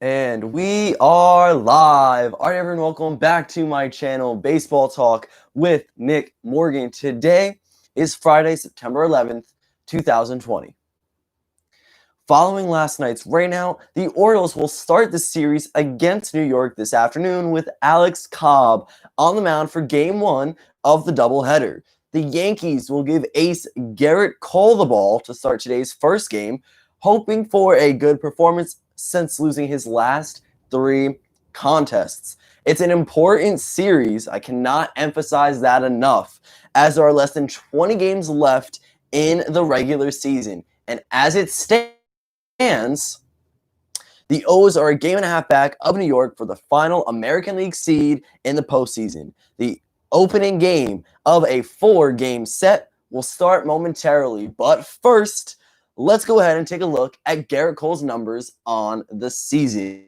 And we are live. All right, everyone, welcome back to my channel, Baseball Talk with Nick Morgan. Today is Friday, September 11th, 2020. Following last night's rainout, the Orioles will start the series against New York this afternoon with Alex Cobb on the mound for Game 1 of the doubleheader. The Yankees will give ace Garrett Cole the ball to start today's first game, hoping for a good performance since losing his last 3 contests. It's an important series. I cannot emphasize that enough, as there are less than 20 games left in the regular season. And as it stands, the O's are a game and a half back of New York for the final American League seed in the postseason. The opening game of a 4-game set will start momentarily, but first, let's go ahead and take a look at Garrett Cole's numbers on the season.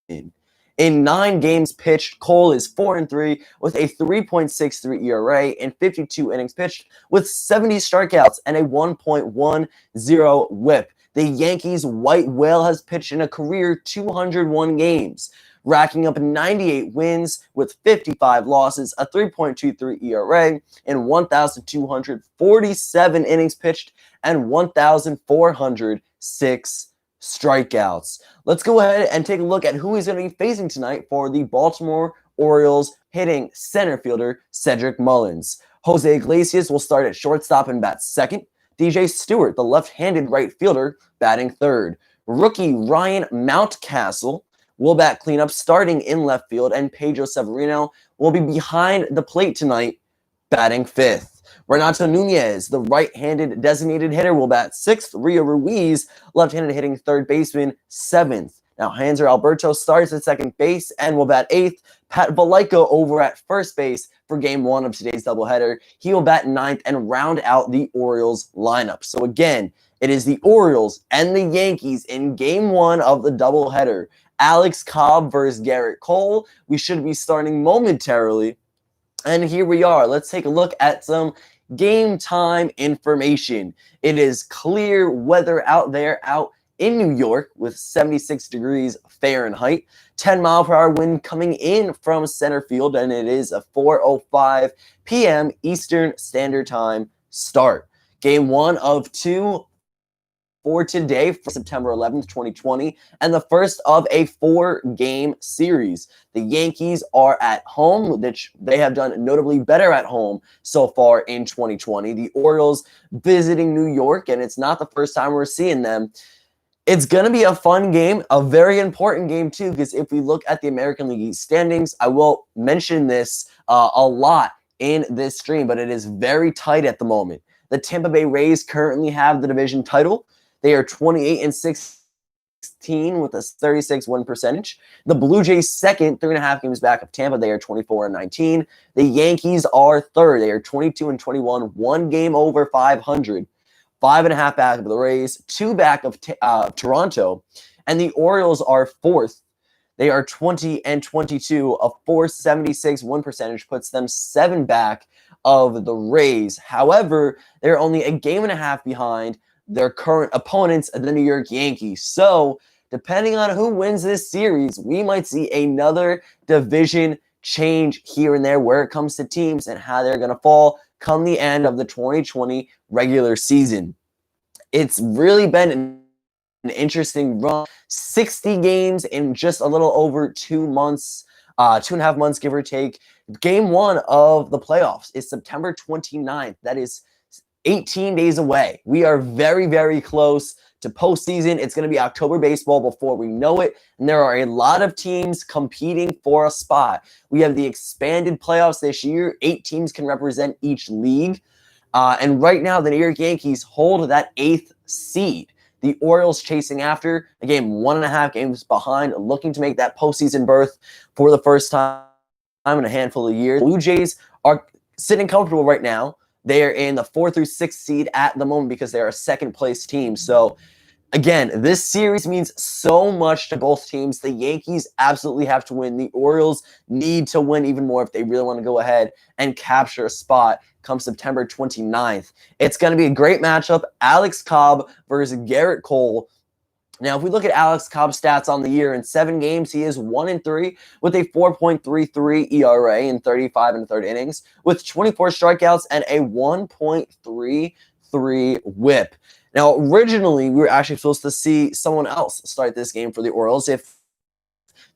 In 9 games pitched, Cole is 4-3 with a 3.63 ERA and 52 innings pitched with 70 strikeouts and a 1.10 whip. The Yankees' White Whale has pitched in a career 201 games, racking up 98 wins with 55 losses, a 3.23 ERA, and 1,247 innings pitched and 1,406 strikeouts. Let's go ahead and take a look at who he's going to be facing tonight for the Baltimore Orioles hitting center fielder Cedric Mullins. Jose Iglesias will start at shortstop and bat second. DJ Stewart, the left-handed right fielder, batting third. Rookie Ryan Mountcastle will bat cleanup starting in left field, and Pedro Severino will be behind the plate tonight, batting fifth. Renato Nunez, the right-handed designated hitter, will bat sixth. Rio Ruiz, left-handed hitting third baseman, seventh. Now, Hanser Alberto starts at second base and will bat eighth. Pat Valenka over at first base for Game 1 of today's doubleheader. He will bat ninth and round out the Orioles lineup. So again, it is the Orioles and the Yankees in Game 1 of the doubleheader. Alex Cobb versus Garrett Cole. We should be starting momentarily. And here we are. Let's take a look at some game time information. It is clear weather out there out in New York with 76 degrees Fahrenheit, 10-mile-per-hour wind coming in from center field, and it is a 4:05 p.m. Eastern Standard Time start. Game 1 of 2 for today, for September 11th, 2020, and the first of a 4-game series. The Yankees are at home, which they have done notably better at home so far in 2020. The Orioles visiting New York, and it's not the first time we're seeing them. It's going to be a fun game, a very important game too, because if we look at the American League East standings, I will mention this a lot in this stream, but it is very tight at the moment. The Tampa Bay Rays currently have the division title. They are 28-16 with a 36 win percentage. The Blue Jays second, 3.5 games back of Tampa. They are 24-19. The Yankees are third. They are 22-21, 1 game over 500. 5.5 back of the Rays, 2 back of Toronto, and the Orioles are fourth. They are 20-22. A 476 win percentage puts them 7 back of the Rays. However, they're only a game and a half behind their current opponents, the New York Yankees. So, depending on who wins this series, we might see another division change here and there where it comes to teams and how they're going to fall come the end of the 2020 regular season. It's really been an interesting run. 60 games in just a little over 2 months, 2.5 months, give or take. Game 1 of the playoffs is September 29th. That is 18 days away. We are very, very close to postseason. It's going to be October baseball before we know it, and there are a lot of teams competing for a spot. We have the expanded playoffs this year. 8 teams can represent each league, and right now the New York Yankees hold that 8th seed. The Orioles chasing after, again, 1.5 games behind, looking to make that postseason berth for the first time in a handful of years. Blue Jays are sitting comfortable right now. They are in the 4th through 6th seed at the moment because they are a second-place team. So, again, this series means so much to both teams. The Yankees absolutely have to win. The Orioles need to win even more if they really want to go ahead and capture a spot come September 29th. It's going to be a great matchup. Alex Cobb versus Garrett Cole. Now, if we look at Alex Cobb's stats on the year, in 7 games, he is 1-3 with a 4.33 ERA in 35 and third innings, with 24 strikeouts and a 1.33 WHIP. Now, originally, we were actually supposed to see someone else start this game for the Orioles. If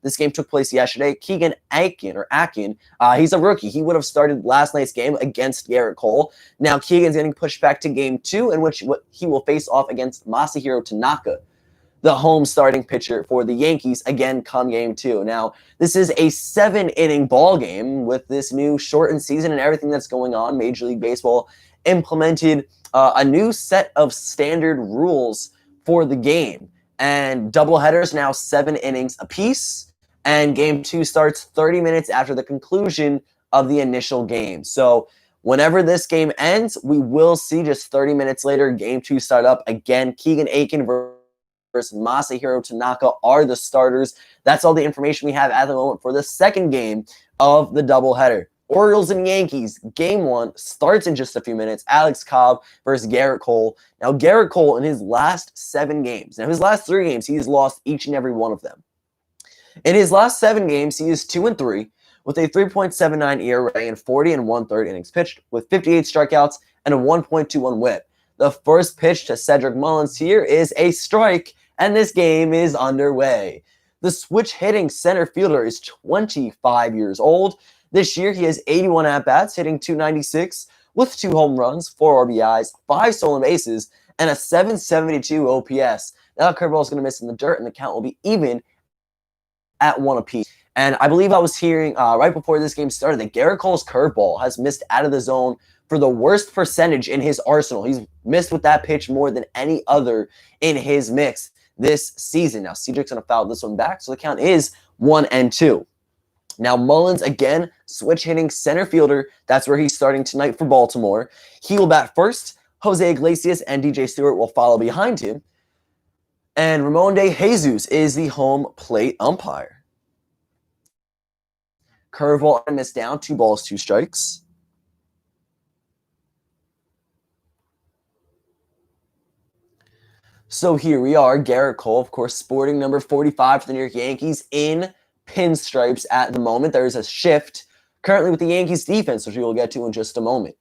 this game took place yesterday, Keegan Akin, he's a rookie. He would have started last night's game against Garrett Cole. Now, Keegan's getting pushed back to game 2, in which he will face off against Masahiro Tanaka, the home starting pitcher for the Yankees, again come game 2. Now, this is a 7-inning ball game with this new shortened season and everything that's going on. Major League Baseball implemented a new set of standard rules for the game, and doubleheaders now 7 innings apiece, and game 2 starts 30 minutes after the conclusion of the initial game. So whenever this game ends, we will see just 30 minutes later game 2 start up again. Keegan Akin versus Masahiro Tanaka are the starters. That's all the information we have at the moment for the second game of the doubleheader. Orioles and Yankees, game 1 starts in just a few minutes. Alex Cobb versus Garrett Cole. Now, Garrett Cole, in his last 7 games, now his last 3 games, he has lost each and every one of them. In his last 7 games, he is 2-3 with a 3.79 ERA and 40 and 1/3 innings pitched, with 58 strikeouts and a 1.21 WHIP. The first pitch to Cedric Mullins here is a strike, and this game is underway. The switch-hitting center fielder is 25 years old. This year, he has 81 at-bats, hitting .296 with 2 home runs, 4 RBIs, 5 stolen bases, and a .772 OPS. Now, curveball is going to miss in the dirt, and the count will be even at 1 apiece. And I believe I was hearing right before this game started that Garrett Cole's curveball has missed out of the zone for the worst percentage in his arsenal. He's missed with that pitch more than any other in his mix this season. Now, Cedric's going to foul this one back, so the count is 1-2. Now, Mullins, again, switch-hitting center fielder. That's where he's starting tonight for Baltimore. He will bat first. Jose Iglesias and DJ Stewart will follow behind him. And Ramon de Jesus is the home plate umpire. Curveball and miss down, 2 balls, 2 strikes. So here we are, Garrett Cole, of course, sporting number 45 for the New York Yankees in pinstripes at the moment. There is a shift currently with the Yankees defense, which we will get to in just a moment.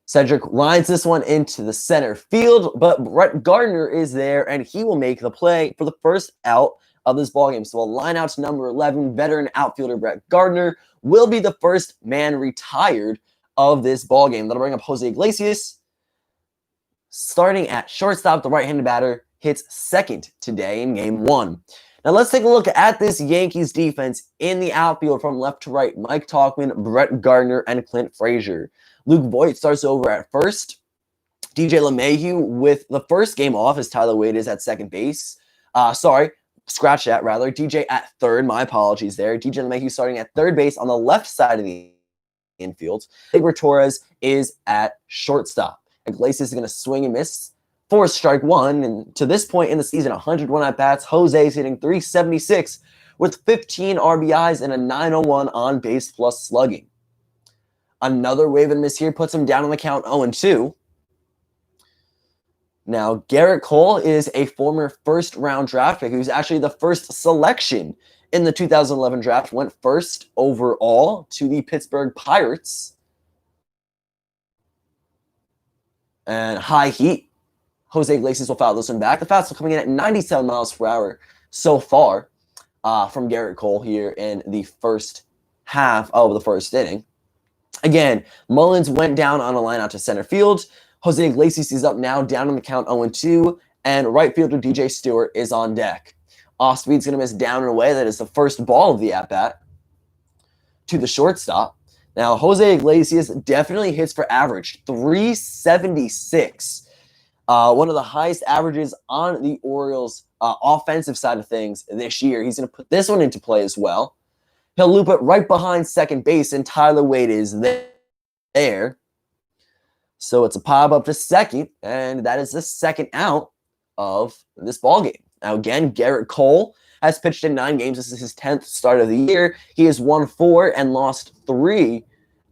Cedric lines this one into the center field, but Gardner is there, and he will make the play for the first out of this ballgame. So a line out to number 11, veteran outfielder Brett Gardner will be the first man retired of this ballgame. That'll bring up Jose Iglesias. Starting at shortstop, the right-handed batter hits second today in game 1. Now let's take a look at this Yankees defense in the outfield from left to right. Mike Tauchman, Brett Gardner, and Clint Frazier. Luke Voigt starts over at first. DJ LeMahieu with the first game off as Tyler Wade is at second base. Scratch that rather. DJ at third. My apologies there. DJ LeMahieu starting at third base on the left side of the infield. Igor Torres is at shortstop. Iglesias is going to swing and miss for strike 1. And to this point in the season, 101 at-bats. Jose is hitting .376 with 15 RBIs and a .901 on-base plus slugging. Another wave and miss here puts him down on the count 0-2. Now, Garrett Cole is a former first-round draft pick who's actually the first selection in the 2011 draft. Went first overall to the Pittsburgh Pirates. And high heat. Jose Iglesias will foul this one back. The fastball coming in at 97 miles per hour so far from Garrett Cole here in the first half of the first inning. Again, Mullins went down on a line out to center field. Jose Iglesias is up now, down on the count 0-2, and right fielder DJ Stewart is on deck. Off-speed's going to miss down and away. That is the first ball of the at-bat to the shortstop. Now, Jose Iglesias definitely hits for average, .376. One of the highest averages on the Orioles' offensive side of things this year. He's going to put this one into play as well. He'll loop it right behind second base, and Tyler Wade is there. So it's a pop up to second, and that is the second out of this ballgame. Now, again, Garrett Cole has pitched in 9 games. This is his 10th start of the year. He has won 4 and lost 3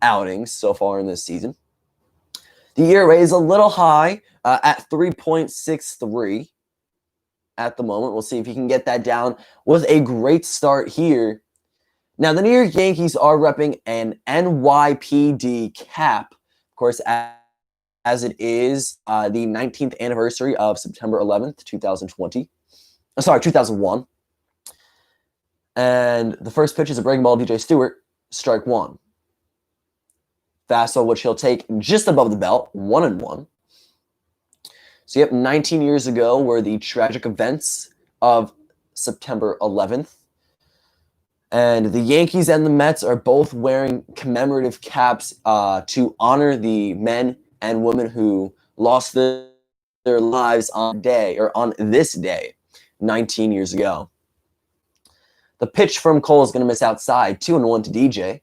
outings so far in this season. The ERA is a little high at 3.63. at the moment. We'll see if he can get that down with a great start here. Now, the New York Yankees are repping an NYPD cap, of course, as it is the 19th anniversary of September 11th, 2020. 2001. And the first pitch is a breaking ball, DJ Stewart, strike one. Fastball, which he'll take just above the belt, 1-1. So, yep, 19 years ago were the tragic events of September 11th. And the Yankees and the Mets are both wearing commemorative caps to honor the men and women who lost their lives on this day, 19 years ago. The pitch from Cole is going to miss outside, 2-1 to DJ.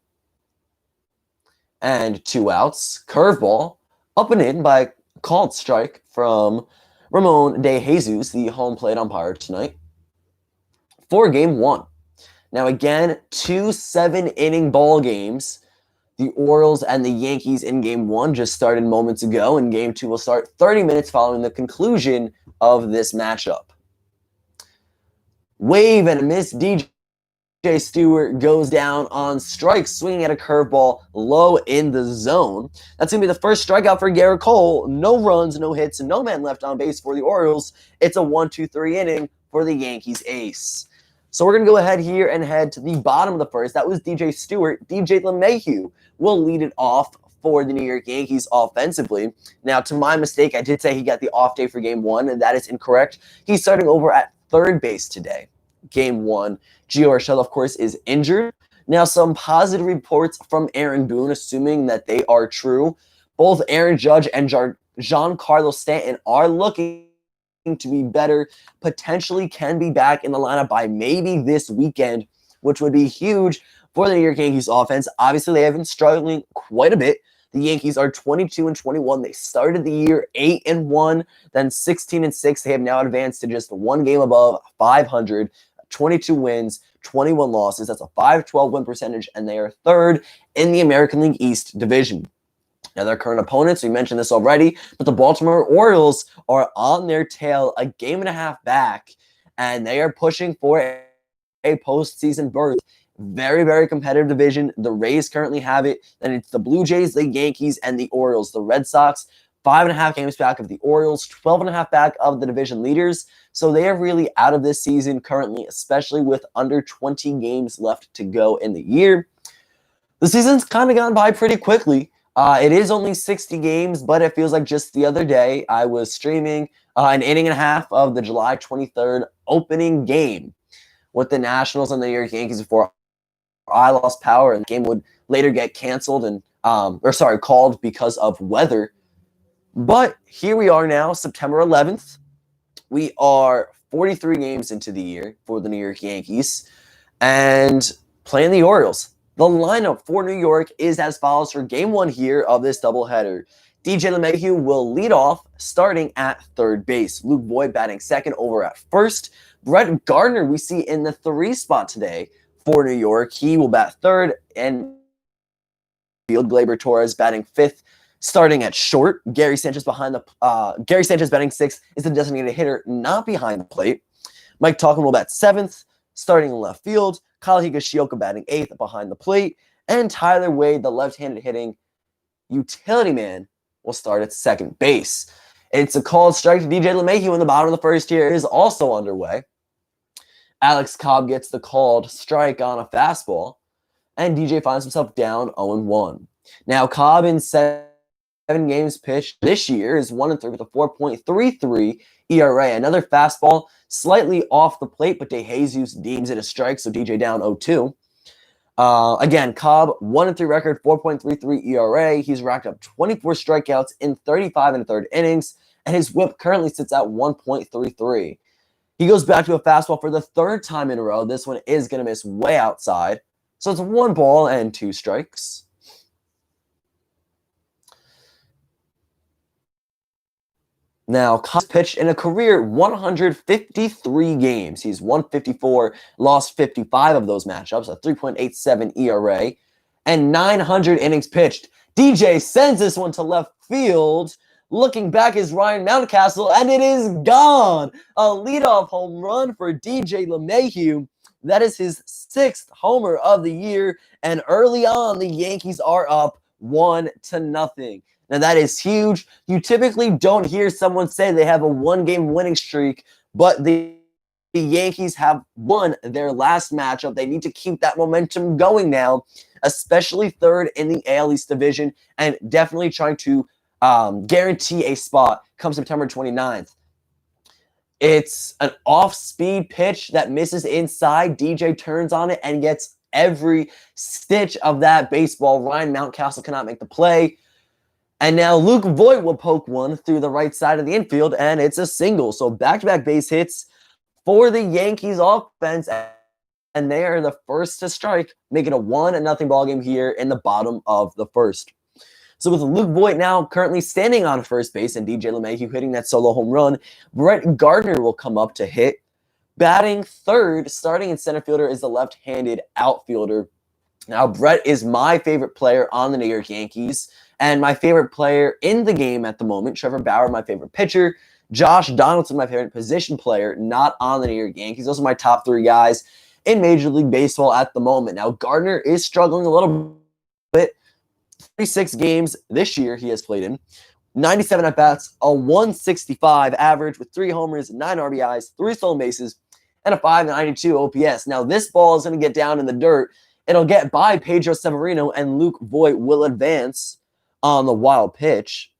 And 2 outs. Curveball, up and in by a called strike from Ramon De Jesus, the home plate umpire tonight, for game 1. Now again, 2 7-inning ball games. The Orioles and the Yankees in game 1 just started moments ago, and game 2 will start 30 minutes following the conclusion of this matchup. Wave and a miss. DJ Stewart goes down on strikes, swinging at a curveball low in the zone. That's going to be the first strikeout for Garrett Cole. No runs, no hits, and no man left on base for the Orioles. It's a 1-2-3 inning for the Yankees ace. So we're going to go ahead here and head to the bottom of the first. That was DJ Stewart. DJ LeMahieu will lead it off for the New York Yankees offensively. Now, to my mistake, I did say he got the off day for game 1, and that is incorrect. He's starting over at third base today. Game 1. Gio Urshela, of course, is injured. Now, some positive reports from Aaron Boone, assuming that they are true. Both Aaron Judge and Giancarlo Stanton are looking to be better, potentially can be back in the lineup by maybe this weekend, which would be huge for the New York Yankees offense. Obviously, they have been struggling quite a bit. The Yankees are 22-21. They started the year 8-1, then 16-6. They have now advanced to just one game above 500. 22 wins, 21 losses. That's a .512 win percentage, and they are third in the American League East division. Now, their current opponents, we mentioned this already, but the Baltimore Orioles are on their tail, a game and a half back, and they are pushing for a postseason berth. Very, very competitive division. The Rays currently have it. Then it's the Blue Jays, the Yankees, and the Orioles. The Red Sox, 5.5 games back of the Orioles, 12.5 back of the division leaders. So they are really out of this season currently, especially with under 20 games left to go in the year. The season's kind of gone by pretty quickly. It is only 60 games, but it feels like just the other day I was streaming an inning and a half of the July 23rd opening game with the Nationals and the New York Yankees before I lost power, and the game would later get canceled and called because of weather. But here we are now, September 11th. We are 43 games into the year for the New York Yankees and playing the Orioles. The lineup for New York is as follows for game 1 here of this doubleheader. DJ LeMahieu will lead off, starting at third base. Luke Voigt batting second over at first. Brett Gardner we see in the 3 spot today for New York. He will bat third, and field. Gleyber Torres batting 5th. Starting at short, Gary Sanchez batting 6th is the designated hitter, not behind the plate. Mike Tauchman will bat 7th, starting in left field. Kyle Higashioka batting 8th behind the plate. And Tyler Wade, the left-handed hitting utility man, will start at second base. It's a called strike to DJ LeMahieu in the bottom of the first here. It is also underway. Alex Cobb gets the called strike on a fastball, and DJ finds himself down 0-1. Now, Cobb in 7 games pitched this year is 1-3 with a 4.33 ERA. Another fastball slightly off the plate, but De Jesus deems it a strike, so DJ down 0-2. Again, Cobb 1-3 record, 4.33 ERA. He's racked up 24 strikeouts in 35 1/3 innings, and his WHIP currently sits at 1.33. He goes back to a fastball for the 3rd time in a row. This one is going to miss way outside, so it's 1 ball and 2 strikes. Now, Cobb's pitched in a career 153 games. He's won 54, lost 55 of those matchups, a 3.87 ERA, and 900 innings pitched. DJ sends this one to left field. Looking back is Ryan Mountcastle, and it is gone. A leadoff home run for DJ LeMahieu. That is his 6th homer of the year, and early on, the Yankees are up 1-0. Now, that is huge. You typically don't hear someone say they have a one-game winning streak, but the Yankees have won their last matchup. They need to keep that momentum going now, especially third in the AL East division, and definitely trying to guarantee a spot come September 29th. It's an off-speed pitch that misses inside. DJ turns on it and gets every stitch of that baseball. Ryan Mountcastle cannot make the play. And now Luke Voit will poke one through the right side of the infield, and it's a single. So back-to-back base hits for the Yankees offense, and they are the first to strike, making a 1-0 ball game here in the bottom of the first. So with Luke Voit now currently standing on first base and DJ LeMahieu hitting that solo home run, Brett Gardner will come up to hit. Batting third, starting in center fielder, is the left-handed outfielder. Now, Brett is my favorite player on the New York Yankees, and my favorite player in the game at the moment. Trevor Bauer, my favorite pitcher. Josh Donaldson, my favorite position player, not on the New York Yankees. Those are my top 3 guys in Major League Baseball at the moment. Now, Gardner is struggling a little bit. 36 games this year he has played in. 97 at-bats, a 165 average with 3 homers, 9 RBIs, 3 stolen bases, and a 592 OPS. Now, this ball is going to get down in the dirt. It'll get by Pedro Severino, and Luke Voit will advance on the wild pitch.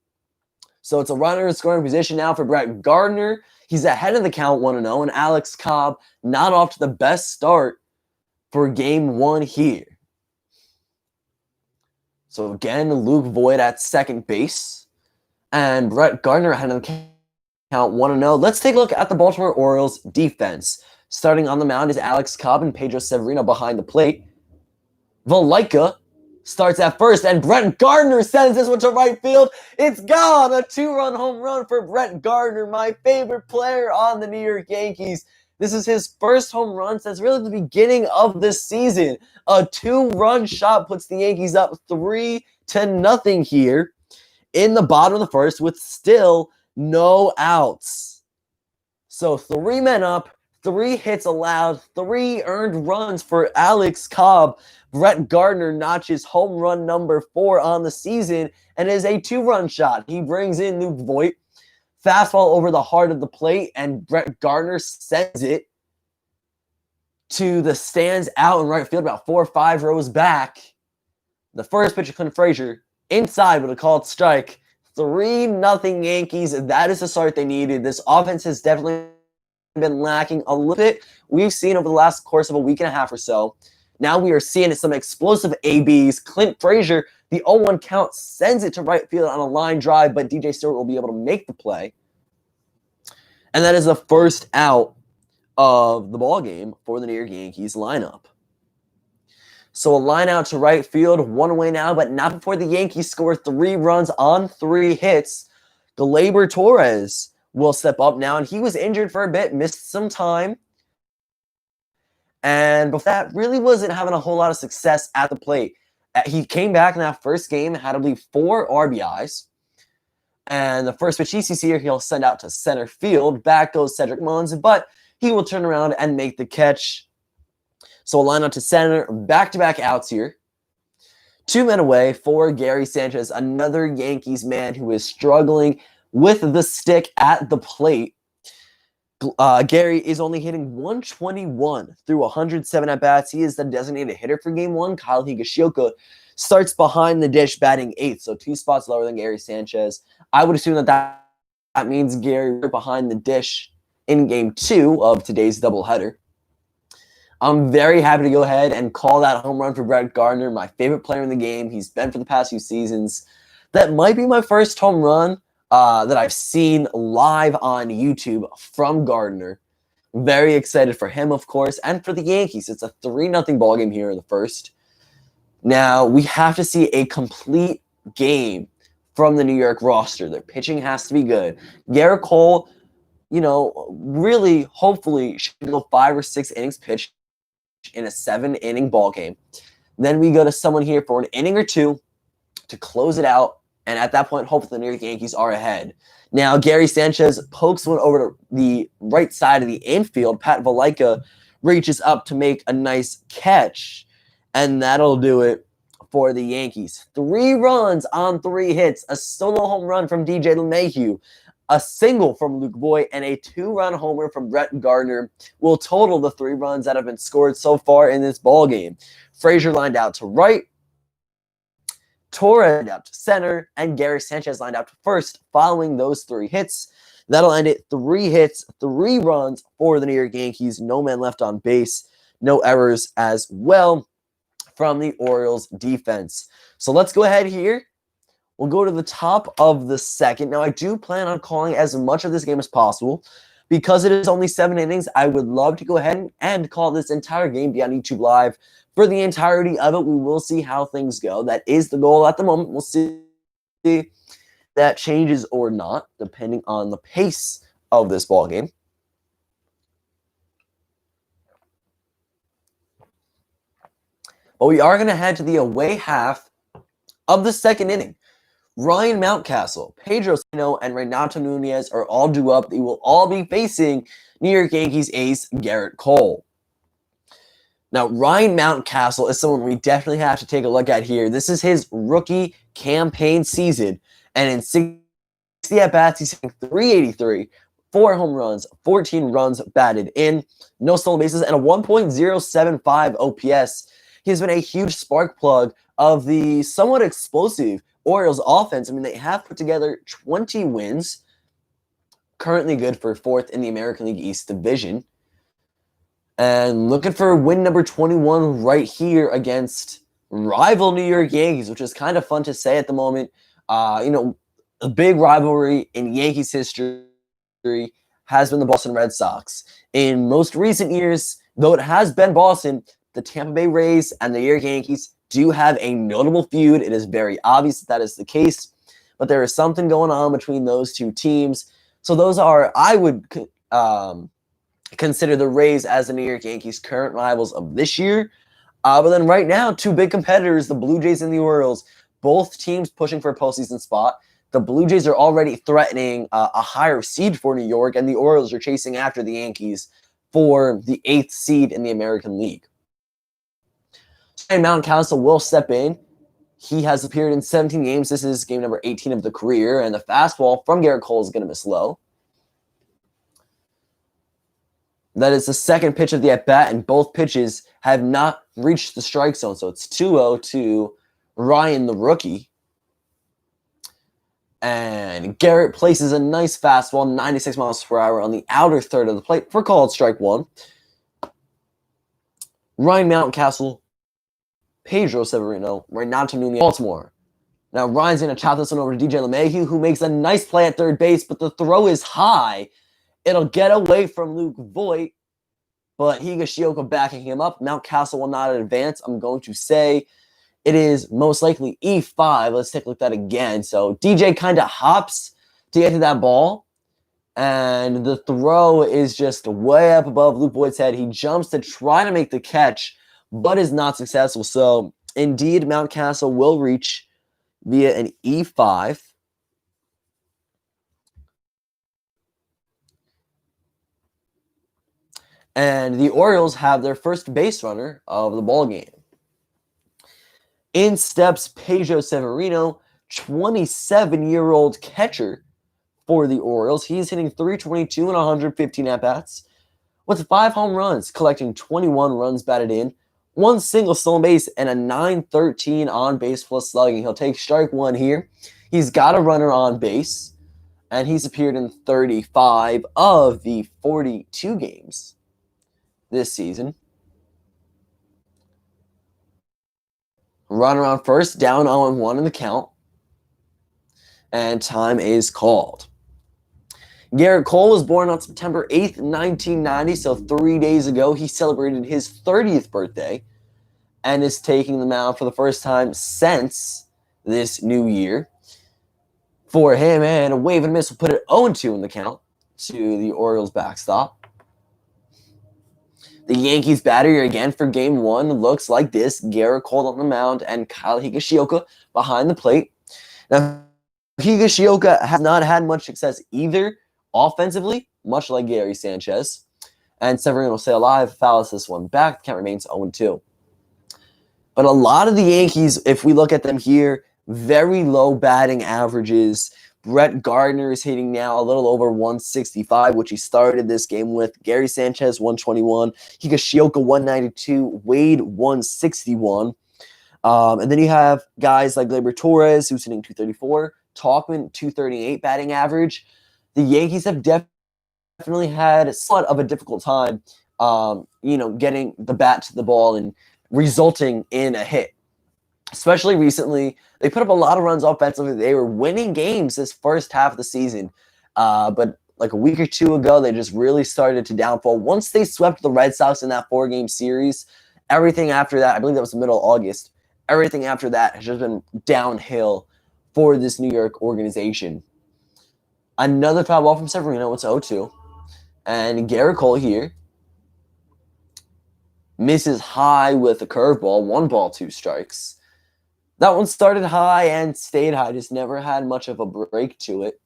So it's a runner in scoring position now for Brett Gardner. He's ahead of the count 1-0, and Alex Cobb not off to the best start for game 1 here. So again, Luke Voit at second base, and Brett Gardner ahead of the count 1-0. Let's take a look at the Baltimore Orioles defense. Starting on the mound is Alex Cobb and Pedro Severino behind the plate. Valenka starts at first, and Brett Gardner sends this one to right field. It's gone! A 2-run home run for Brett Gardner, my favorite player on the New York Yankees. This is his first home run since really the beginning of this season. A 2-run shot puts the Yankees up 3-0 here in the bottom of the first with still no outs. So 3 men up, 3 hits allowed, 3 earned runs for Alex Cobb. Brett Gardner notches home run number 4 on the season and is a 2-run shot. He brings in Luke Voit. Fastball over the heart of the plate, and Brett Gardner sends it to the stands out in right field about 4 or 5 rows back. The first pitch of Clint Frazier inside with a called strike. 3-0 Yankees. That is the start they needed. This offense has definitely been lacking a little bit. We've seen over the last course of a week and a half or so. Now we are seeing some explosive ABs. Clint Frazier, the 0-1 count, sends it to right field on a line drive, but DJ Stewart will be able to make the play. And that is the first out of the ball game for the New York Yankees lineup. So a line out to right field, 1 away now, but not before the Yankees score 3 runs on 3 hits. Gleyber Torres will step up now, and he was injured for a bit, missed some time. And before that, really wasn't having a whole lot of success at the plate. He came back in that first game, had, I believe, 4 RBIs. And the first pitch he sees here, he'll send out to center field. Back goes Cedric Mullins, but he will turn around and make the catch. So a line out to center, back-to-back outs here. 2 men away for Gary Sanchez, another Yankees man who is struggling with the stick at the plate. Gary is only hitting 121 through 107 at-bats. He is the designated hitter for Game 1. Kyle Higashioka starts behind the dish, batting 8th, so 2 spots lower than Gary Sanchez. I would assume that means Gary behind the dish in Game 2 of today's doubleheader. I'm very happy to go ahead and call that home run for Brett Gardner, my favorite player in the game. He's been for the past few seasons. That might be my first home run that I've seen live on YouTube from Gardner. Very excited for him, of course, and for the Yankees. It's a 3-0 ball game here in the first. Now, we have to see a complete game from the New York roster. Their pitching has to be good. Garrett Cole, really, hopefully, should go 5 or 6 innings pitched in a 7-inning ball game. Then we go to someone here for an inning or 2 to close it out And at that point, hopefully the New York Yankees are ahead. Now, Gary Sanchez pokes one over to the right side of the infield. Pat Valenka reaches up to make a nice catch, and that'll do it for the Yankees. 3 runs on 3 hits, a solo home run from DJ LeMahieu, a single from Luke Voit, and a 2-run homer from Brett Gardner will total the 3 runs that have been scored so far in this ballgame. Frazier lined out to right, Torres lined out to center, and Gary Sanchez lined out to first following those 3 hits. That'll end it 3 hits, 3 runs for the New York Yankees. No man left on base, no errors as well from the Orioles defense. So let's go ahead here. We'll go to the top of the second. Now, I do plan on calling as much of this game as possible. Because it is only 7 innings, I would love to go ahead and call this entire game be on YouTube Live for the entirety of it. We will see how things go. That is the goal at the moment. We'll see if that changes or not, depending on the pace of this ball game. But we are going to head to the away half of the second inning. Ryan Mountcastle, Pedro Sano, and Renato Nunez are all due up. They will all be facing New York Yankees ace Garrett Cole. Now, Ryan Mountcastle is someone we definitely have to take a look at here. This is his rookie campaign season, and in 60 at-bats, he's hitting .383, 4 home runs, 14 runs batted in, no stolen bases, and a 1.075 OPS. He's been a huge spark plug of the somewhat explosive Orioles offense. I mean, they have put together 20 wins, currently good for 4th in the American League East Division. And looking for win number 21 right here against rival New York Yankees, which is kind of fun to say at the moment. A big rivalry in Yankees history has been the Boston Red Sox. In most recent years, though it has been Boston, the Tampa Bay Rays and the New York Yankees do have a notable feud. It is very obvious that is the case, but there is something going on between those 2 teams. So those are, I would consider the Rays as the New York Yankees' current rivals of this year. But then right now, 2 big competitors, the Blue Jays and the Orioles, both teams pushing for a postseason spot. The Blue Jays are already threatening a higher seed for New York, and the Orioles are chasing after the Yankees for the 8th seed in the American League. And Mountcastle will step in. He has appeared in 17 games. This is game number 18 of the career, and the fastball from Garrett Cole is going to miss low. That is the second pitch of the at-bat, and both pitches have not reached the strike zone, so it's 2-0 to Ryan, the rookie. And Garrett places a nice fastball, 96 miles per hour, on the outer third of the plate for called strike 1. Ryan Mountcastle, Pedro Severino, Renato Nunez, Baltimore. Now Ryan's going to chop this one over to DJ LeMahieu, who makes a nice play at third base, but the throw is high. It'll get away from Luke Voit, but Higashioka backing him up. Mountcastle will not advance. I'm going to say it is most likely E5. Let's take a look at that again. So DJ kind of hops to get to that ball, and the throw is just way up above Luke Voit's head. He jumps to try to make the catch, but is not successful. So indeed, Mountcastle will reach via an E5. And the Orioles have their first base runner of the ball game. In steps Pedro Severino, 27-year-old catcher for the Orioles. He's hitting .322 and 115 at-bats with 5 home runs, collecting 21 runs batted in, 1 single stolen base, and a .913 on-base plus slugging. He'll take strike 1 here. He's got a runner on base, and he's appeared in 35 of the 42 games this season. Runner on first, down 0-1 in the count. And time is called. Garrett Cole was born on September 8th, 1990, so 3 days ago. He celebrated his 30th birthday and is taking the mound for the first time since this new year. For him, and a wave and miss will put it 0-2 in the count to the Orioles backstop. The Yankees battery again for game 1 looks like this. Garrett Cole on the mound and Kyle Higashioka behind the plate. Now, Higashioka has not had much success either offensively, much like Gary Sanchez. And Severino will stay alive, fouls this one back. Count remains 0-2. But a lot of the Yankees, if we look at them here, very low batting averages. Brett Gardner is hitting now a little over 165, which he started this game with. Gary Sanchez, 121. Higashioka, 192. Wade, 161. And then you have guys like Gleyber Torres, who's hitting 234. Tauchman, 238 batting average. The Yankees have definitely had somewhat of a difficult time, getting the bat to the ball and resulting in a hit. Especially recently, they put up a lot of runs offensively. They were winning games this first half of the season. But like a week or two ago, they just really started to downfall. Once they swept the Red Sox in that 4-game series, everything after that, I believe that was the middle of August, everything after that has just been downhill for this New York organization. Another foul ball from Severino. It's 0-2. And Garrett Cole here misses high with a curveball. 1 ball, 2 strikes. That one started high and stayed high. Just never had much of a break to it.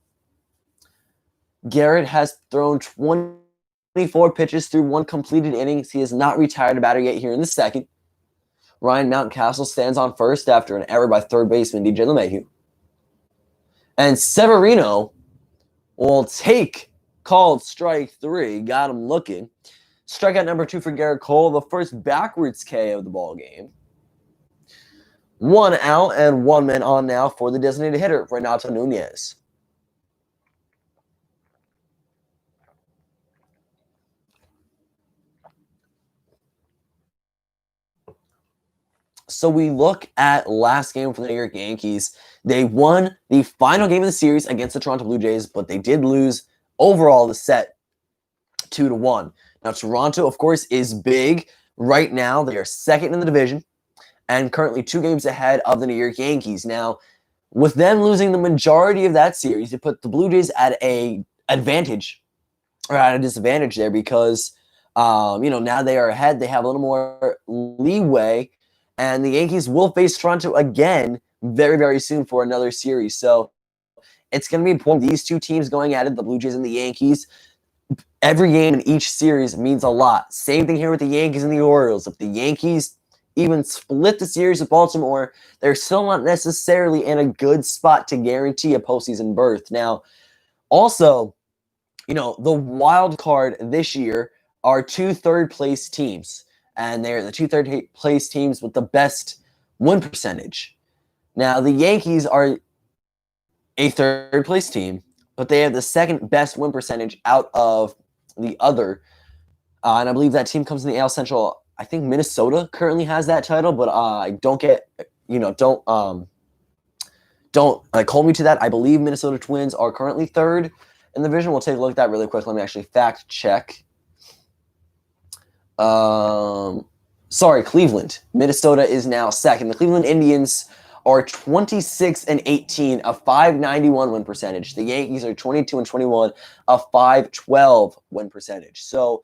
Garrett has thrown 24 pitches through 1 completed innings. He has not retired a batter yet here in the second. Ryan Mountcastle stands on first after an error by third baseman DJ LeMahieu. And Severino will take called strike 3. Got him looking. Strikeout number 2 for Garrett Cole, the first backwards K of the ball game. 1 out and 1 man on now for the designated hitter, Renato Nunez. So we look at last game for the New York Yankees. They won the final game of the series against the Toronto Blue Jays, but they did lose overall the set 2-1. Now, Toronto, of course, is big. Right now, they are second in the division and currently 2 games ahead of the New York Yankees. Now, with them losing the majority of that series, it put the Blue Jays at a advantage or at a disadvantage there because, now they are ahead. They have a little more leeway, and the Yankees will face Toronto again very, very soon for another series. So it's going to be important. These 2 teams going at it, the Blue Jays and the Yankees, every game in each series means a lot. Same thing here with the Yankees and the Orioles. If the Yankees even split the series with Baltimore, they're still not necessarily in a good spot to guarantee a postseason berth. Now, also, the wild card this year are 2 third-place teams, and they're the 2 third-place teams with the best win percentage. Now, the Yankees are a third-place team, but they have the second best win percentage out of the other. And I believe that team comes in the AL Central. I think Minnesota currently has that title, but I don't hold me to that. I believe Minnesota Twins are currently third in the division. We'll take a look at that really quick. Let me actually fact check. Cleveland. Minnesota is now second. The Cleveland Indians are 26-18, a .591 win percentage. The Yankees are 22-21, a .512 win percentage. So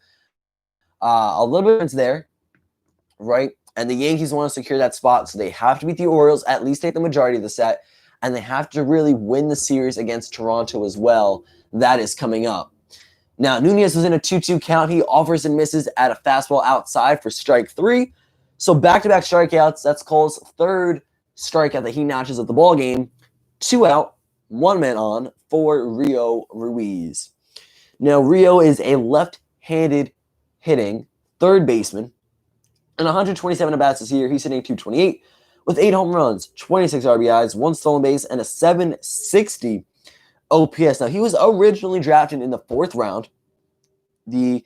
a little bit of difference there, right? And the Yankees want to secure that spot, so they have to beat the Orioles, at least take the majority of the set, and they have to really win the series against Toronto as well. That is coming up. Now, Nunez was in a 2-2 count. He offers and misses at a fastball outside for strike 3. So back-to-back strikeouts. That's Cole's third strikeout that he notches at the ball game. 2 out, 1 man on for Rio Ruiz. Now, Rio is a left-handed hitting third baseman. And 127 at-bats this year. He's hitting .228 with 8 home runs, 26 RBIs, 1 stolen base, and a .760 OPS. Now, he was originally drafted in the 4th round, the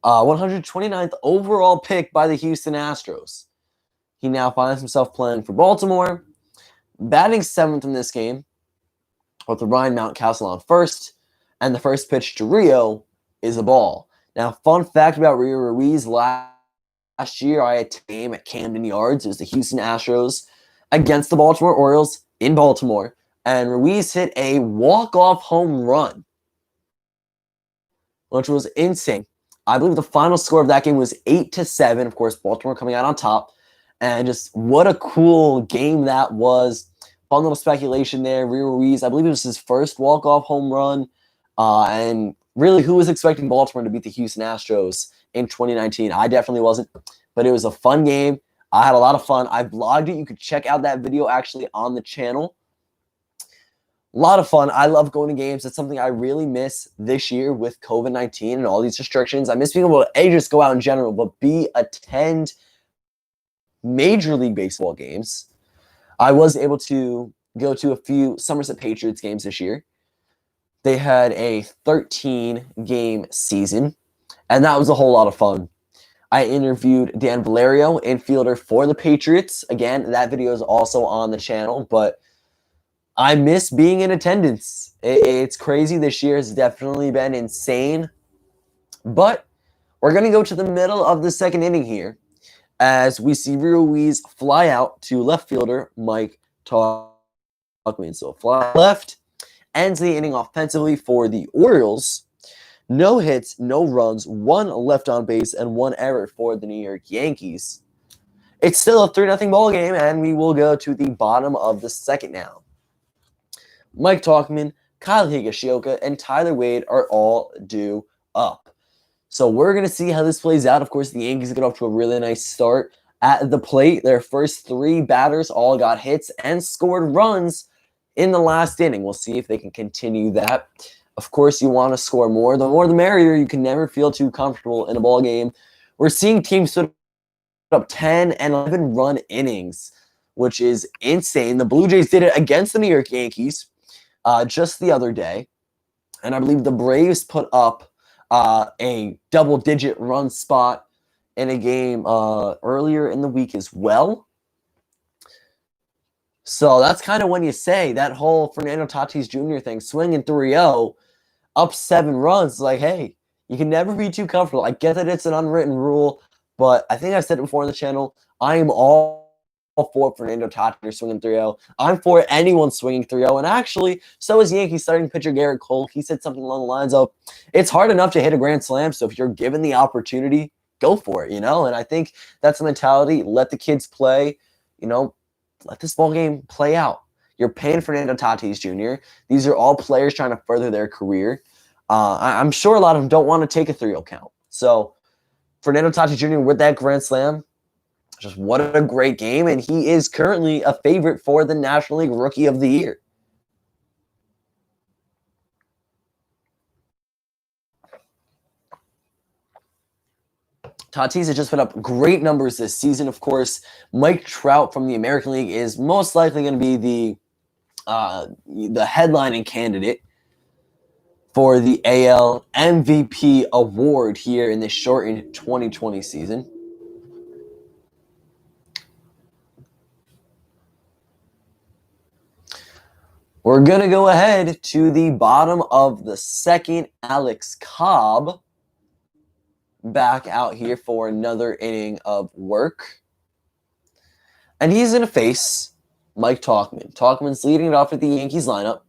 129th overall pick by the Houston Astros. He now finds himself playing for Baltimore, batting 7th in this game with Ryan Mountcastle on first, and the first pitch to Rio is a ball. Now, fun fact about Rio Ruiz, last year I had a game at Camden Yards. It was the Houston Astros against the Baltimore Orioles in Baltimore, and Ruiz hit a walk-off home run, which was insane. I believe the final score of that game was 8-7. Of course, Baltimore coming out on top. And just what a cool game that was. fun little speculation there. Ruiz, I believe it was his first walk-off home run. And really, who was expecting Baltimore to beat the Houston Astros in 2019? I definitely wasn't, but it was a fun game. I had a lot of fun. I vlogged it. You could check out that video actually on the channel. A lot of fun. I love going to games. It's something I really miss this year with COVID-19 and all these restrictions. I miss being able to just go out in general, but attend Major League Baseball games. I was able to go to a few Somerset Patriots games this year. They had a 13-game season, and that was a whole lot of fun. I interviewed Dan Valerio, infielder for the Patriots. Again, that video is also on the channel, but I miss being in attendance. It's crazy. This year has definitely been insane. But we're going to go to the middle of the second inning here as we see Ruiz fly out to left fielder Mike Tauchman. So fly left, ends the inning offensively for the Orioles. No hits, no runs, one left on base, and one error for the New York Yankees. It's still a 3-0 ball game, and we will go to the bottom of the second now. Mike Tauchman, Kyle Higashioka, and Tyler Wade are all due up. So we're going to see how this plays out. Of course, the Yankees get off to a really nice start at the plate. Their first 3 batters all got hits and scored runs in the last inning. We'll see if they can continue that. Of course, you want to score more. The more the merrier. You can never feel too comfortable in a ball game. We're seeing teams put up 10 and 11 run innings, which is insane. The Blue Jays did it against the New York Yankees just the other day. And I believe the Braves put up a double-digit run spot in a game earlier in the week as well. So that's kind of when you say that whole Fernando Tatis Jr. thing, swinging 3-0, up 7 runs. Like, hey, you can never be too comfortable. I get that it's an unwritten rule, but I think I've said it before on the channel. I am all for Fernando Tatis swinging 3-0. I'm for anyone swinging 3-0. And actually, so is Yankees starting pitcher Garrett Cole. He said something along the lines of, it's hard enough to hit a grand slam, so if you're given the opportunity, go for it, And I think that's the mentality. Let the kids play, let this ball game play out. You're paying Fernando Tatis Jr. These are all players trying to further their career. I'm sure a lot of them don't want to take a 3-0 count. So Fernando Tatis Jr. with that grand slam, just what a great game, and he is currently a favorite for the National League Rookie of the Year. Tatis has just put up great numbers this season. Of course, Mike Trout from the American League is most likely going to be the headlining candidate for the AL MVP award here in this shortened 2020 season. We're going to go ahead to the bottom of the second. Alex Cobb back out here for another inning of work. And he's going to face Mike Tauchman. Tauchman's leading it off with the Yankees lineup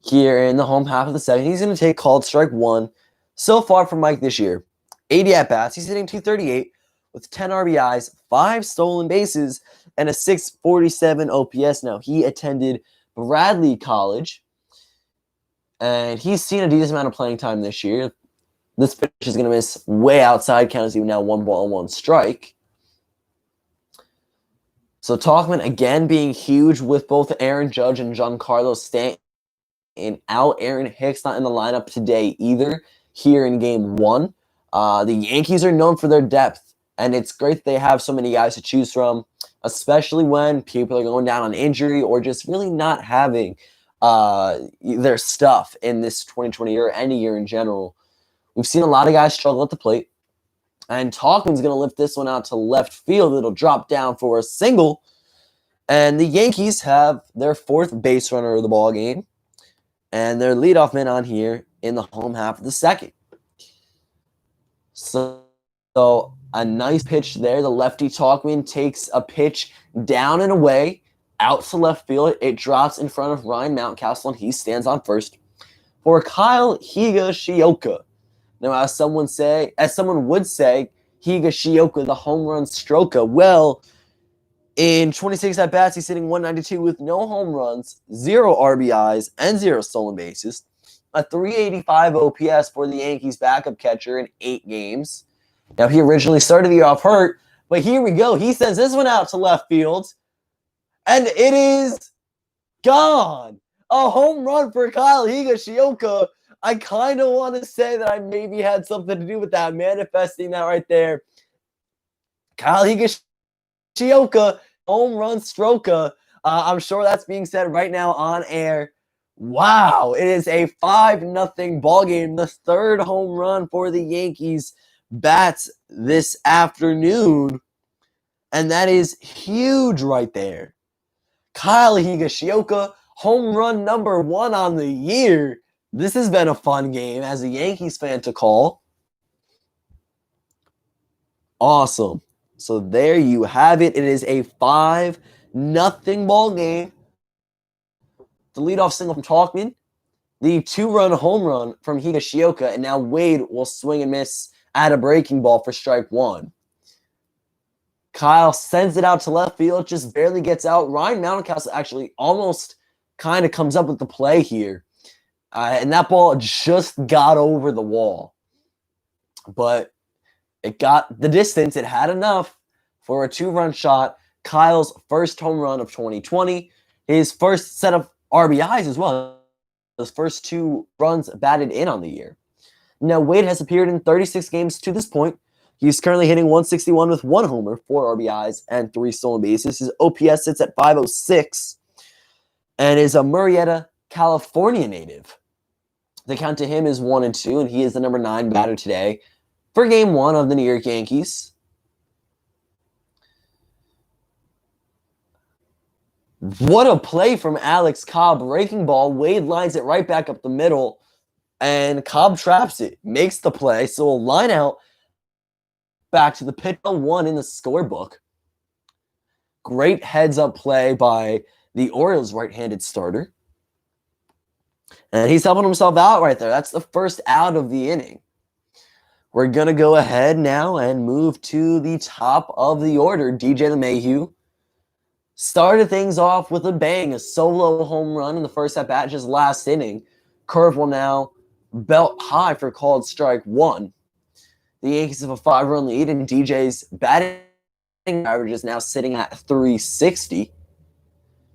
here in the home half of the second. He's going to take called strike 1. So far from Mike this year, 80 at-bats. He's hitting .238 with 10 RBIs, 5 stolen bases, and a .647 OPS. Now, he attended Bradley College, and he's seen a decent amount of playing time this year. This pitch is going to miss way outside, count as even now 1 ball, 1 strike. So Tauchman again being huge with both Aaron Judge and Giancarlo Stanton out. Aaron Hicks not in the lineup today either here in game 1. The Yankees are known for their depth, and it's great that they have so many guys to choose from, especially when people are going down on injury or just really not having their stuff in this 2020 year or any year in general. We've seen a lot of guys struggle at the plate, and Tauchman's going to lift this one out to left field. It'll drop down for a single, and the Yankees have their 4th base runner of the ball game and their leadoff man on here in the home half of the second. So a nice pitch there. The lefty Tauchman takes a pitch down and away out to left field. It drops in front of Ryan Mountcastle, and he stands on first for Kyle Higashioka. Now, as someone would say, Higashioka, the home run stroker. Well, In 26 at-bats, he's hitting 192 with no home runs, 0 RBIs, and 0 stolen bases. A 385 OPS for the Yankees backup catcher in 8 games. Now, he originally started the year off hurt, but here we go. He sends this one out to left field, and it is gone. A home run for Kyle Higashioka. I kind of want to say that I maybe had something to do with that, manifesting that right there. Kyle Higashioka, home run stroker. I'm sure that's being said right now on air. Wow, it is a 5-0 ball game. The third home run for the Yankees bats this afternoon. And that is huge right there. Kyle Higashioka, home run number 1 on the year. This has been a fun game as a Yankees fan to call. Awesome. So there you have it. It is a 5-0 ball game. The leadoff single from Talkman. The 2-run home run from Higashioka. And now Wade will swing and miss at a breaking ball for strike 1. Kyle sends it out to left field. Just barely gets out. Ryan Mountcastle actually almost kind of comes up with the play here. And that ball just got over the wall. But it got the distance. It had enough for a 2-run shot. Kyle's first home run of 2020. His first set of RBIs as well. His first 2 runs batted in on the year. Now, Wade has appeared in 36 games to this point. He's currently hitting 161 with 1 homer, 4 RBIs, and 3 stolen bases. His OPS sits at 506 and is a Murrieta, California native. The count to him is 1-2, and he is the number 9 batter today for Game 1 of the New York Yankees. What a play from Alex Cobb. Breaking ball. Wade lines it right back up the middle, and Cobb traps it. Makes the play, so a line out back to the pitch 1 in the scorebook. Great heads-up play by the Orioles right-handed starter. And he's helping himself out right there. That's the first out of the inning. We're going to go ahead now and move to the top of the order. DJ LeMahieu started things off with a bang, a solo home run in the first at-bat, just last inning. Curveball now, belt high for called strike 1. The Yankees have a 5-run lead, and DJ's batting average is now sitting at 360.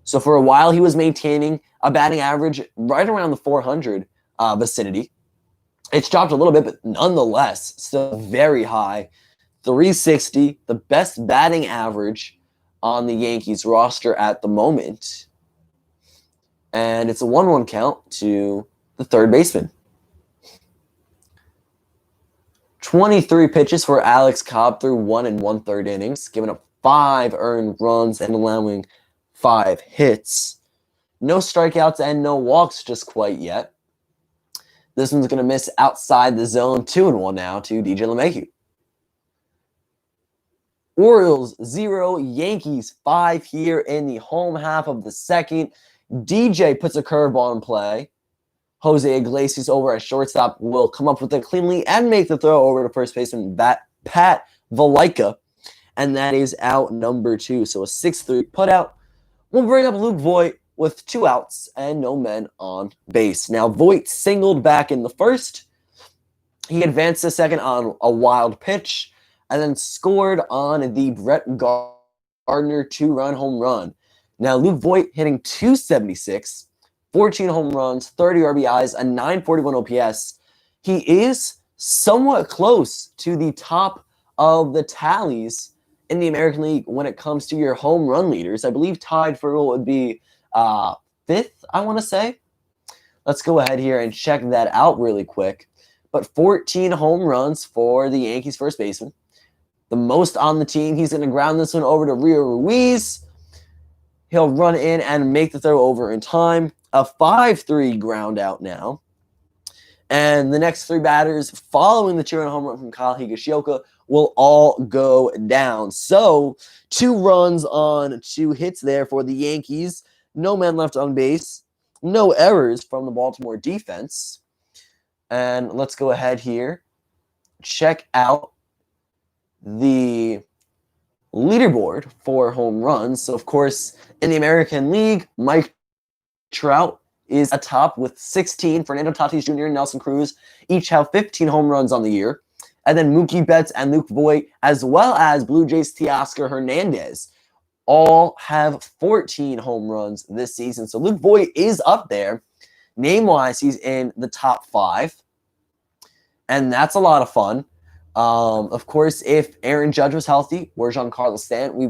So for a while, he was maintaining a batting average right around the 400 vicinity. It's dropped a little bit, but nonetheless, still very high. 360, the best batting average on the Yankees roster at the moment. And it's a 1-1 count to the third baseman. 23 pitches for Alex Cobb through 1 1/3 innings, giving up 5 earned runs and allowing 5 hits. No strikeouts and no walks just quite yet. This one's going to miss outside the zone. 2-1 now to DJ LeMahieu. Orioles 0, Yankees 5 here in the home half of the second. DJ puts a curveball in play. Jose Iglesias over at shortstop will come up with it cleanly and make the throw over to first baseman Pat Valenka. And that is out number 2. So a 6-3 putout. We'll bring up Luke Voit with 2 outs and no men on base. Now, Voit singled back in the first. He advanced to second on a wild pitch and then scored on the Brett Gardner 2-run home run. Now, Luke Voit hitting 276, 14 home runs, 30 RBIs, a 941 OPS. He is somewhat close to the top of the tallies in the American League when it comes to your home run leaders. I believe tied for what would be 5th, I want to say. Let's go ahead here and check that out really quick. But 14 home runs for the Yankees first baseman. The most on the team. He's going to ground this one over to Rio Ruiz. He'll run in and make the throw over in time. A 5-3 ground out now. And the next 3 batters following the 2-run home run from Kyle Higashioka will all go down. So 2 runs on 2 hits there for the Yankees. No men left on base. No errors from the Baltimore defense. And let's go ahead here. Check out the Leaderboard for home runs. So, of course, in the American League, Mike Trout is atop with 16. Fernando Tatis Jr. and Nelson Cruz each have 15 home runs on the year. And then Mookie Betts and Luke Voit, as well as Blue Jays Teoscar Hernandez, all have 14 home runs this season. So Luke Voit is up there. Name-wise, he's in the top 5. And that's a lot of fun. Of course, if Aaron Judge was healthy, or Giancarlo Stanton, we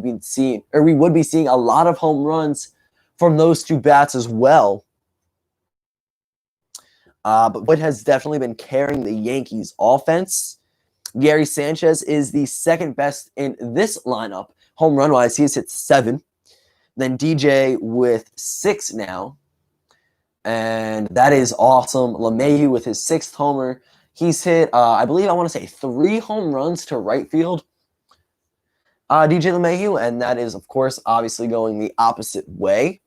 would be seeing a lot of home runs from those two bats as well. But Voit has definitely been carrying the Yankees offense. Gary Sanchez is the second best in this lineup. Home run-wise, he's hit 7. Then DJ with 6 now. And that is awesome. LeMahieu with his 6th homer. He's hit, I want to say 3 home runs to right field. DJ LeMahieu, and that is, of course, obviously going the opposite way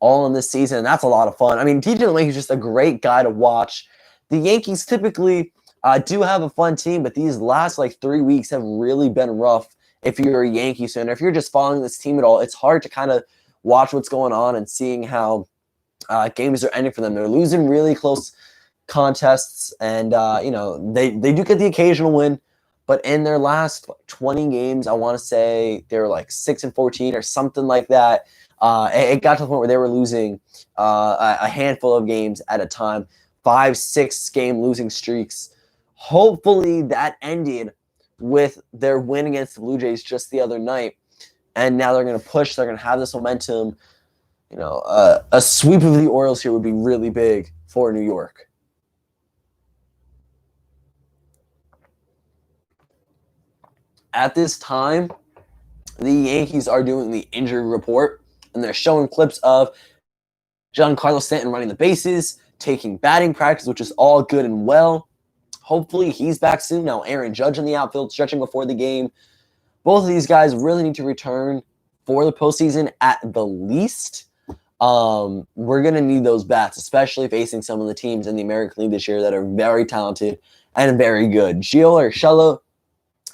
all in this season, and that's a lot of fun. I mean, DJ LeMahieu is just a great guy to watch. The Yankees typically do have a fun team, but these last, 3 weeks have really been rough if you're a Yankees fan. If you're just following this team at all, it's hard to kind of watch what's going on and seeing how games are ending for them. They're losing really close contests, and they do get the occasional win, but in their last 20 games, I want to say they were 6-14 or something like that. It got to the point where they were losing a handful of games at a time, 5-6 game losing streaks. Hopefully that ended with their win against the Blue Jays just the other night, and now they're going to push. They're going to have this momentum. A sweep of the Orioles here would be really big for New York. At this time, the Yankees are doing the injury report, and they're showing clips of Giancarlo Stanton running the bases, taking batting practice, which is all good and well. Hopefully, he's back soon. Now, Aaron Judge in the outfield, stretching before the game. Both of these guys really need to return for the postseason at the least. We're going to need those bats, especially facing some of the teams in the American League this year that are very talented and very good. Gio Urshela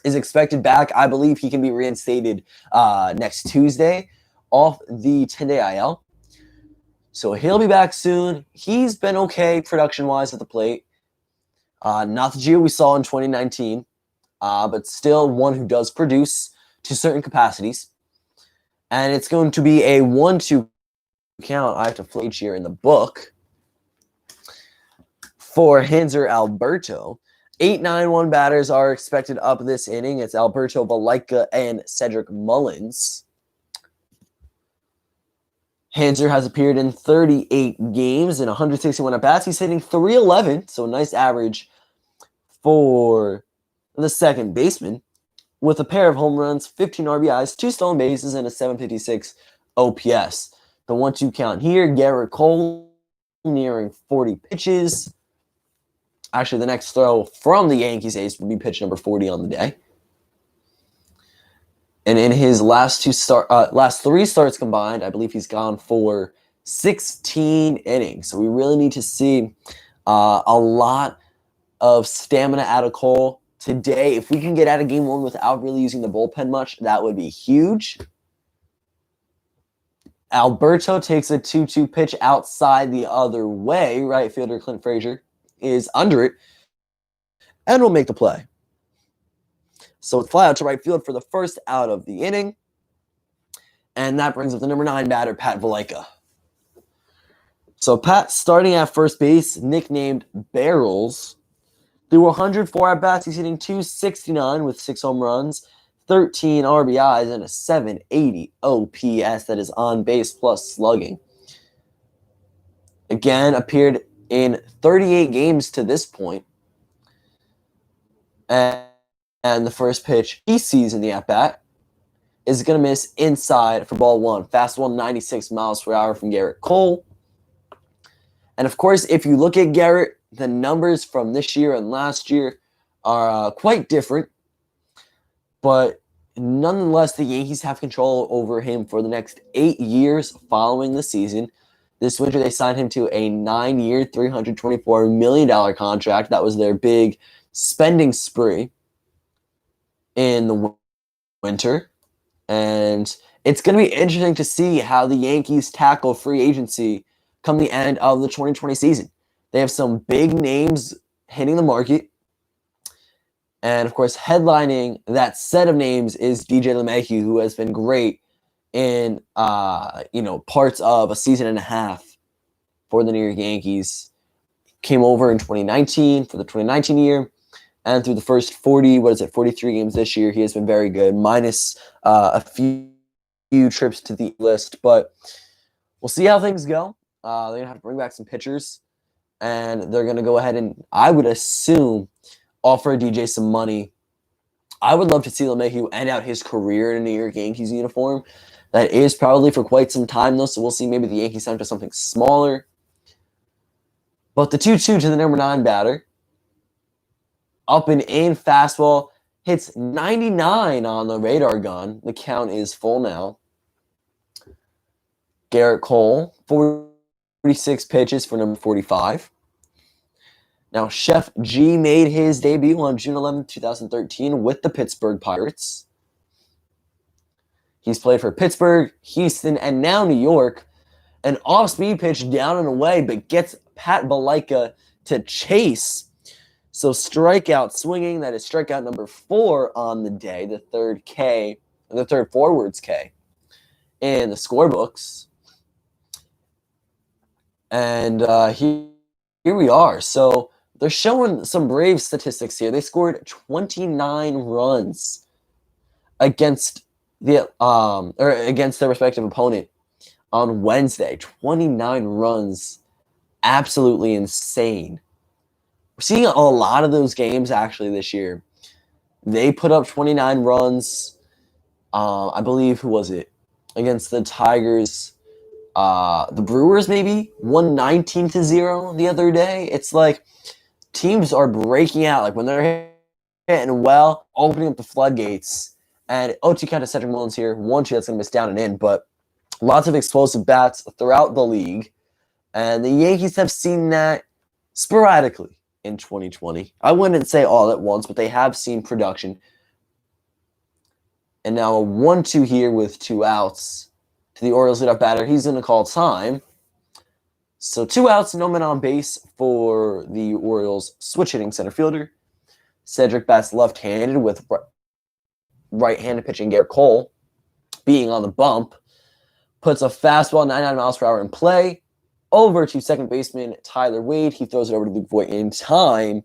is expected back. I believe he can be reinstated next Tuesday off the 10-day IL. So he'll be back soon. He's been okay production-wise at the plate. Not the Gio we saw in 2019, but still one who does produce to certain capacities. And it's going to be a 1-2 count. I have to flip here in the book for Hanser Alberto. 8-9-1 batters are expected up this inning. It's Alberto, Valenka, and Cedric Mullins. Hanser has appeared in 38 games and 161 at-bats. He's hitting .311, so a nice average for the second baseman, with a pair of home runs, 15 RBIs, 2 stolen bases, and a .756 OPS. The 1-2 count here, Garrett Cole nearing 40 pitches. Actually, the next throw from the Yankees ace would be pitch number 40 on the day. And in his last 3 starts combined, I believe he's gone for 16 innings. So we really need to see a lot of stamina out of Cole today. If we can get out of game 1 without really using the bullpen much, that would be huge. Alberto takes a 2-2 pitch outside the other way. Right fielder Clint Frazier is under it and will make the play. So it's fly out to right field for the first out of the inning. And that brings up the number 9 batter, Pat Valenka. So Pat, starting at first base, nicknamed Barrels. Through 104 at-bats, he's hitting .269 with 6 home runs, 13 RBIs, and a .780 OPS. That is on base plus slugging. Again, appeared in 38 games to this point. And the first pitch he sees in the at-bat is going to miss inside for ball 1. Fastball 96 miles per hour from Garrett Cole. And of course, if you look at Garrett, the numbers from this year and last year are quite different. But nonetheless, the Yankees have control over him for the next 8 years following the season. This winter, they signed him to a 9-year, $324 million contract. That was their big spending spree in the winter. And it's going to be interesting to see how the Yankees tackle free agency come the end of the 2020 season. They have some big names hitting the market. And, of course, headlining that set of names is DJ LeMahieu, who has been great in, parts of a season and a half for the New York Yankees. Came over in 2019 for the 2019 year. And through the first 43 games this year, he has been very good, minus a few trips to the list. But we'll see how things go. They're going to have to bring back some pitchers. And they're going to go ahead and, I would assume, offer DJ some money. I would love to see LeMahieu end out his career in a New York Yankees uniform. That is probably for quite some time, though, so we'll see. Maybe the Yankees sign to something smaller. But the 2-2 to the number 9 batter. Up and in fastball. Hits 99 on the radar gun. The count is full now. Garrett Cole, 46 pitches for number 45. Now, Chef G made his debut on June 11, 2013 with the Pittsburgh Pirates. He's played for Pittsburgh, Houston, and now New York. An off-speed pitch down and away, but gets Pat Valenka to chase. So strikeout swinging, that is strikeout number 4 on the day, the third forwards K in the scorebooks. And here we are. So they're showing some brave statistics here. They scored 29 runs against their respective opponent on Wednesday. 29 runs. Absolutely insane. We're seeing a lot of those games actually this year. They put up 29 runs. I believe, who was it? Against the Tigers. The Brewers maybe 119-0 the other day. It's like teams are breaking out, like when they're hitting well, opening up the floodgates. And 0-2 count to Cedric Mullins here. 1-2 that's going to miss down and in, but lots of explosive bats throughout the league. And the Yankees have seen that sporadically in 2020. I wouldn't say all at once, but they have seen production. And now a 1-2 here with 2 outs to the Orioles leadoff batter. He's going to call time. So 2 outs, no men on base for the Orioles switch hitting center fielder. Cedric bats left-handed with right-handed pitching Garrett Cole being on the bump. Puts a fastball 99 miles per hour in play over to second baseman Tyler Wade. He throws it over to Luke Voit in time.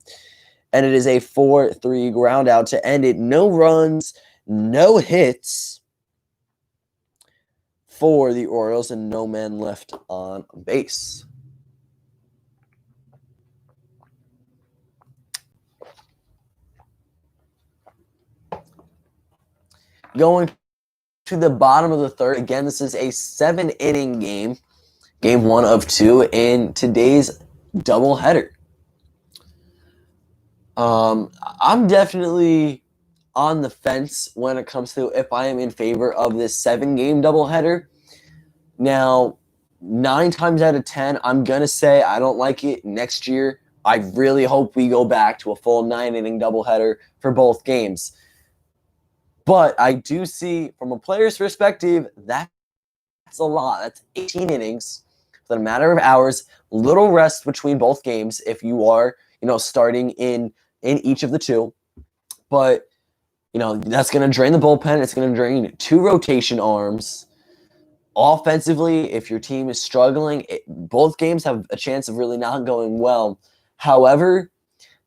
And it is a 4-3 ground out to end it. No runs, no hits for the Orioles, and no men left on base. Going to the bottom of the third. Again, this is a 7-inning game. Game 1 of 2 in today's doubleheader. I'm definitely on the fence when it comes to if I am in favor of this 7-game doubleheader. Now, 9 times out of 10, I'm going to say I don't like it next year. I really hope we go back to a full 9-inning doubleheader for both games. But I do see, from a player's perspective, that's a lot. That's 18 innings within a matter of hours. Little rest between both games if you are, starting in each of the 2. But, that's going to drain the bullpen. It's going to drain 2 rotation arms. Offensively, if your team is struggling, both games have a chance of really not going well. However,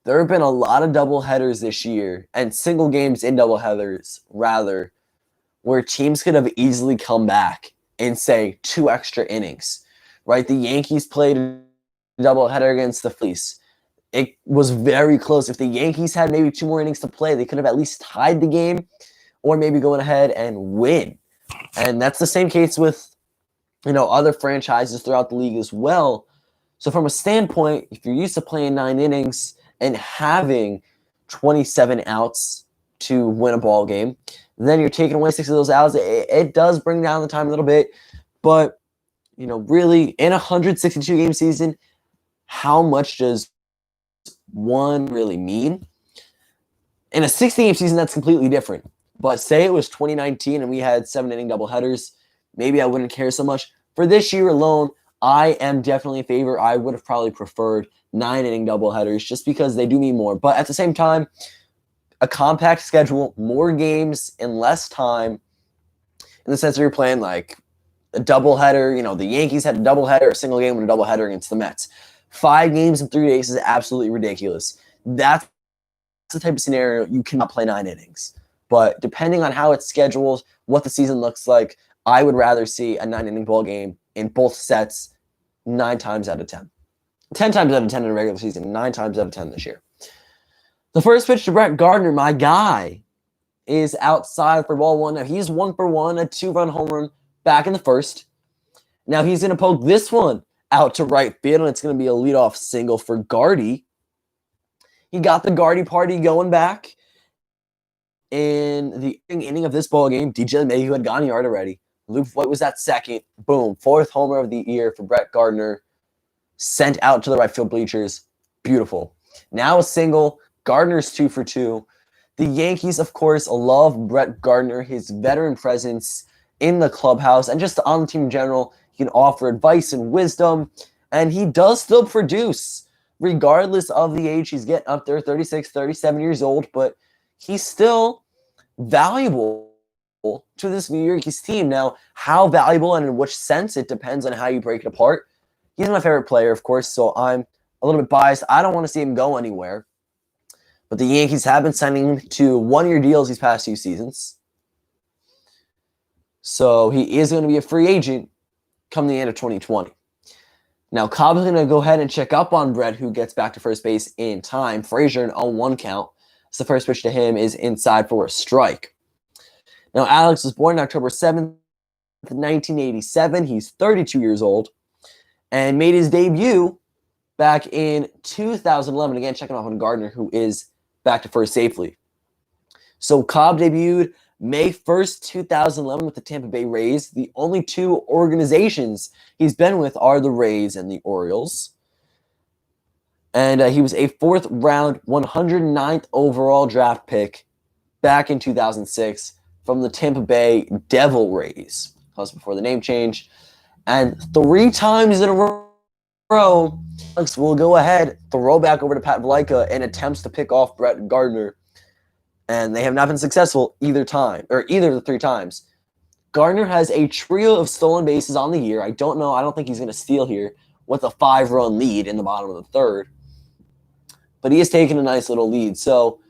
there have been a lot of doubleheaders this year, and single games in doubleheaders, rather, where teams could have easily come back in, say, 2 extra innings, right? The Yankees played a doubleheader against the Phillies. It was very close. If the Yankees had maybe 2 more innings to play, they could have at least tied the game or maybe going ahead and win. And that's the same case with, other franchises throughout the league as well. So from a standpoint, if you're used to playing 9 innings and having 27 outs to win a ball game, then you're taking away 6 of those outs. It does bring down the time a little bit. But, really, in a 162-game season, how much does one really mean? In a 60-game season, that's completely different. But say it was 2019 and we had 7-inning doubleheaders, maybe I wouldn't care so much. For this year alone, I am definitely in favor. I would have probably preferred 9-inning doubleheaders just because they do mean more. But at the same time, a compact schedule, more games in less time, in the sense that you're playing like a doubleheader. You know, the Yankees had a doubleheader, a single game with a doubleheader against the Mets. 5 games in 3 days is absolutely ridiculous. That's the type of scenario you cannot play 9 innings. But depending on how it's scheduled, what the season looks like, I would rather see a 9-inning ball game in both sets 9 times out of 10. 10 times out of 10 in a regular season, 9 times out of 10 this year. The first pitch to Brett Gardner, my guy, is outside for ball 1. Now, he's 1 for 1, a 2-run home run back in the first. Now, he's going to poke this one out to right field, and it's going to be a leadoff single for Gardy. He got the Gardy party going back. In the inning of this ball game, DJ Mayhew had gone yard already. Luke Voigt was at second. Boom. 4th homer of the year for Brett Gardner. Sent out to the right field bleachers. Beautiful. Now a single. Gardner's 2 for 2. The Yankees, of course, love Brett Gardner, his veteran presence in the clubhouse, and just on the team in general. He can offer advice and wisdom, and he does still produce, regardless of the age. He's getting up there, 36, 37 years old, but he's still valuable to this New Yankees team. Now, how valuable and in which sense, it depends on how you break it apart. He's my favorite player, of course, so I'm a little bit biased. I don't want to see him go anywhere. But the Yankees have been signing him to 1-year deals these past 2 seasons. So he is going to be a free agent come the end of 2020. Now, Cobb is going to go ahead and check up on Brett, who gets back to first base in time. Frazier, an 0-1 count. So the first pitch to him is inside for a strike. Now, Alex was born October 7th, 1987. He's 32 years old and made his debut back in 2011. Again, checking off on Gardner, who is back to first safely. So Cobb debuted May 1st, 2011 with the Tampa Bay Rays. The only 2 organizations he's been with are the Rays and the Orioles. And he was a 4th round, 109th overall draft pick back in 2006 from the Tampa Bay Devil Rays. That was before the name change. And 3 times in a row, Alex will go ahead, throw back over to Pat Valenka in attempts to pick off Brett Gardner. And they have not been successful either of the 3 times. Gardner has a trio of stolen bases on the year. I don't think he's going to steal here with a 5-run lead in the bottom of the 3rd. But he has taken a nice little lead. So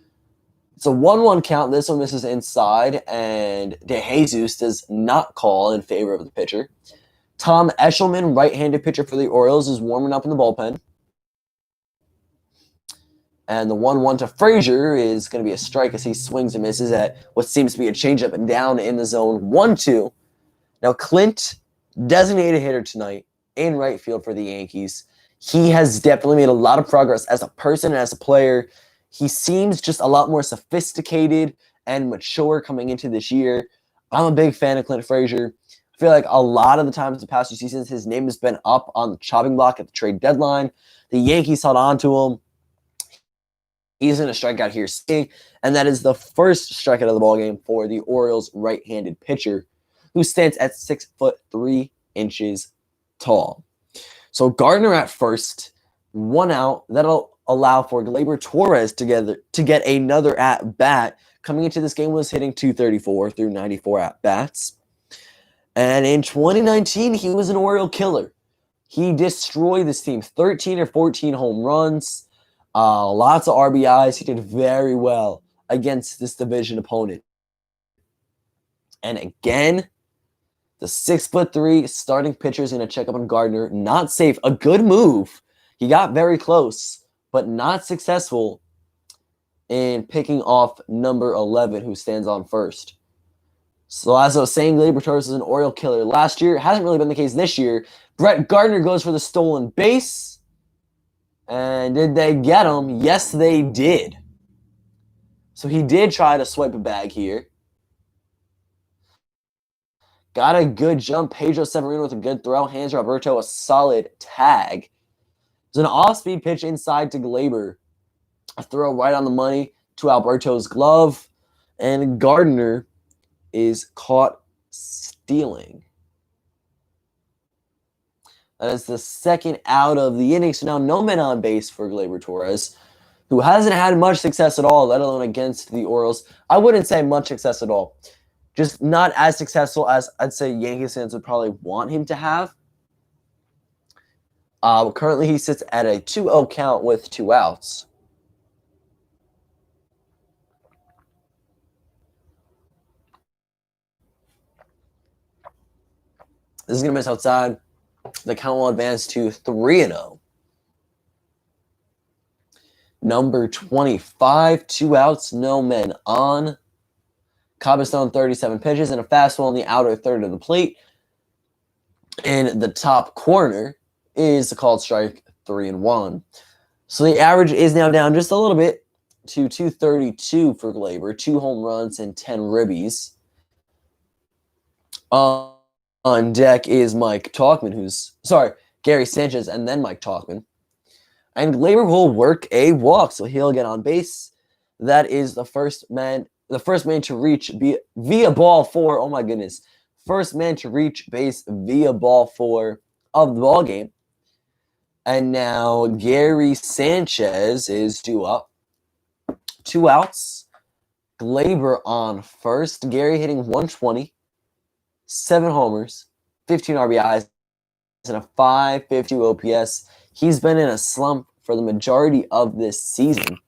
it's a 1-1 count. This one misses inside, and De Jesus does not call in favor of the pitcher. Tom Eshelman, right-handed pitcher for the Orioles, is warming up in the bullpen. And the 1-1 to Frazier is going to be a strike as he swings and misses at what seems to be a changeup and down in the zone. 1-2. Now, Clint, designated hitter tonight in right field for the Yankees. He has definitely made a lot of progress as a person and as a player. He seems just a lot more sophisticated and mature coming into this year. I'm a big fan of Clint Frazier. I feel like a lot of the times the past 2 seasons, his name has been up on the chopping block at the trade deadline. The Yankees held on to him. He's going to strike out here, and that is the first strikeout of the ballgame for the Orioles right-handed pitcher, who stands at 6'3" tall. So Gardner at first, 1 out. That'll allow for Gleyber Torres to get another at-bat. Coming into this game was hitting .234 through 94 at-bats. And in 2019, he was an Oriole killer. He destroyed this team, 13 or 14 home runs. Lots of RBIs. He did very well against this division opponent. And again, the 6'3" starting pitcher is going to check up on Gardner. Not safe. A good move. He got very close, but not successful in picking off number 11, who stands on first. So as I was saying, Gleyber Torres is an Oriole killer last year. It hasn't really been the case this year. Brett Gardner goes for the stolen base. And did they get him? Yes, they did. So he did try to swipe a bag here. Got a good jump. Pedro Severino with a good throw. Hands Roberto a solid tag. There's an off-speed pitch inside to Gleyber. A throw right on the money to Alberto's glove. And Gardner is caught stealing. That is the second out of the inning. So now no men on base for Gleyber Torres, who hasn't had much success at all, let alone against the Orioles. I wouldn't say much success at all. Just not as successful as I'd say Yankees fans would probably want him to have. Currently, he sits at a 2-0 count with 2 outs. This is going to miss outside. The count will advance to 3-0. Number 25, 2 outs, no men on. Cobb is throwing 37 pitches and a fastball in the outer third of the plate. In the top corner is the called strike, 3-1. So the average is now down just a little bit to 232 for Gleyber, 2 home runs and 10 ribbies. On deck is Gary Sanchez and then Mike Tauchman. And Gleyber will work a walk, so he'll get on base. That is the first man to reach via ball 4. Oh my goodness. First man to reach base via ball 4 of the ball game. And now Gary Sanchez is due up. 2 outs. Gleyber on first. Gary hitting 120. 7 homers, 15 RBIs, and a 550 OPS. He's been in a slump for the majority of this season.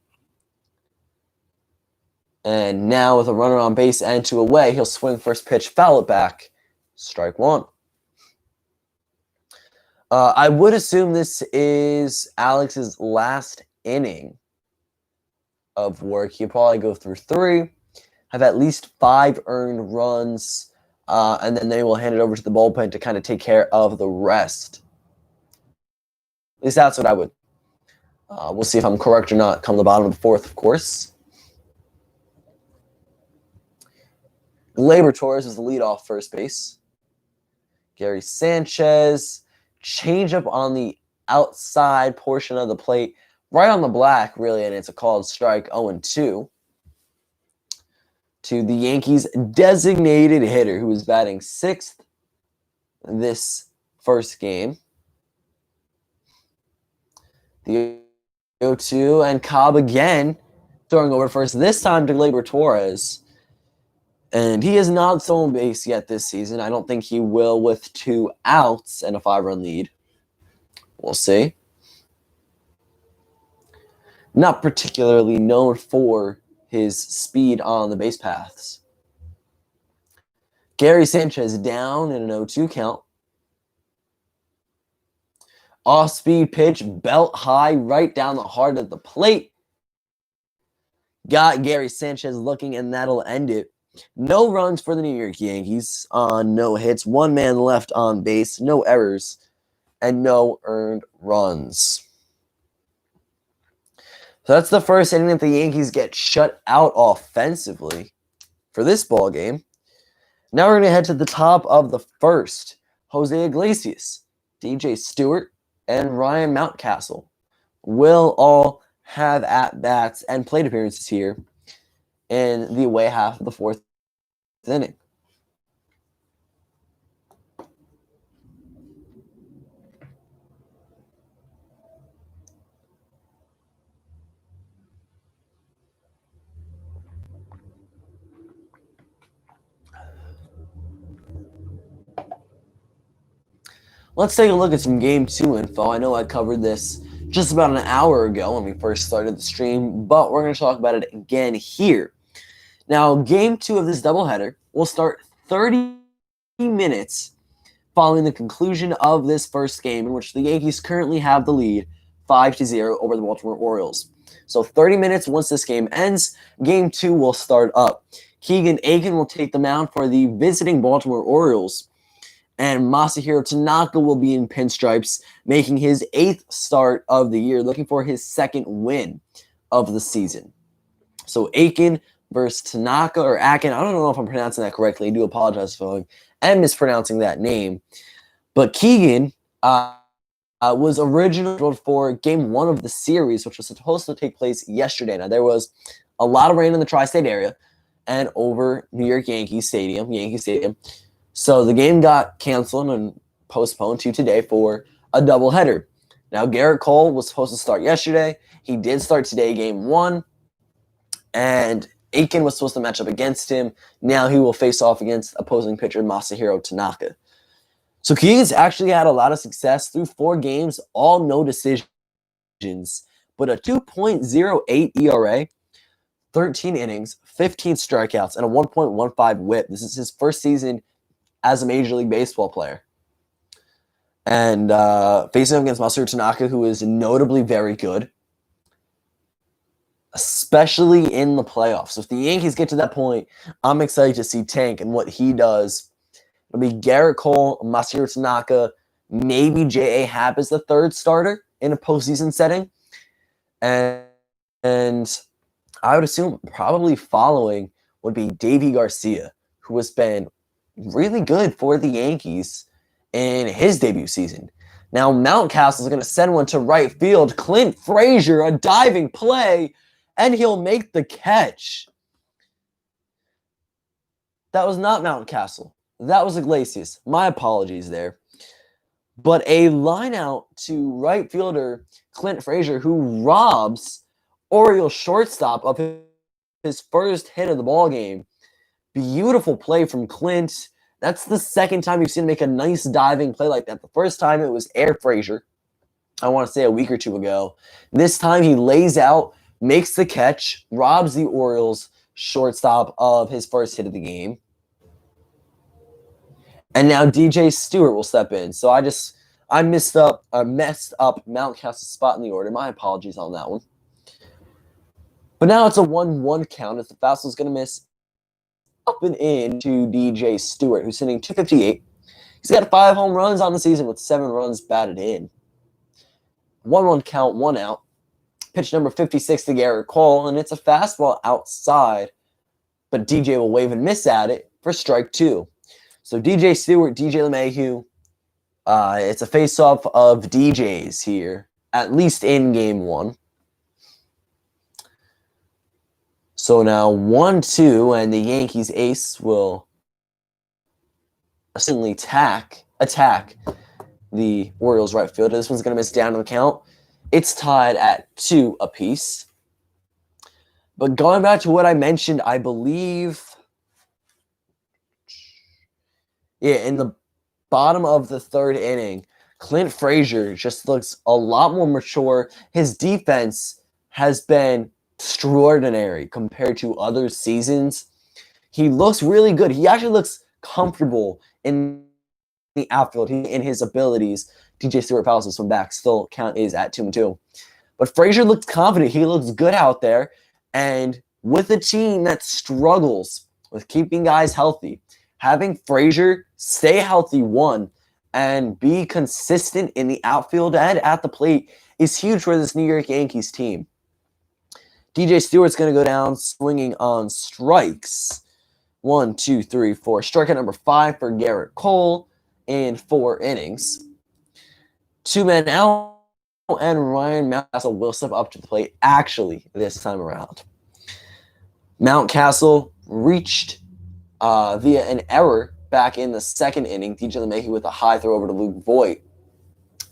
And now with a runner on base and 2 away, he'll swing first pitch, foul it back. Strike 1. I would assume this is Alex's last inning of work. He'll probably go through 3, have at least 5 earned runs, and then they will hand it over to the bullpen to kind of take care of the rest. At least that's what I would. We'll see if I'm correct or not come the bottom of the 4th, of course. Gleyber Torres is the leadoff first base. Gary Sanchez, changeup on the outside portion of the plate, right on the black, really, and it's a called strike, 0-2. To the Yankees' designated hitter, who is batting 6th this first game. The 0-2, and Cobb again throwing over first, this time to Gleyber Torres. And he has not stolen base yet this season. I don't think he will with 2 outs and a 5-run lead. We'll see. Not particularly known for his speed on the base paths. Gary Sanchez down in an 0-2 count. Off-speed pitch, belt high, right down the heart of the plate. Got Gary Sanchez looking, and that'll end it. No runs for the New York Yankees on no hits. 1 man left on base, no errors, and no earned runs. So that's the first inning that the Yankees get shut out offensively for this ball game. Now we're going to head to the top of the 1st. Jose Iglesias, DJ Stewart, and Ryan Mountcastle will all have at-bats and plate appearances here in the away half of the 4th inning. Let's take a look at some Game 2 info. I know I covered this just about an hour ago when we first started the stream, but we're going to talk about it again here. Now, Game 2 of this doubleheader will start 30 minutes following the conclusion of this first game, in which the Yankees currently have the lead 5-0 over the Baltimore Orioles. So 30 minutes once this game ends, Game 2 will start up. Keegan Aiken will take the mound for the visiting Baltimore Orioles, and Masahiro Tanaka will be in pinstripes, making his 8th start of the year, looking for his 2nd win of the season. So Aiken versus Tanaka, or Akin. I don't know if I'm pronouncing that correctly. I do apologize for I'm mispronouncing that name. But Keegan was originally scheduled for Game 1 of the series, which was supposed to take place yesterday. Now, there was a lot of rain in the tri-state area, and over Yankee Stadium. So the game got canceled and postponed to today for a doubleheader. Now, Garrett Cole was supposed to start yesterday. He did start today, game 1. And Aiken was supposed to match up against him. Now he will face off against opposing pitcher Masahiro Tanaka. So he's actually had a lot of success through 4 games, all no decisions, but a 2.08 ERA, 13 innings, 15 strikeouts, and a 1.15 whip. This is his first season as a Major League Baseball player. And facing him against Masahiro Tanaka, who is notably very good, especially in the playoffs. So if the Yankees get to that point, I'm excited to see Tank and what he does. It'll be Garrett Cole, Masahiro Tanaka, maybe J.A. Happ as the third starter in a postseason setting. And I would assume probably following would be Davy Garcia, who has been really good for the Yankees in his debut season. Now, Mountcastle is going to send one to right field. Clint Frazier, a diving play, and he'll make the catch. That was not Mountcastle. That was Iglesias. My apologies there. But a line out to right fielder Clint Frazier, who robs Orioles shortstop of his first hit of the ball game. Beautiful play from Clint. That's the second time you've seen him make a nice diving play like that. The first time it was Air Frazier, I want to say a week or two ago. This time he lays out, makes the catch, robs the Orioles shortstop of his first hit of the game. And now DJ Stewart will step in. So I messed up Mountcastle's spot in the order. My apologies on that one. But now it's a 1-1 count as the fastball is going to miss up and in to DJ Stewart, who's hitting .258. He's got 5 home runs on the season with 7 runs batted in. 1-1 count, 1 out. Pitch number 56 to Garrett Cole, and it's a fastball outside, but DJ will wave and miss at it for strike 2. So DJ Stewart, DJ LeMahieu, it's a face-off of DJs here, at least in game 1. So now 1-2, and the Yankees ace will certainly attack the Orioles right fielder. This one's going to miss down to the count. It's tied at 2 apiece. But going back to what I mentioned, I believe, in the bottom of the 3rd inning, Clint Frazier just looks a lot more mature. His defense has been extraordinary compared to other seasons. He looks really good. He actually looks comfortable in the outfield in his abilities. DJ Stewart fouls this one back. Still count is at 2-2. But Frazier looks confident. He looks good out there. And with a team that struggles with keeping guys healthy, having Frazier stay healthy, and be consistent in the outfield and at the plate is huge for this New York Yankees team. DJ Stewart's going to go down swinging on strikes. 1, 2, 3, 4. Strikeout number 5 for Garrett Cole in 4 innings. 2 men out, and Ryan Mountcastle will step up to the plate actually this time around. Mountcastle reached via an error back in the 2nd inning. DJ LeMahieu with a high throw over to Luke Voigt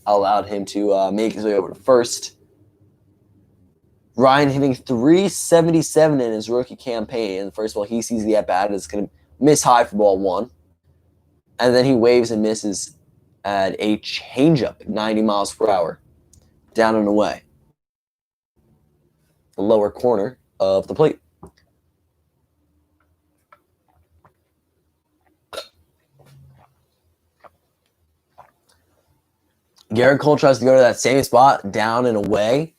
allowed him to make his way over to first. Ryan hitting .377 in his rookie campaign. And first of all, he sees the at-bat. It's going to miss high for ball 1. And then he waves and misses at a changeup at 90 miles per hour. Down and away. The lower corner of the plate. Garrett Cole tries to go to that same spot, down and away.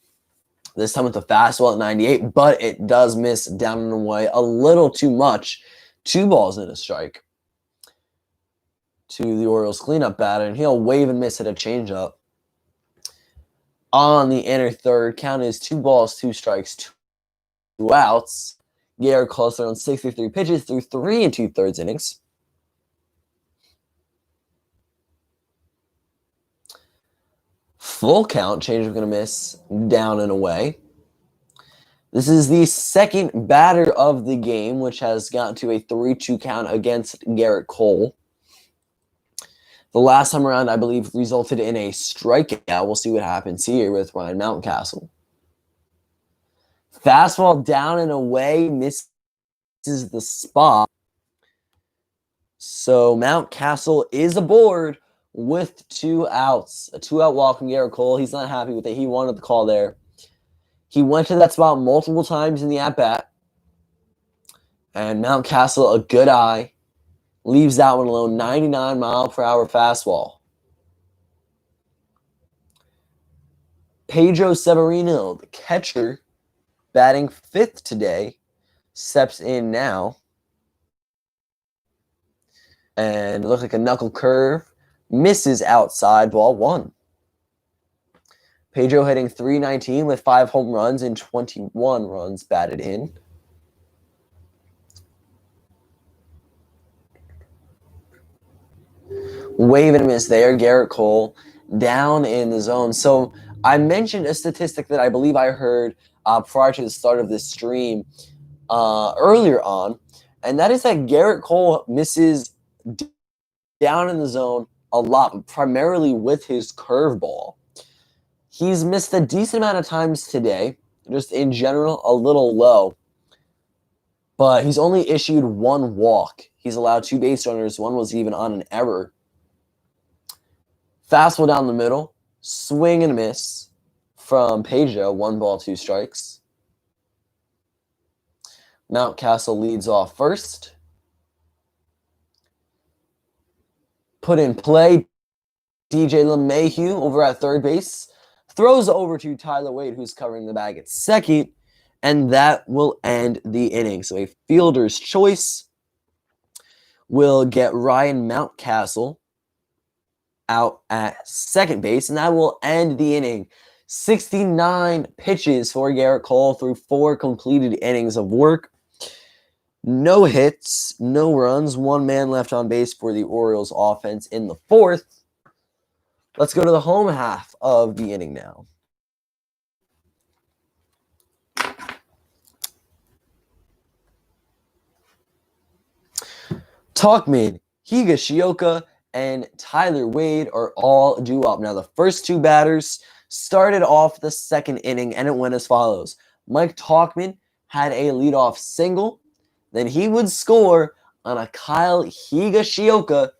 This time with the fastball at 98, but it does miss down and away a little too much. 2 balls and a strike to the Orioles cleanup batter, and he'll wave and miss at a changeup. On the inner third, count is 2 balls, 2 strikes, 2 outs. Garrett Cole thrown 63 pitches through 3 2/3 innings. Full count, change is going to miss down and away. This is the second batter of the game, which has gotten to a 3-2 count against Garrett Cole. The last time around, I believe, resulted in a strikeout. We'll see what happens here with Ryan Mountcastle. Fastball down and away, misses the spot. So Mountcastle is aboard with 2 outs. A 2-out walk from Garrett Cole. He's not happy with it. He wanted the call there. He went to that spot multiple times in the at-bat. And Mountcastle, a good eye, leaves that one alone. 99-mile-per-hour fastball. Pedro Severino, the catcher, batting 5th today, steps in now. And it looked like a knuckle curve. Misses outside, ball 1. Pedro hitting .319 with 5 home runs and 21 runs batted in. Wave and a miss there. Garrett Cole down in the zone. So I mentioned a statistic that I believe I heard prior to the start of this stream earlier on, and that is that Garrett Cole misses down in the zone a lot, primarily with his curveball. He's missed a decent amount of times today, just in general a little low, but he's only issued 1 walk. He's allowed 2 base runners. One was even on an error. Fastball down the middle, swing and a miss from Pedro, 1 ball, 2 strikes. Mountcastle leads off first. Put in play, DJ LeMahieu over at third base. Throws over to Tyler Wade, who's covering the bag at second, and that will end the inning. So a fielder's choice will get Ryan Mountcastle out at second base, and that will end the inning. 69 pitches for Garrett Cole through 4 completed innings of work. No hits, no runs, 1 man left on base for the Orioles offense in the 4th. Let's go to the home half of the inning now. Tauchman, Higashioka, and Tyler Wade are all due up. Now, the first 2 batters started off the second inning, and it went as follows. Mike Tauchman had a leadoff single. Then he would score on a Kyle Higashioka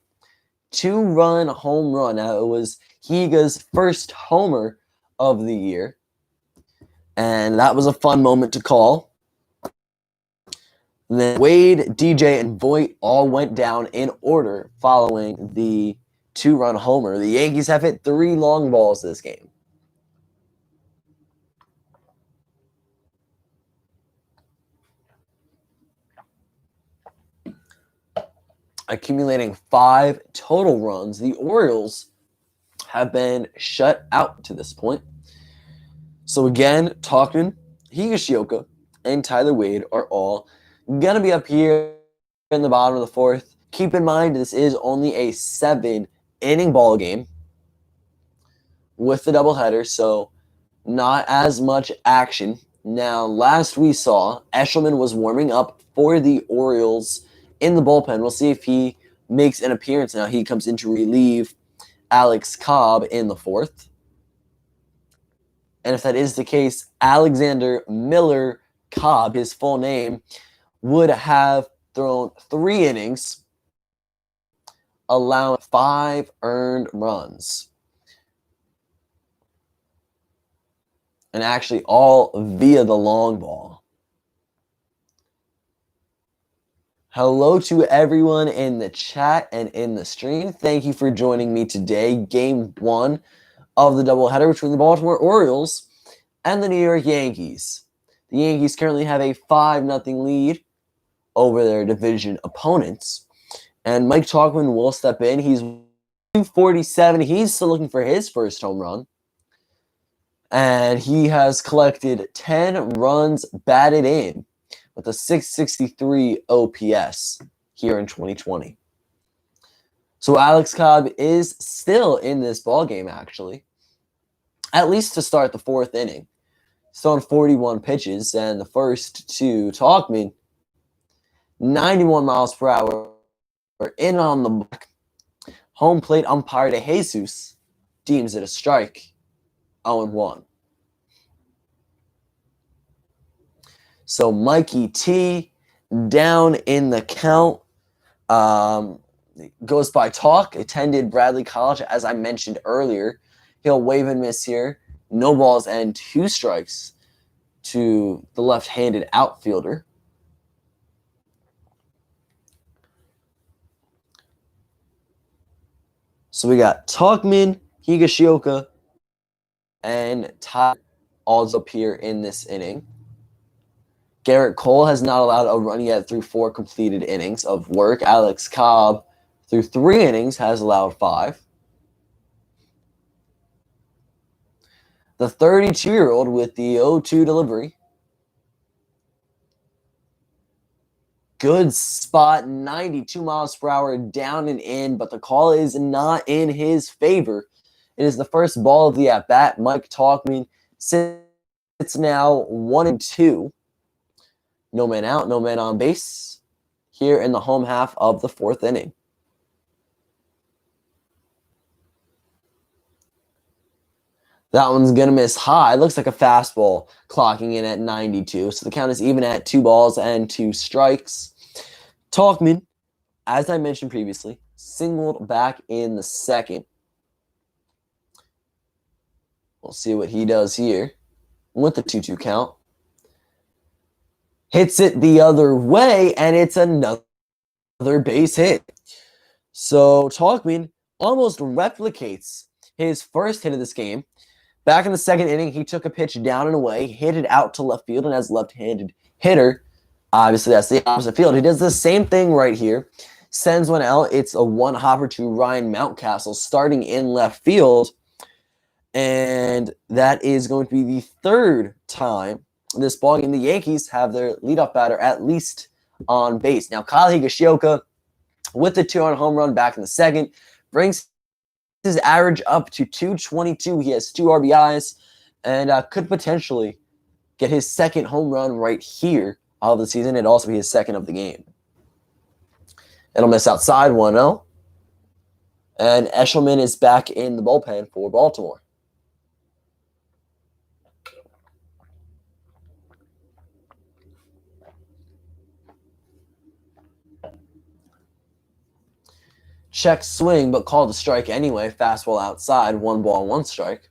2-run home run. Now, it was Higa's first homer of the year, and that was a fun moment to call. Then Wade, DJ, and Voit all went down in order following the 2-run homer. The Yankees have hit 3 long balls this game. Accumulating 5 total runs. The Orioles have been shut out to this point. So again, Tauchman, Higashioka, and Tyler Wade are all going to be up here in the bottom of the 4th. Keep in mind, this is only a 7-inning ball game with the doubleheader, so not as much action. Now, last we saw, Eshelman was warming up for the Orioles in the bullpen. We'll see if he makes an appearance now. He comes in to relieve Alex Cobb in the 4th. And if that is the case, Alexander Miller Cobb, his full name, would have thrown 3 innings, allowing 5 earned runs. And actually all via the long ball. Hello to everyone in the chat and in the stream. Thank you for joining me today. Game 1 of the doubleheader between the Baltimore Orioles and the New York Yankees. The Yankees currently have a 5-0 lead over their division opponents. And Mike Tauchman will step in. He's 247. He's still looking for his first home run. And he has collected 10 runs batted in with a .663 OPS here in 2020. So Alex Cobb is still in this ballgame, actually, at least to start the 4th inning. Thrown 41 pitches, and the first to Talkman, 91 miles per hour, in on the mark. Home plate umpire De Jesus deems it a strike, 0-1. So Mikey T down in the count. Goes by talk. Attended Bradley College, as I mentioned earlier. He'll wave and miss here. No balls and 2 strikes to the left-handed outfielder. So we got Talkman, Higashioka, and Tyler all up here in this inning. Garrett Cole has not allowed a run yet through 4 completed innings of work. Alex Cobb, through 3 innings, has allowed 5. The 32-year-old with the 0-2 delivery. Good spot, 92 miles per hour, down and in, but the call is not in his favor. It is the first ball of the at-bat. Mike Talkman sits now 1-2. No man out, no man on base here in the home half of the 4th inning. That one's going to miss high. Looks like a fastball, clocking in at 92. So the count is even at 2 balls and 2 strikes. Talkman, as I mentioned previously, singled back in the 2nd. We'll see what he does here with the 2-2 count. Hits it the other way, and it's another base hit. So Talkman almost replicates his first hit of this game. Back in the 2nd inning, he took a pitch down and away, hit it out to left field, and as a left-handed hitter, obviously that's the opposite field. He does the same thing right here. Sends one out. It's a one-hopper to Ryan Mountcastle starting in left field. And that is going to be the 3rd time this ball game the Yankees have their leadoff batter at least on base. Now, Kyle Higashioka with the 2-run home run back in the 2nd brings his average up to 222. He has 2 RBIs and could potentially get his 2nd home run right here of the season. It'd also be his 2nd of the game. It'll miss outside 1-0. And Eshelman is back in the bullpen for Baltimore. Check swing, but called a strike anyway. Fastball outside, 1 ball, 1 strike.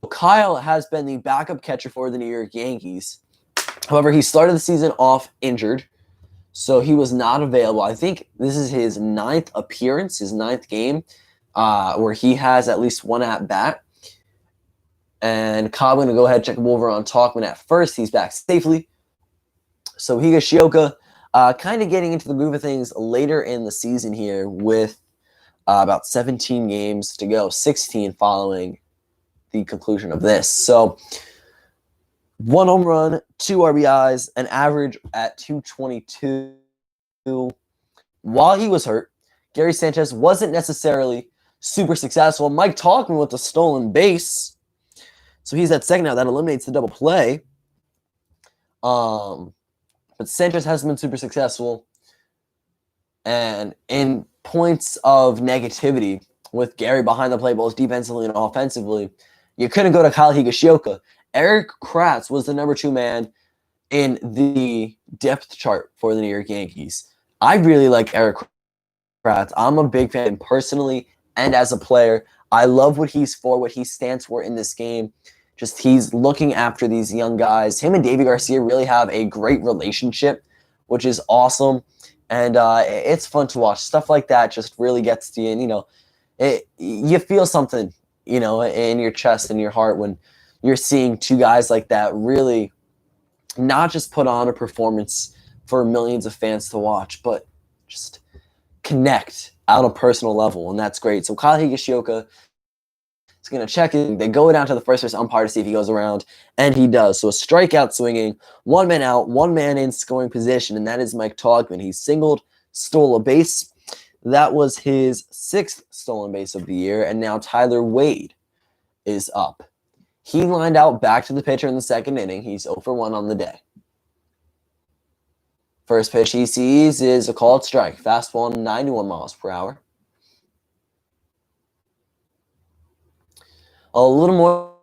Kyle has been the backup catcher for the New York Yankees. However, he started the season off injured, so he was not available. I think this is his 9th appearance, his 9th game, where he has at least 1 at-bat. And Cobb going to go ahead and check him over on Talkman at first. He's back safely. So Higashioka kind of getting into the groove of things later in the season here with about 17 games to go, 16 following the conclusion of this. So 1 home run, 2 RBIs, an average at 222. While he was hurt, Gary Sanchez wasn't necessarily super successful. Mike Talkman with the stolen base. So he's at 2nd now. That eliminates the double play. But Sanchez hasn't been super successful. And in points of negativity with Gary behind the plate, both defensively and offensively, you couldn't go to Kyle Higashioka. Eric Kratz was the number 2 man in the depth chart for the New York Yankees. I really like Eric Kratz. I'm a big fan personally and as a player. I love what he's for, what he stands for in this game. Just he's looking after these young guys. Him and Davey Garcia really have a great relationship, which is awesome. And it's fun to watch. Stuff like that just really gets to you. And, you feel something, in your chest and your heart when you're seeing 2 guys like that really not just put on a performance for millions of fans to watch, but just connect on a personal level. And that's great. So Kyle Higashioka is going to check in. They go down to the first base umpire to see if he goes around, and he does. So a strikeout swinging, 1 man out, 1 man in scoring position, and that is Mike Talkman. He singled, stole a base. That was his 6th stolen base of the year, and now Tyler Wade is up. He lined out back to the pitcher in the second inning. He's 0 for 1 on the day. First pitch he sees is a called strike. Fastball 91 miles per hour. A little more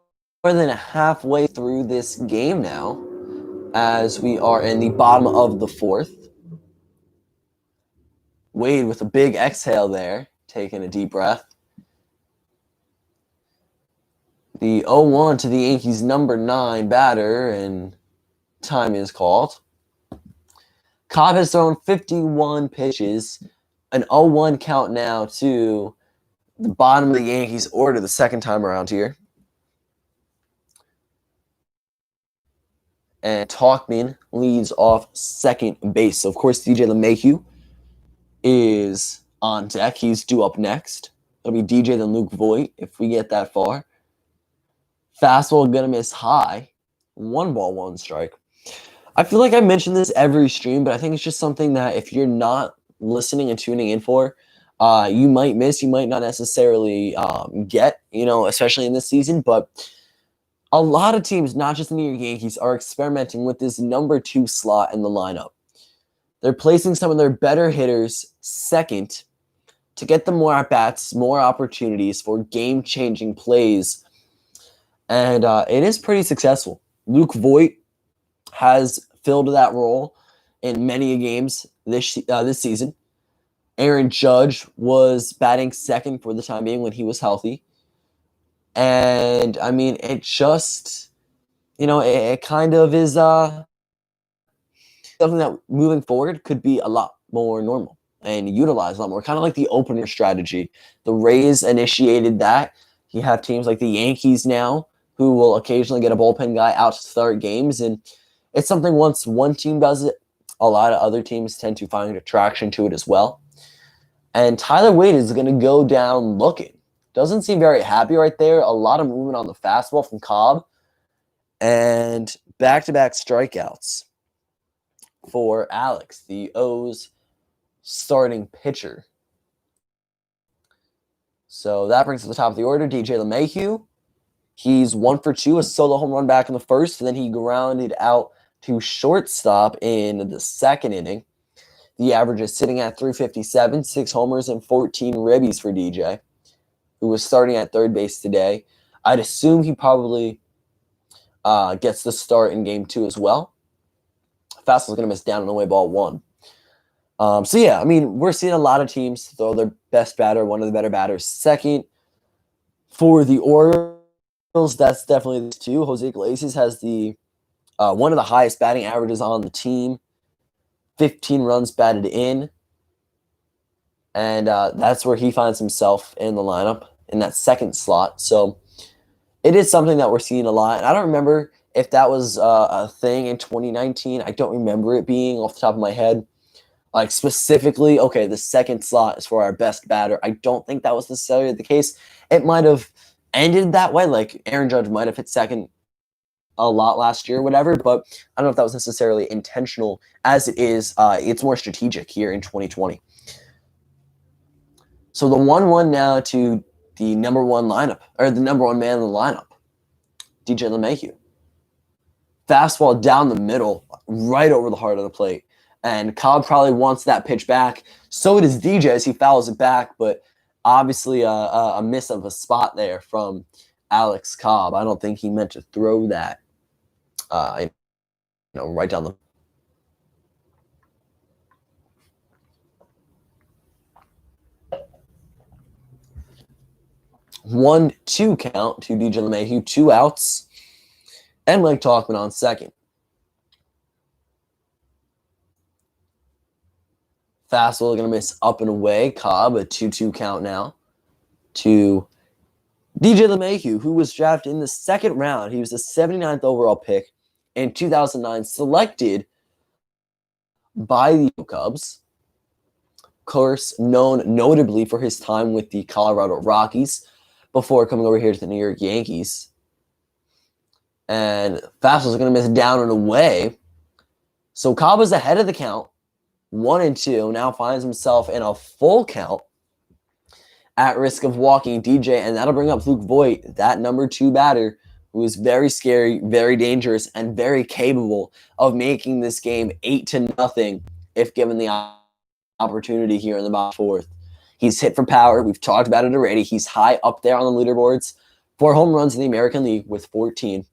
than halfway through this game now, as we are in the bottom of the fourth. Wade with a big exhale there, taking a deep breath. The 0-1 to the Yankees' number 9 batter, and time is called. Cobb has thrown 51 pitches, an 0-1 count now to the bottom of the Yankees order the second time around here. And Talkman leads off second base. So, of course, DJ LeMahieu is on deck. He's due up next. It'll be DJ then Luke Voigt if we get that far. Fastball going to miss high. 1 ball, 1 strike. I feel like I mention this every stream, but I think it's just something that if you're not listening and tuning in for, you might miss. You might not necessarily get, especially in this season. But a lot of teams, not just the New York Yankees, are experimenting with this number 2 slot in the lineup. They're placing some of their better hitters second to get them more at-bats, more opportunities for game-changing plays. And it is pretty successful. Luke Voigt has filled that role in many games this season. Aaron Judge was batting second for the time being when he was healthy. And, I mean, it just, it kind of is something that moving forward could be a lot more normal and utilized a lot more. Kind of like the opener strategy. The Rays initiated that. You have teams like the Yankees now who will occasionally get a bullpen guy out to start games. And it's something once one team does it, a lot of other teams tend to find attraction to it as well. And Tyler Wade is going to go down looking. Doesn't seem very happy right there. A lot of movement on the fastball from Cobb. And back-to-back strikeouts for Alex, the O's starting pitcher. So that brings us to the top of the order, DJ LeMahieu. He's 1 for 2, a solo home run back in the first, and then he grounded out to shortstop in the second inning. The average is sitting at 357, 6 homers and 14 ribbies for DJ, who was starting at third base today. I'd assume he probably gets the start in game 2 as well. Fastball's going to miss down and away, ball 1. So, yeah, I mean, we're seeing a lot of teams throw their best batter, one of the better batters, second. For the Orioles, that's definitely the 2. Jose Iglesias has the one of the highest batting averages on the team. 15 runs batted in. And that's where he finds himself in the lineup, in that second slot. So it is something that we're seeing a lot. And I don't remember if that was a thing in 2019. I don't remember it being off the top of my head. Like specifically, okay, the second slot is for our best batter. I don't think that was necessarily the case. It might have ended that way. Like Aaron Judge might have hit second a lot last year, whatever, but I don't know if that was necessarily intentional as it is. It's more strategic here in 2020. So the 1-1 now to the number 1 lineup, or the number 1 man in the lineup, DJ LeMahieu. Fastball down the middle, right over the heart of the plate. And Cobb probably wants that pitch back. So does DJ as he fouls it back, but obviously a miss of a spot there from Alex Cobb. I don't think he meant to throw that, right down the. One, 2 count to DJ LeMahieu, 2 outs, and Mike Talkman on second. Fastball going to miss up and away. Cobb, a 2-2 count now to DJ LeMahieu, who was drafted in the second round. He was the 79th overall pick in 2009, selected by the Cubs. Of course, known notably for his time with the Colorado Rockies before coming over here to the New York Yankees. And fastball's going to miss down and away. So Cobb is ahead of the count. 1-2, now finds himself in a full count at risk of walking DJ, and that'll bring up Luke Voigt, that number 2 batter, who is very scary, very dangerous, and very capable of making this game 8-0 if given the opportunity here in the bottom fourth. He's hit for power. We've talked about it already. He's high up there on the leaderboards for home runs in the American League with 14.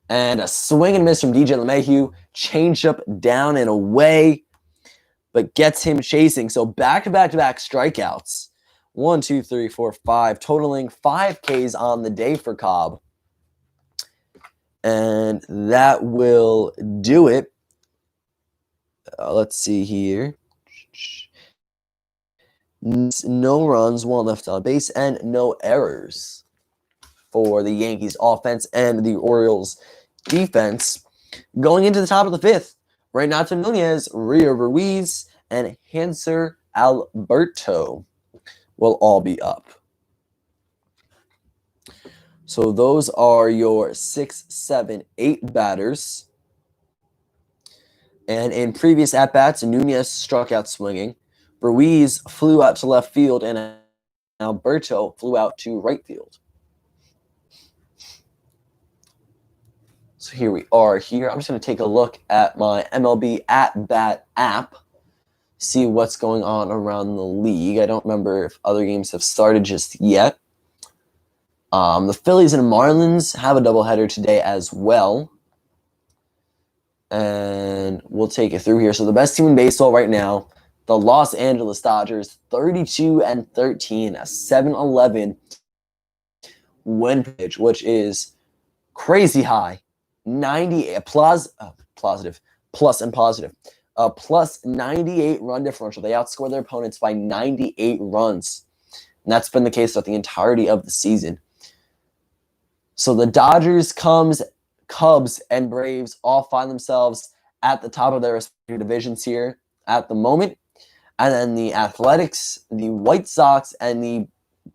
And a swing and miss from DJ LeMahieu. Changeup down and away, but gets him chasing. So back-to-back-to-back strikeouts. 1, 2, 3, 4, 5, totaling 5 Ks on the day for Cobb. And that will do it. Let's see here. No runs, 1 left on base, and no errors for the Yankees offense and the Orioles defense. Going into the top of the 5th, Renato Nunez, Rio Ruiz, and Hanser Alberto will all be up. So those are your 6, 7, 8 batters. And in previous at-bats, Nunez struck out swinging. Ruiz flew out to left field, and Alberto flew out to right field. So here we are here. I'm just going to take a look at my MLB at-bat app, see what's going on around the league. I don't remember if other games have started just yet. The Phillies and Marlins have a doubleheader today as well. And we'll take it through here. So the best team in baseball right now, the Los Angeles Dodgers, 32-13, a 7-11 win pitch, which is crazy high. 98 plus and positive. Plus 98 run differential. They outscore their opponents by 98 runs. And that's been the case throughout the entirety of the season. So the Dodgers, Cubs, and Braves all find themselves at the top of their respective divisions here at the moment. And then the Athletics, the White Sox, and the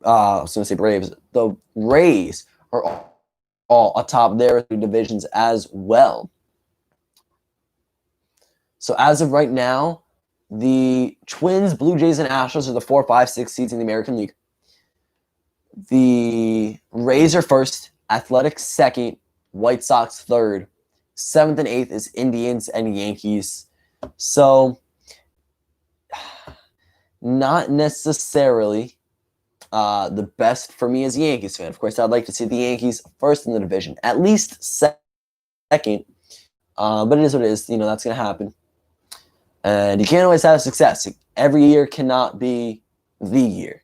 I was going to say Braves, the Rays are all atop their divisions as well. So as of right now, the Twins, Blue Jays, and Astros are the 4, 5, 6 seeds in the American League. The Rays are first, Athletics second, White Sox third. 7th and 8th is Indians and Yankees. So not necessarily the best for me as a Yankees fan. Of course, I'd like to see the Yankees first in the division, at least second. But it is what it is. That's going to happen. And you can't always have success. Every year cannot be the year.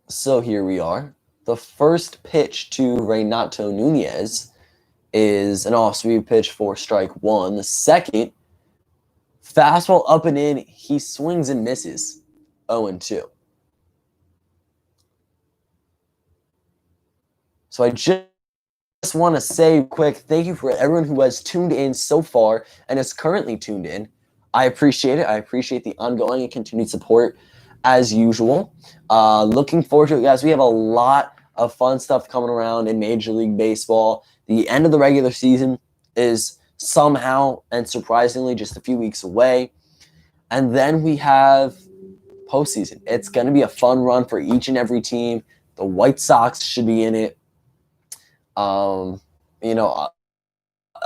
So here we are. The first pitch to Renato Nunez is an off-speed pitch for strike 1. The second, fastball up and in. He swings and misses. 0-2. So I just want to say quick thank you for everyone who has tuned in so far and is currently tuned in. I appreciate it. I appreciate the ongoing and continued support as usual. Looking forward to it, guys. We have a lot of fun stuff coming around in Major League Baseball. The end of the regular season is somehow and surprisingly just a few weeks away. And then we have postseason. It's going to be a fun run for each and every team. The White Sox should be in it. A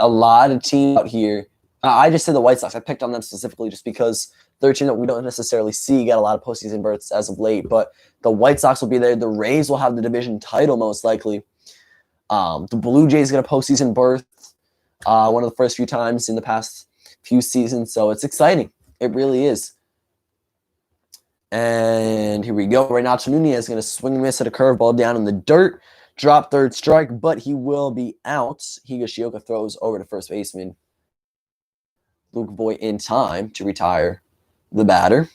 lot of teams out here. I just said the White Sox. I picked on them specifically just because they're a team that we don't necessarily see get a lot of postseason berths as of late. But the White Sox will be there. The Rays will have the division title most likely. The Blue Jays get a postseason berth one of the first few times in the past few seasons. So it's exciting. It really is. And here we go. Renato Nunez is going to swing and miss at a curveball down in the dirt. Drop third strike, but he will be out. Higashioka throws over to first baseman Luke Voigt in time to retire the batter.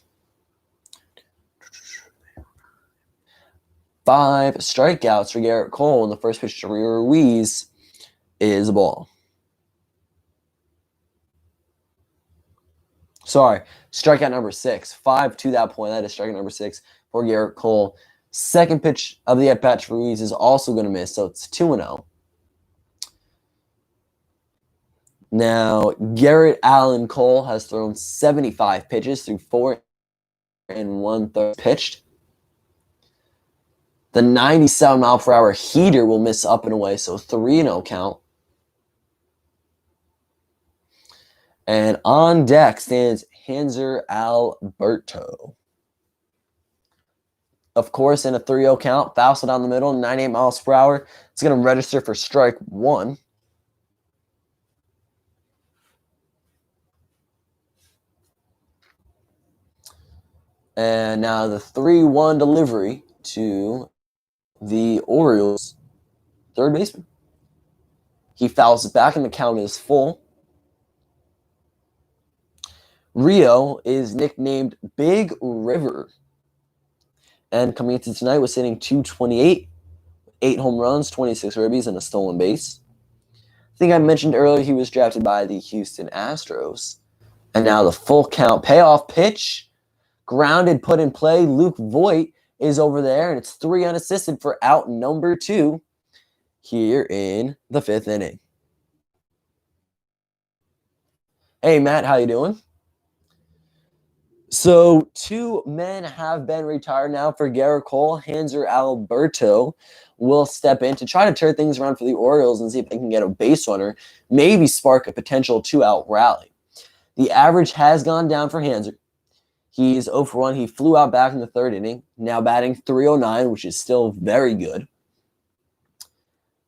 5 strikeouts for Garrett Cole, and the first pitch to Ruiz is a ball. Sorry, strikeout number 6. 5 to that point. That is strikeout number 6 for Garrett Cole. Second pitch of the at-bat to Ruiz is also going to miss, so it's 2-0. Now, Garrett Allen Cole has thrown 75 pitches through 4 1/3 pitched. The 97-mile-per-hour heater will miss up and away, so 3-0 count. And on deck stands Hanser Alberto. Of course, in a 3-0 count, fastball down the middle, 98 miles per hour. It's going to register for strike 1. And now the 3-1 delivery to the Orioles third baseman. He fouls it back and the count is full. Rio is nicknamed Big River. And coming into tonight was hitting .228, 8 home runs, 26 ribbies, and a stolen base. I think I mentioned earlier he was drafted by the Houston Astros. And now the full count payoff pitch. Grounded, put in play. Luke Voigt is over there, and it's 3 unassisted for out number 2 here in the 5th inning. Hey, Matt, how you doing? So 2 men have been retired now for Garrett Cole. Hanser Alberto will step in to try to turn things around for the Orioles and see if they can get a base runner, maybe spark a potential 2-out rally. The average has gone down for Hanser. He's 0 for 1. He flew out back in the 3rd inning, now batting .309, which is still very good.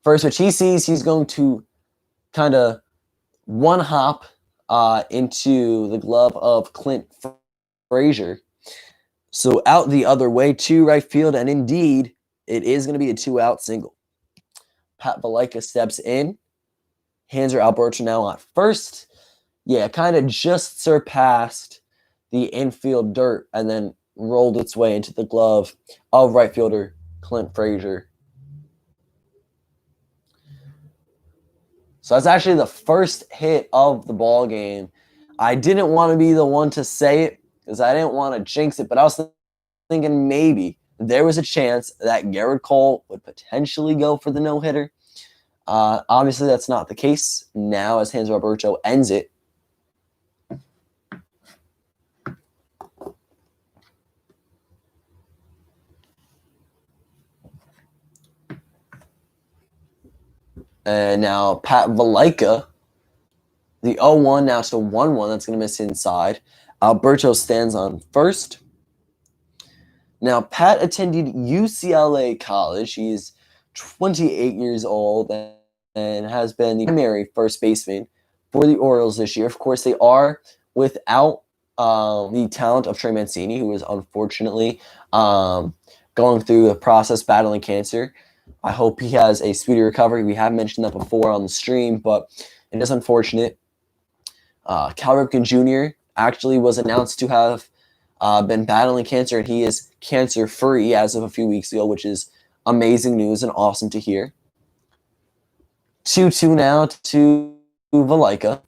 First pitch he sees, he's going to kind of one-hop into the glove of Clint Frazier. So out the other way to right field, and indeed, it is going to be a 2-out single. Pat Valenka steps in. Hanser Alberto now on first. Yeah, kind of just surpassed the infield dirt and then rolled its way into the glove of right fielder Clint Frazier. So that's actually the first hit of the ball game. I didn't want to be the one to say it because I didn't want to jinx it, but I was thinking maybe there was a chance that Garrett Cole would potentially go for the no-hitter. Obviously, that's not the case now as Hanser Alberto ends it. And now Pat Valenka, the 0-1 now to 1-1. That's going to miss inside. Alberto stands on first. Now, Pat attended UCLA College. He's 28 years old and has been the primary first baseman for the Orioles this year. Of course, they are without the talent of Trey Mancini, who is unfortunately going through the process battling cancer. I hope he has a speedy recovery. We have mentioned that before on the stream, but it is unfortunate. Cal Ripken Jr. actually was announced to have been battling cancer, and he is cancer-free as of a few weeks ago, which is amazing news and awesome to hear. 2-2 now to Valenka.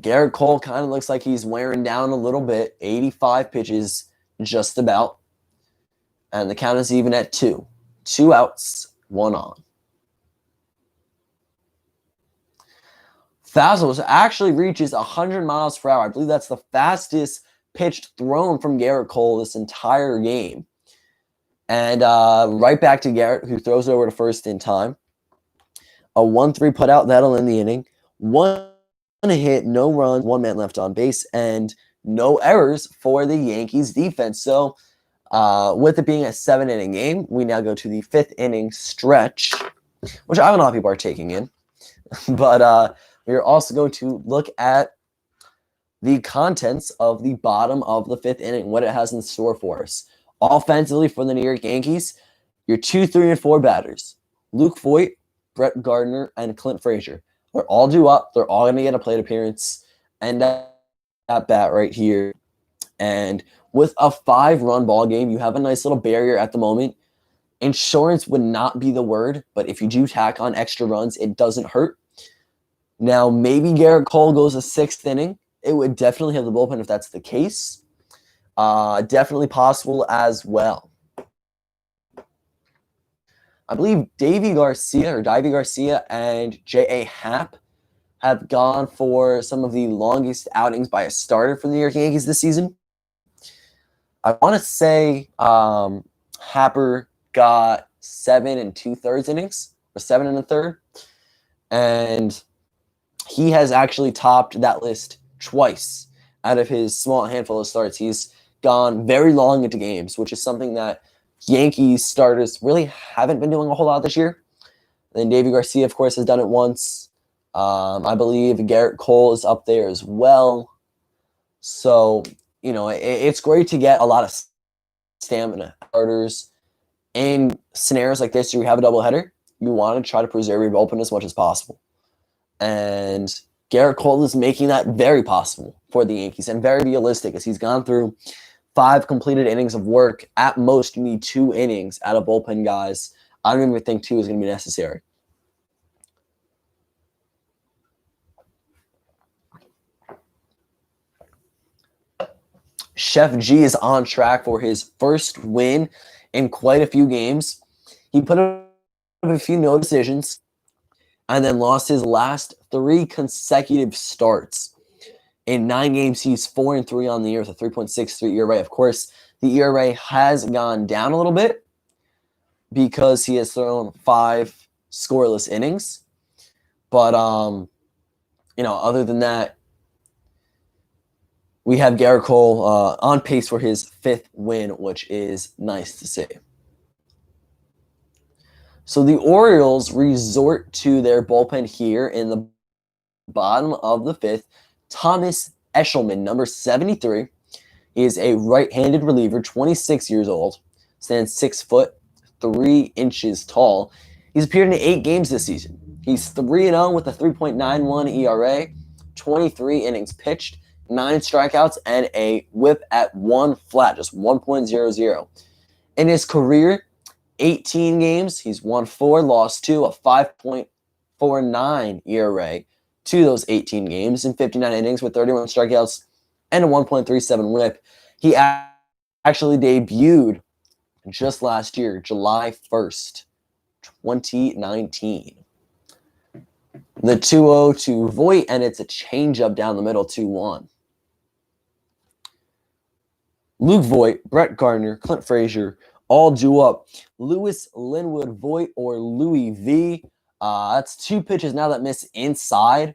Garrett Cole kind of looks like he's wearing down a little bit. 85 pitches just about. And the count is even at 2. 2 outs, 1 on. Fastball actually reaches 100 miles per hour. I believe that's the fastest pitch thrown from Garrett Cole this entire game. And right back to Garrett, who throws it over to first in time. A 1-3 putout, that'll end the inning. 1 hit, no runs, 1 man left on base, and no errors for the Yankees defense. So with it being a 7-inning game, we now go to the 5th inning stretch, which I don't know how people are taking in. But we're also going to look at the contents of the bottom of the 5th inning, what it has in store for us. Offensively for the New York Yankees, your 2, 3, and 4 batters, Luke Voigt, Brett Gardner, and Clint Frazier. They're all due up. They're all going to get a plate appearance. And that bat right here. And with a 5-run ball game, you have a nice little barrier at the moment. Insurance would not be the word, but if you do tack on extra runs, it doesn't hurt. Now, maybe Garrett Cole goes a 6th inning. It would definitely have the bullpen if that's the case. Definitely possible as well. I believe Davy Garcia and J.A. Happ have gone for some of the longest outings by a starter for the New York Yankees this season. I want to say Happer got 7 2/3 innings, or 7 1/3, and he has actually topped that list twice out of his small handful of starts. He's gone very long into games, which is something that Yankees starters really haven't been doing a whole lot this year. And then Davey Garcia, of course, has done it once. I believe Garrett Cole is up there as well. So, it's great to get a lot of stamina starters in scenarios like this. You have a doubleheader. You want to try to preserve your bullpen as much as possible. And Garrett Cole is making that very possible for the Yankees and very realistic as he's gone through 5 completed innings of work. At most, you need 2 innings out of bullpen guys. I don't even think 2 is going to be necessary. Chef G is on track for his first win in quite a few games. He put up a few no decisions and then lost his last 3 consecutive starts. In 9 games, he's 4-3 on the year with a 3.63 ERA. Of course, the ERA has gone down a little bit because he has thrown 5 scoreless innings. But, other than that, we have Garrett Cole on pace for his 5th win, which is nice to see. So the Orioles resort to their bullpen here in the bottom of the 5th. Thomas Eshelman, number 73, is a right-handed reliever, 26 years old, stands 6 foot 3 inches tall. He's appeared in 8 games this season. He's 3-0 with a 3.91 ERA, 23 innings pitched, 9 strikeouts, and a whip at 1 flat, just 1.00. In his career, 18 games, he's won 4, lost 2, a 5.49 ERA to those 18 games in 59 innings with 31 strikeouts and a 1.37 whip. He actually debuted just last year, July 1st, 2019. The 2-0 to Voit, and it's a changeup down the middle, 2-1. Luke Voit, Brett Gardner, Clint Frazier, all due up. Lewis Linwood Voit, or Louis V. That's 2 pitches now that miss inside,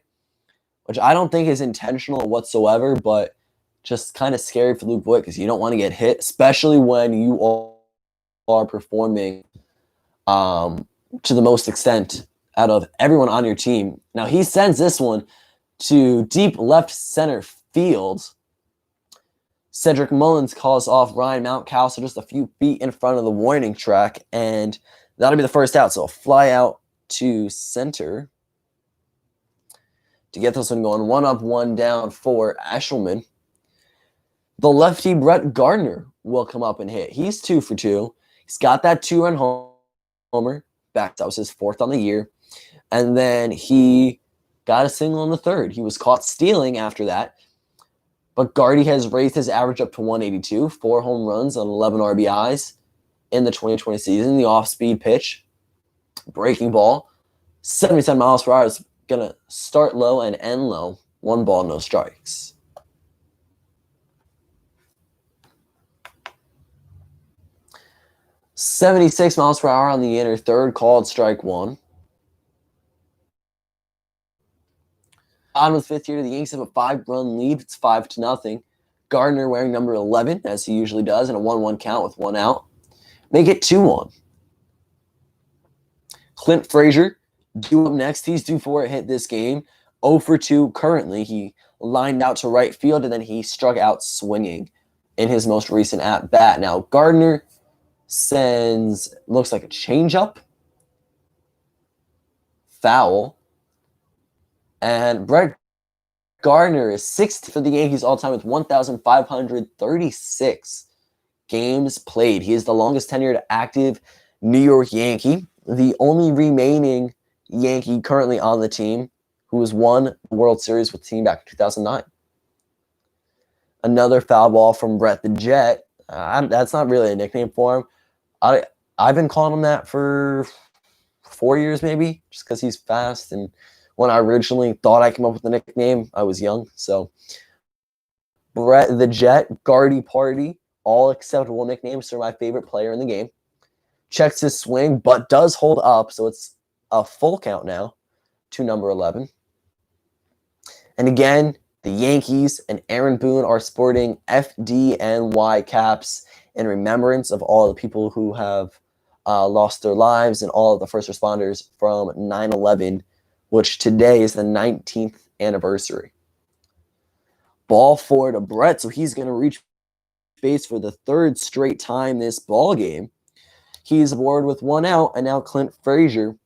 which I don't think is intentional whatsoever, but just kind of scary for Luke Voit because you don't want to get hit, especially when you are performing to the most extent out of everyone on your team. Now, he sends this one to deep left center field. Cedric Mullins calls off Ryan Mountcastle just a few feet in front of the warning track, and that'll be the first out. So a fly out to center to get this one going. 1 up, 1 down for Eshelman. The lefty Brett Gardner will come up and hit. He's 2 for 2. He's got that 2-run homer. Back, that was his 4th on the year. And then he got a single in the 3rd. He was caught stealing after that. But Gardy has raised his average up to 182, 4 home runs on 11 RBIs in the 2020 season. The off-speed pitch, breaking ball, 77 miles per hour is going to start low and end low. 1 ball, no strikes. .76 miles per hour on the inner 3rd, called strike 1. Bottom of the 5th here, the Yankees have a 5-run lead. It's 5-0. Gardner wearing number 11, as he usually does, in a 1-1 count with 1 out. Make it 2-1. Clint Frazier due up next. He's due for a hit this game. 0 for 2 currently. He lined out to right field, and then he struck out swinging in his most recent at-bat. Now, Gardner sends, looks like a changeup. Foul. And Brett Gardner is 6th for the Yankees all-time with 1,536 games played. He is the longest tenured active New York Yankee, the only remaining Yankee currently on the team who has won the World Series with the team back in 2009. Another foul ball from Brett the Jet. That's not really a nickname for him. I've been calling him that for 4 years maybe, just because he's fast. And when I originally thought I came up with the nickname, I was young. So Brett the Jet, Gardy Party, all acceptable nicknames for my favorite player in the game. Checks his swing, but does hold up, so it's a full count now to number 11. And again, the Yankees and Aaron Boone are sporting FDNY caps in remembrance of all the people who have lost their lives and all of the first responders from 9/11, which today is the 19th anniversary. Ball four to Brett, so he's going to reach base for the third straight time this ball game. He's aboard with one out, and now Clint Frazier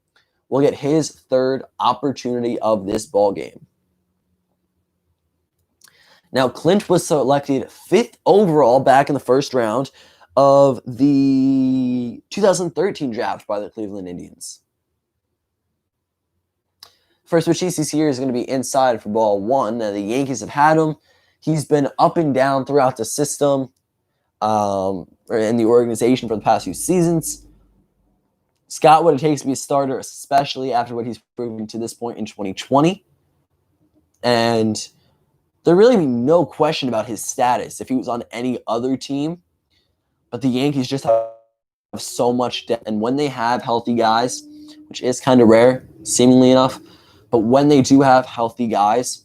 will get his third opportunity of this ball game. Now, Clint was selected 5th overall back in the first round of the 2013 draft by the Cleveland Indians. First pitch here is going to be inside for ball one. Now, the Yankees have had him. He's been up and down throughout the system in the organization for the past few seasons. Scott, what it takes to be a starter, especially after what he's proven to this point in 2020. And there really be no question about his status if he was on any other team. But the Yankees just have so much depth. And when they have healthy guys, which is kind of rare, seemingly enough, but when they do have healthy guys,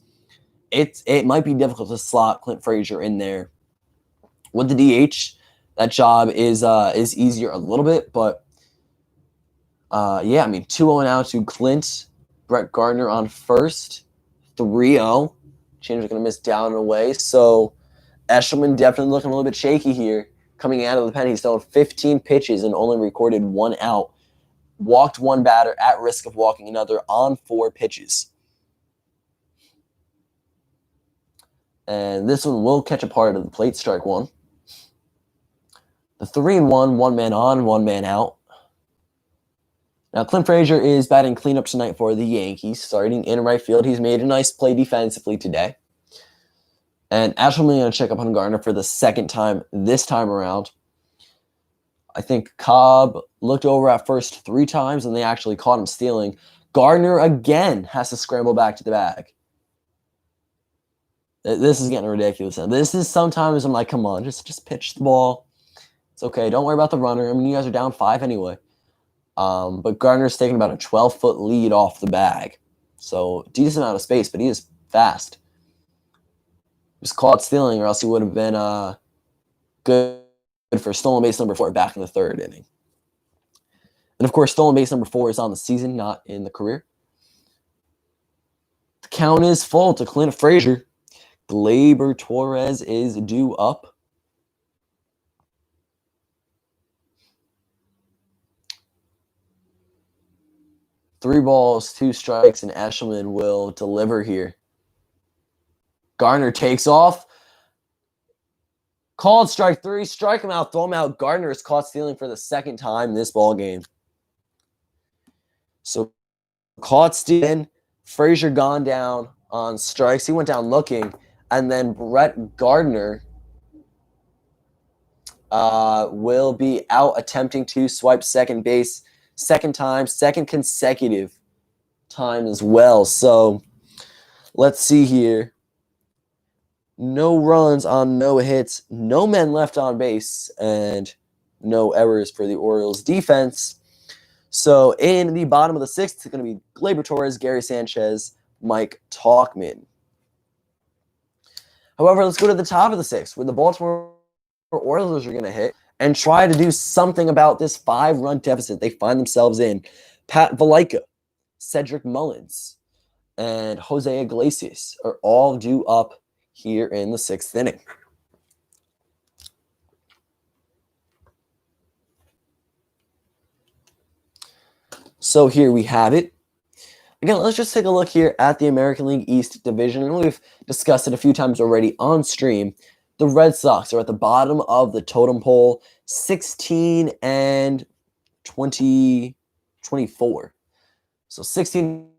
it might be difficult to slot Clint Frazier in there. With the DH, that job is easier a little bit, but 2-0 now to Clint. Brett Gardner on first, 3-0. Change is going to miss down and away. So Eshelman definitely looking a little bit shaky here. Coming out of the pen, he's thrown 15 pitches and only recorded 1 out. Walked one batter at risk of walking another on 4 pitches. And this one will catch a part of the plate, strike one. The 3-1, 1 man on, 1 man out. Now, Clint Frazier is batting cleanup tonight for the Yankees, starting in right field. He's made a nice play defensively today. And Eshelman going to check up on Gardner for the second time this time around. I think Cobb looked over at first 3 times, and they actually caught him stealing. Gardner again has to scramble back to the bag. This is getting ridiculous. This is sometimes I'm like, come on, just pitch the ball. It's okay. Don't worry about the runner. I mean, you guys are down 5 anyway. But Gardner's taking about a 12-foot lead off the bag. So decent amount of space, but he is fast. He was caught stealing, or else he would have been good for stolen base number 4 back in the 3rd inning. And, of course, stolen base number 4 is on the season, not in the career. The count is full to Clint Frazier. Gleyber Torres is due up. Three balls, 2 strikes, and Eshelman will deliver here. Gardner takes off. Called strike 3. Strike him out, throw him out. Gardner is caught stealing for the second time this ball game. So caught stealing. Frazier gone down on strikes. He went down looking. And then Brett Gardner will be out attempting to swipe second base. Second time, second consecutive time as well. So let's see here. No runs on no hits, no men left on base, and no errors for the Orioles defense. So in the bottom of the 6th, it's going to be Gleyber Torres, Gary Sanchez, Mike Tauchman. However, let's go to the top of the 6th, where the Baltimore Orioles are going to hit and try to do something about this 5-run deficit they find themselves in. Pat Valenka, Cedric Mullins, and Jose Iglesias are all due up here in the 6th inning. So here we have it. Again, let's just take a look here at the American League East Division. And we've discussed it a few times already on stream. The Red Sox are at the bottom of the totem pole, 16 and 24. So 16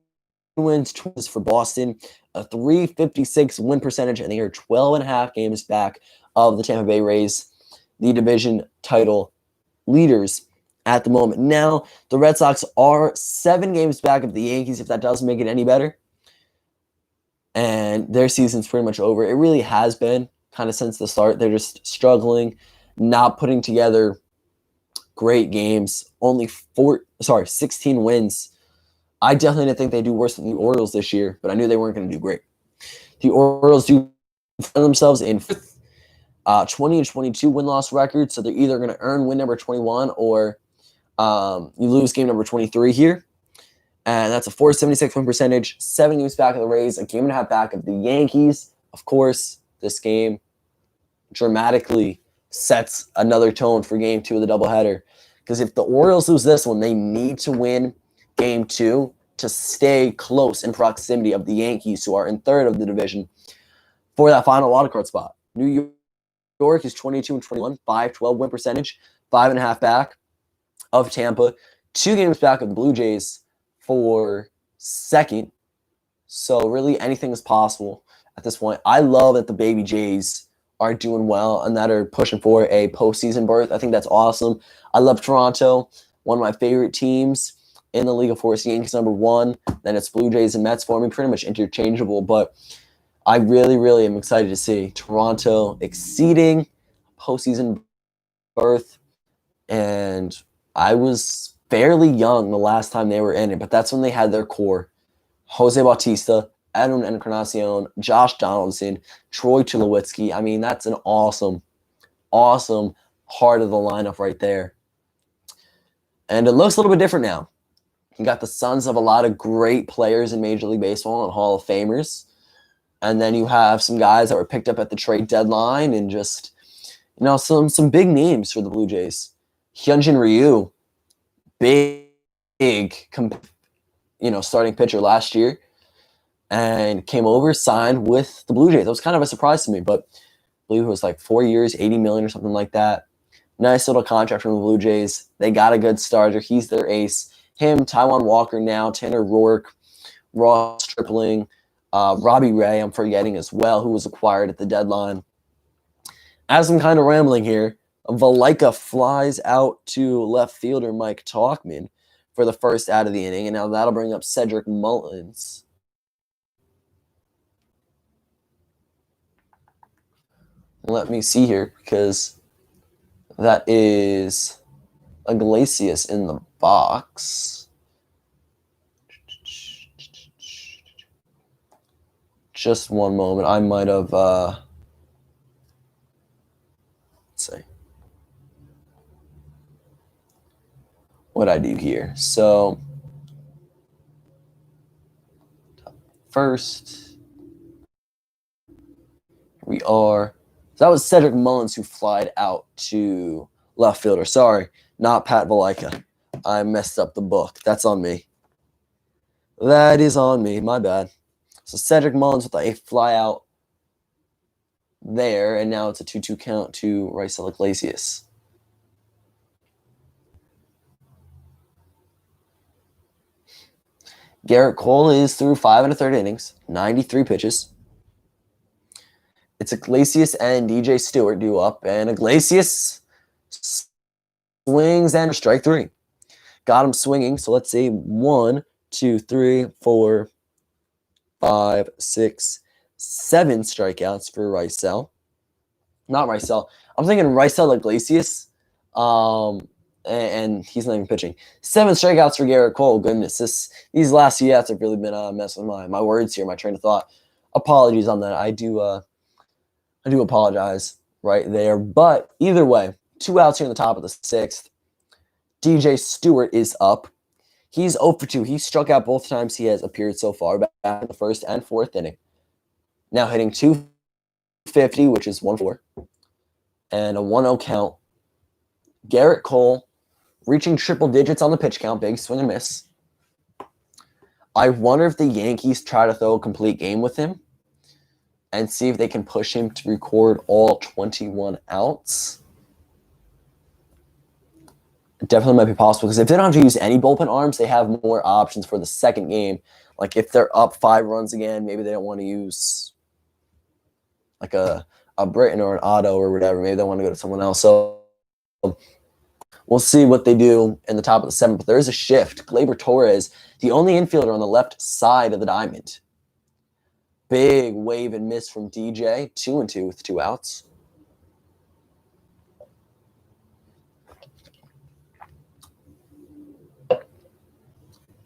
wins, 20 for Boston, a .356 win percentage, and they are 12.5 games back of the Tampa Bay Rays, the division title leaders at the moment. Now, the Red Sox are 7 games back of the Yankees, if that doesn't make it any better. And their season's pretty much over. It really has been kind of since the start. They're just struggling not putting together great games. Only 16 wins. I definitely didn't think they'd do worse than the Orioles this year, but I knew they weren't going to do great. The Orioles do find themselves in 20-22 win-loss record, so they're either going to earn win number 21 or you lose game number 23 here. And that's a .476 win percentage, 7 games back of the Rays, a game and a half back of the Yankees. Of course, this game dramatically sets another tone for game 2 of the doubleheader. Because if the Orioles lose this one, they need to win game 2 to stay close in proximity of the Yankees, who are in third of the division, for that final wildcard spot. New York is 22-21, 512 win percentage, 5.5 back of Tampa, 2 games back of the Blue Jays for second. So really anything is possible at this point. I love that the baby Jays are doing well and that are pushing for a postseason berth. I think that's awesome. I love Toronto, one of my favorite teams in the league. Of course, Yankees number 1, then it's Blue Jays and Mets for me, pretty much interchangeable, but I really, really am excited to see Toronto exceeding postseason berth. And I was fairly young the last time they were in it, but that's when they had their core. Jose Bautista, Edwin Encarnacion, Josh Donaldson, Troy Tulowitzki. I mean, that's an awesome, awesome heart of the lineup right there. And it looks a little bit different now. You got the sons of a lot of great players in Major League Baseball and Hall of Famers. And then you have some guys that were picked up at the trade deadline and just, some big names for the Blue Jays. Hyunjin Ryu, big, starting pitcher last year, and came over, signed with the Blue Jays. That was kind of a surprise to me, but I believe it was like 4 years, $80 million or something like that. Nice little contract from the Blue Jays. They got a good starter. He's their ace. Him, Taijuan Walker now, Tanner Roark, Ross Stripling, Robbie Ray, I'm forgetting as well, who was acquired at the deadline. As I'm kind of rambling here, Valenka flies out to left fielder Mike Tauchman for the first out of the inning, and now that'll bring up Cedric Mullins. Let me see here, because that is Iglesias in the box. Just one moment. I might have, let's see. What I do here. So, first, we are, that was Cedric Mullins who flied out to left fielder. Sorry, not Pat Valenka. I messed up the book. That's on me. That is on me. My bad. So Cedric Mullins with a fly out there, and now it's a 2-2 count to Raisel Iglesias. Garrett Cole is through 5 1/3 innings, 93 pitches. It's Iglesias and DJ Stewart due up, and Iglesias swings and strike 3. Got him swinging, so let's see, 1, 2, 3, 4, 5, 6, 7 strikeouts for Raisel. Not Raisel. I'm thinking Raisel Iglesias, and he's not even pitching. 7 strikeouts for Garrett Cole. Goodness, these last few outs have really been messing with my words here, my train of thought. Apologies on that. I do apologize right there. But either way, 2 outs here in the top of the 6th. DJ Stewart is up. He's 0 for 2. He struck out both times he has appeared so far, back in the 1st and 4th inning. Now hitting .250, which is 1-4, and a 1-0 count. Garrett Cole reaching triple digits on the pitch count, big swing and miss. I wonder if the Yankees try to throw a complete game with him and see if they can push him to record all 21 outs. It definitely might be possible, because if they don't have to use any bullpen arms, they have more options for the second game. Like if they're up 5 runs again, maybe they don't want to use like a Britton or an Otto or whatever. Maybe they want to go to someone else. So we'll see what they do in the top of the 7th. But there is a shift. Gleyber Torres, the only infielder on the left side of the diamond. Big wave and miss from DJ. 2-2 with 2 outs.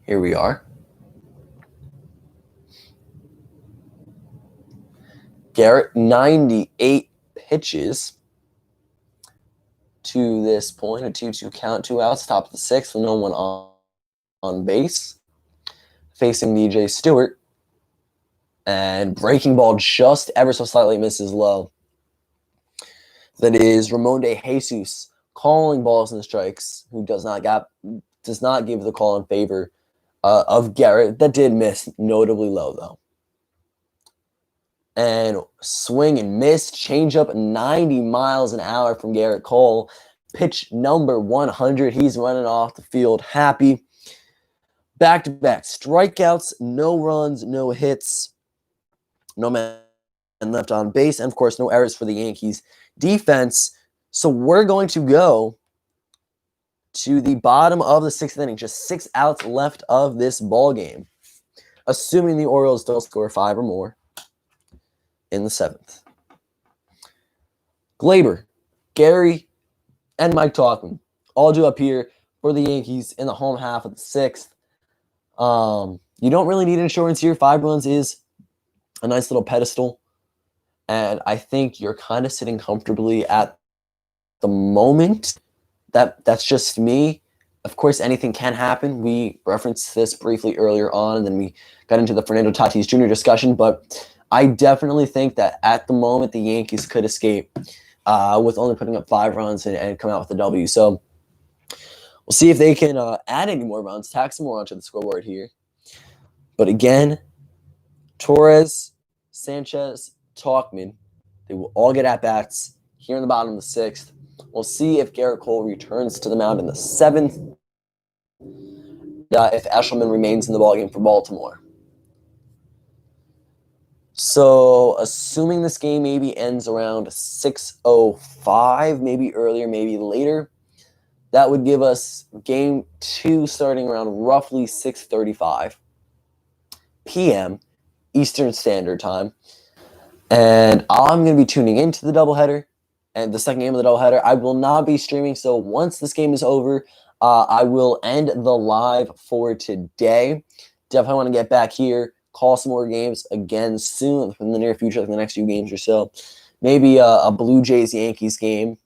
Here we are. Garrett, 98 pitches to this point. A 2-2 count, 2 outs, top of the sixth with no one on base. Facing DJ Stewart. And breaking ball just ever so slightly misses low. That is Ramon de Jesus calling balls and strikes, who does not give the call in favor of Garrett. That did miss notably low, though. And swing and miss, change up 90 miles an hour from Garrett Cole. Pitch number 100. He's running off the field happy. Back-to-back strikeouts, no runs, no hits, no man left on base, and of course, no errors for the Yankees defense. So we're going to go to the bottom of the sixth inning. Just 6 outs left of this ball game, assuming the Orioles don't score 5 or more in the seventh. Gleyber, Gary, and Mike Tauchman all due up here for the Yankees in the home half of the sixth. You don't really need insurance here. 5 runs is a nice little pedestal. And I think you're kind of sitting comfortably at the moment. That's just me. Of course, anything can happen. We referenced this briefly earlier on, and then we got into the Fernando Tatis Jr. discussion. But I definitely think that at the moment, the Yankees could escape with only putting up 5 runs and come out with a W. So we'll see if they can add any more runs, tack some more onto the scoreboard here. But again, Torres, Sanchez, Tauchman, they will all get at-bats here in the bottom of the sixth. We'll see if Garrett Cole returns to the mound in the seventh, if Eshelman remains in the ballgame for Baltimore. So, assuming this game maybe ends around 6:05, maybe earlier, maybe later, that would give us game 2 starting around roughly 6:35 p.m. Eastern Standard Time. And I'm going to be tuning into the doubleheader and the second game of the doubleheader. I will not be streaming, so once this game is over, I will end the live for today. Definitely want to get back here, call some more games again soon in the near future, like the next few games or so. Maybe a Blue Jays-Yankees game.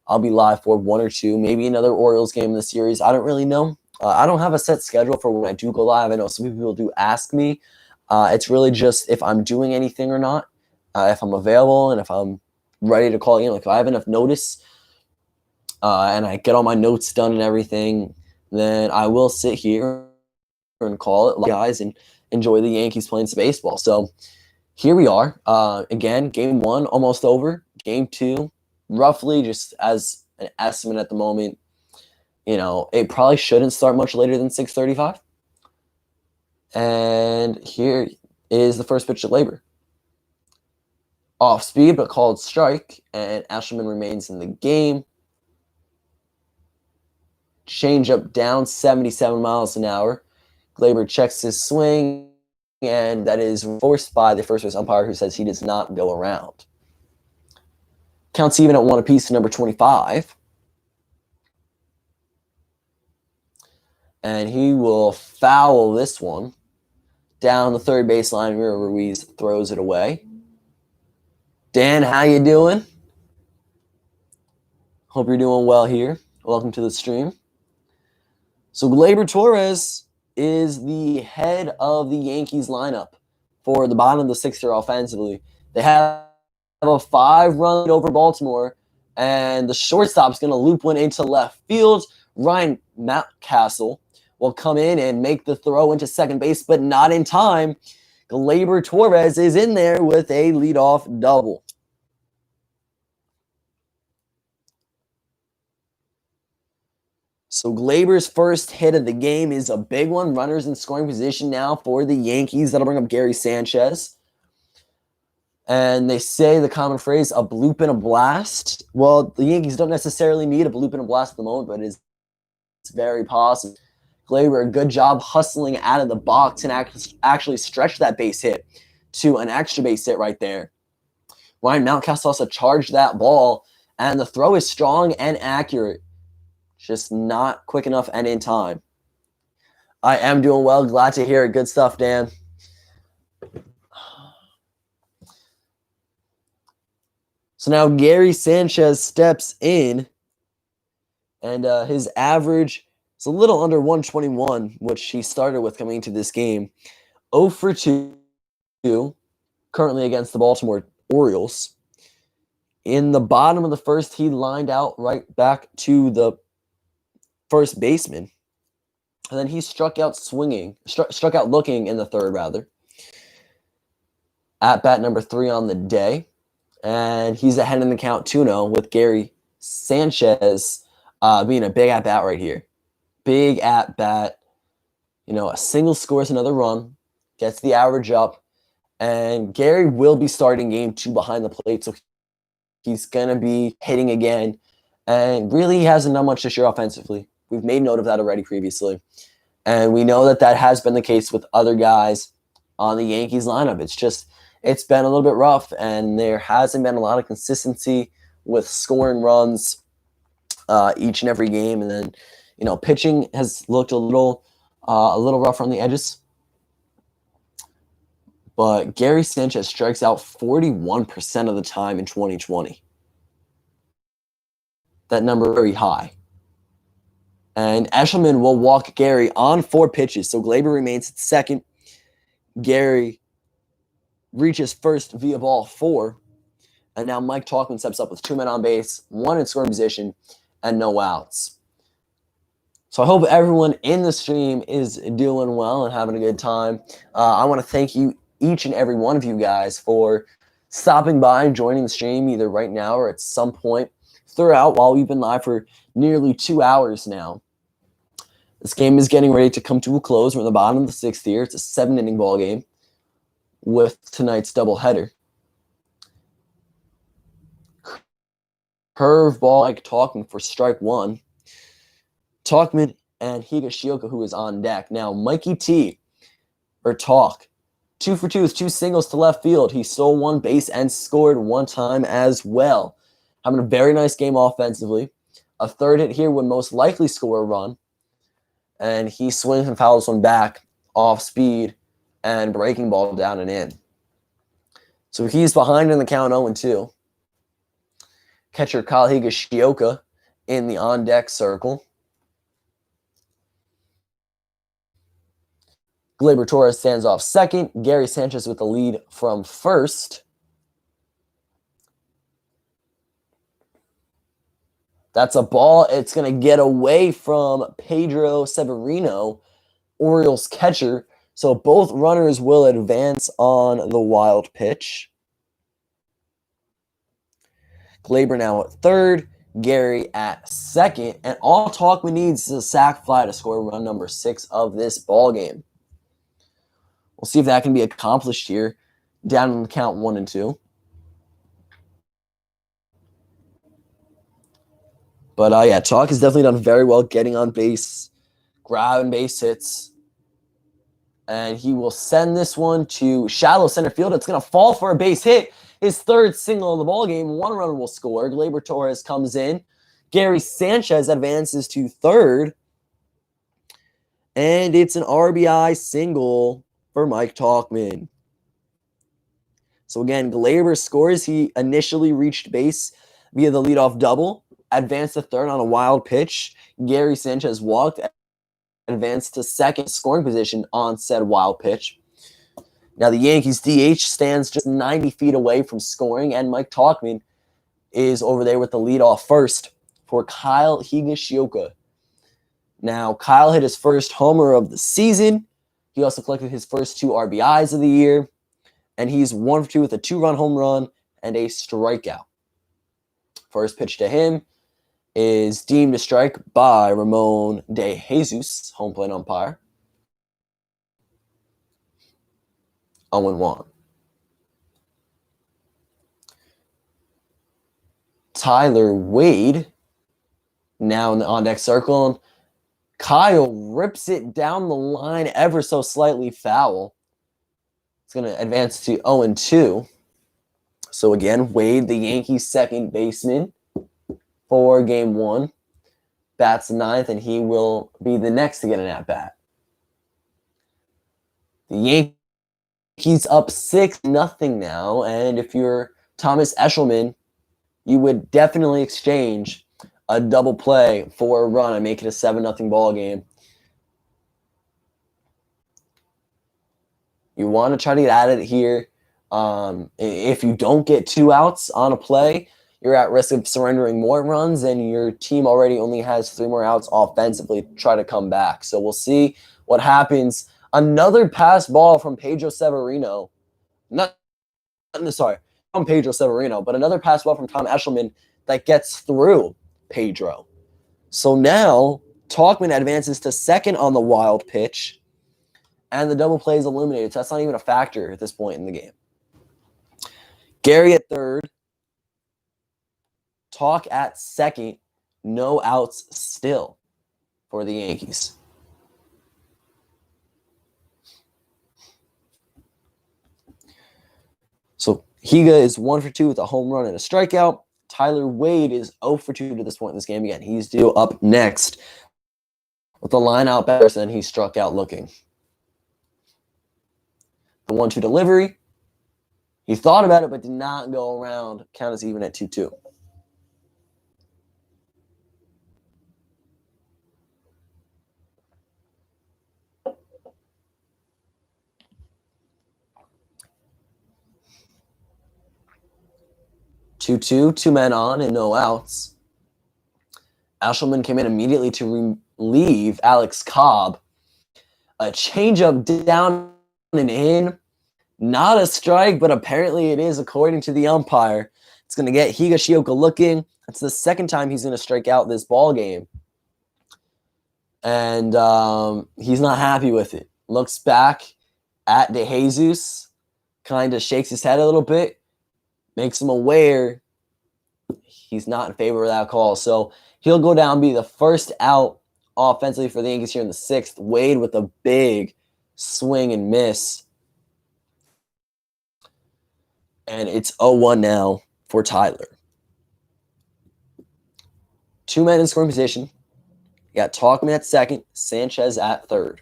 I'll be live for 1 or 2. Maybe another Orioles game in the series. I don't really know. I don't have a set schedule for when I do go live. I know some people do ask me. It's really just if I'm doing anything or not, if I'm available and if I'm ready to call, like if I have enough notice and I get all my notes done and everything, then I will sit here and call it, guys, and enjoy the Yankees playing some baseball. So here we are. Again, game 1 almost over. Game 2, roughly just as an estimate at the moment, it probably shouldn't start much later than 6:35. And here is the first pitch to Gleyber. Off speed, but called strike, and Eshelman remains in the game. Changeup down 77 miles an hour. Gleyber checks his swing, and that is forced by the first base umpire, who says he does not go around. Counts even at 1 apiece to number 25. And he will foul this one down the third baseline. Ruiz throws it away. Dan, how you doing? Hope you're doing well here. Welcome to the stream. So Gleyber Torres is the head of the Yankees lineup for the bottom of the sixth here offensively. They have a 5-run lead over Baltimore, and the shortstop's going to loop one into left field. Ryan Mountcastle will come in and make the throw into second base, but not in time. Gleyber Torres is in there with a leadoff double. So Gleyber's first hit of the game is a big one. Runners in scoring position now for the Yankees. That'll bring up Gary Sanchez. And they say the common phrase, a bloop and a blast. Well, the Yankees don't necessarily need a bloop and a blast at the moment, but it's very possible. Gleyber, a good job hustling out of the box and actually stretched that base hit to an extra base hit right there. Ryan Mountcastle also charged that ball, and the throw is strong and accurate. Just not quick enough and in time. I am doing well. Glad to hear it. Good stuff, Dan. So now Gary Sanchez steps in, and his average is a little under 121, which he started with coming into this game. 0 for 2, currently against the Baltimore Orioles. In the bottom of the first, he lined out right back to the first baseman. And then he struck out looking in the third, rather. At bat number 3 on the day. And he's ahead in the count 2-0 with Gary Sanchez being a big at-bat right here. Big at-bat. A single scores another run, gets the average up. And Gary will be starting game 2 behind the plate, so he's going to be hitting again. And really hasn't done much this year offensively. We've made note of that already previously. And we know that has been the case with other guys on the Yankees lineup. It's been a little bit rough, and there hasn't been a lot of consistency with scoring runs each and every game. And then, pitching has looked a little rough on the edges. But Gary Sanchez strikes out 41% of the time in 2020. That number very high. And Eshelman will walk Gary on 4 pitches. So Gleyber remains at second. Gary reaches first via ball 4. And now Mike Tauchman steps up with 2 men on base, 1 in scoring position, and no outs. So I hope everyone in the stream is doing well and having a good time. I want to thank you, each and every one of you guys, for stopping by and joining the stream either right now or at some point throughout while we've been live for nearly 2 hours now. This game is getting ready to come to a close. We're in the bottom of the 6th here. It's a 7-inning ball game with tonight's doubleheader. Curveball, Mike Tauchman for strike 1. Tauchman and Higashioka, who is on deck. Now, Mikey T, or Talk, 2 for 2 with 2 singles to left field. He stole 1 base and scored 1 time as well. Having a very nice game offensively. A third hit here would most likely score a run. And he swings and fouls one back off speed and breaking ball down and in. So he's behind in the count 0-2. Catcher Kyle Higashioka in the on-deck circle. Gleyber Torres stands off second. Gary Sanchez with the lead from first. That's a ball. It's going to get away from Pedro Severino, Orioles catcher. So both runners will advance on the wild pitch. Gleyber now at third. Gary at second. And all Tauchman needs is a sac fly to score run number 6 of this ball game. We'll see if that can be accomplished here. Down in the count 1-2. But Talk has definitely done very well getting on base, grabbing base hits. And he will send this one to shallow center field. It's going to fall for a base hit. His 3rd single of the ball game. 1 run will score. Gleyber Torres comes in. Gary Sanchez advances to 3rd. And it's an RBI single for Mike Tauchman. So again, Gleyber scores. He initially reached base via the leadoff double. Advanced to 3rd on a wild pitch. Gary Sanchez walked, advanced to 2nd scoring position on said wild pitch. Now the Yankees DH stands just 90 feet away from scoring, and Mike Tauchman is over there with the leadoff first for Kyle Higashioka. Now Kyle hit his first homer of the season. He also collected his first 2 RBIs of the year, and he's 1 for 2 with a 2-run home run and a strikeout. First pitch to him is deemed a strike by Ramon De Jesus, home plate umpire. 0-1. Tyler Wade now in the on-deck circle. And Kyle rips it down the line ever so slightly foul. It's going to advance to 0-2. So again, Wade, the Yankees' second baseman for game 1, bats 9th, and he will be the next to get an at-bat. The Yankees up 6-0 now, and if you're Thomas Eshelman, you would definitely exchange a double play for a run and make it a 7-0 ball game. You want to try to get at it here. If you don't get 2 outs on a play, you're at risk of surrendering more runs, and your team already only has 3 more outs offensively to try to come back. So we'll see what happens. Another pass ball from Pedro Severino. From Pedro Severino, but another pass ball from Tom Eshelman that gets through Pedro. So now Tauchman advances to second on the wild pitch, and the double play is eliminated. So that's not even a factor at this point in the game. Gary at third. Tauch at second. No outs still for the Yankees. So Higa is 1 for 2 with a home run and a strikeout. Tyler Wade is 0 for 2 to this point in this game. Again, he's due up next with the line out better than he struck out looking. The 1-2 delivery. He thought about it, but did not go around. Count is even at 2-2. Two men on and no outs. Eshelman came in immediately to relieve Alex Cobb. A changeup down and in. Not a strike, but apparently it is according to the umpire. It's going to get Higashioka looking. It's the second time he's going to strike out this ball game. And he's not happy with it. Looks back at De Jesus, kind of shakes his head a little bit, makes him aware he's not in favor of that call. So he'll go down, be the first out offensively for the Yankees here in the 6th. Wade with a big swing and miss. And it's 0-1 now for Tyler. 2 men in scoring position. You got Tauchman at second, Sanchez at third.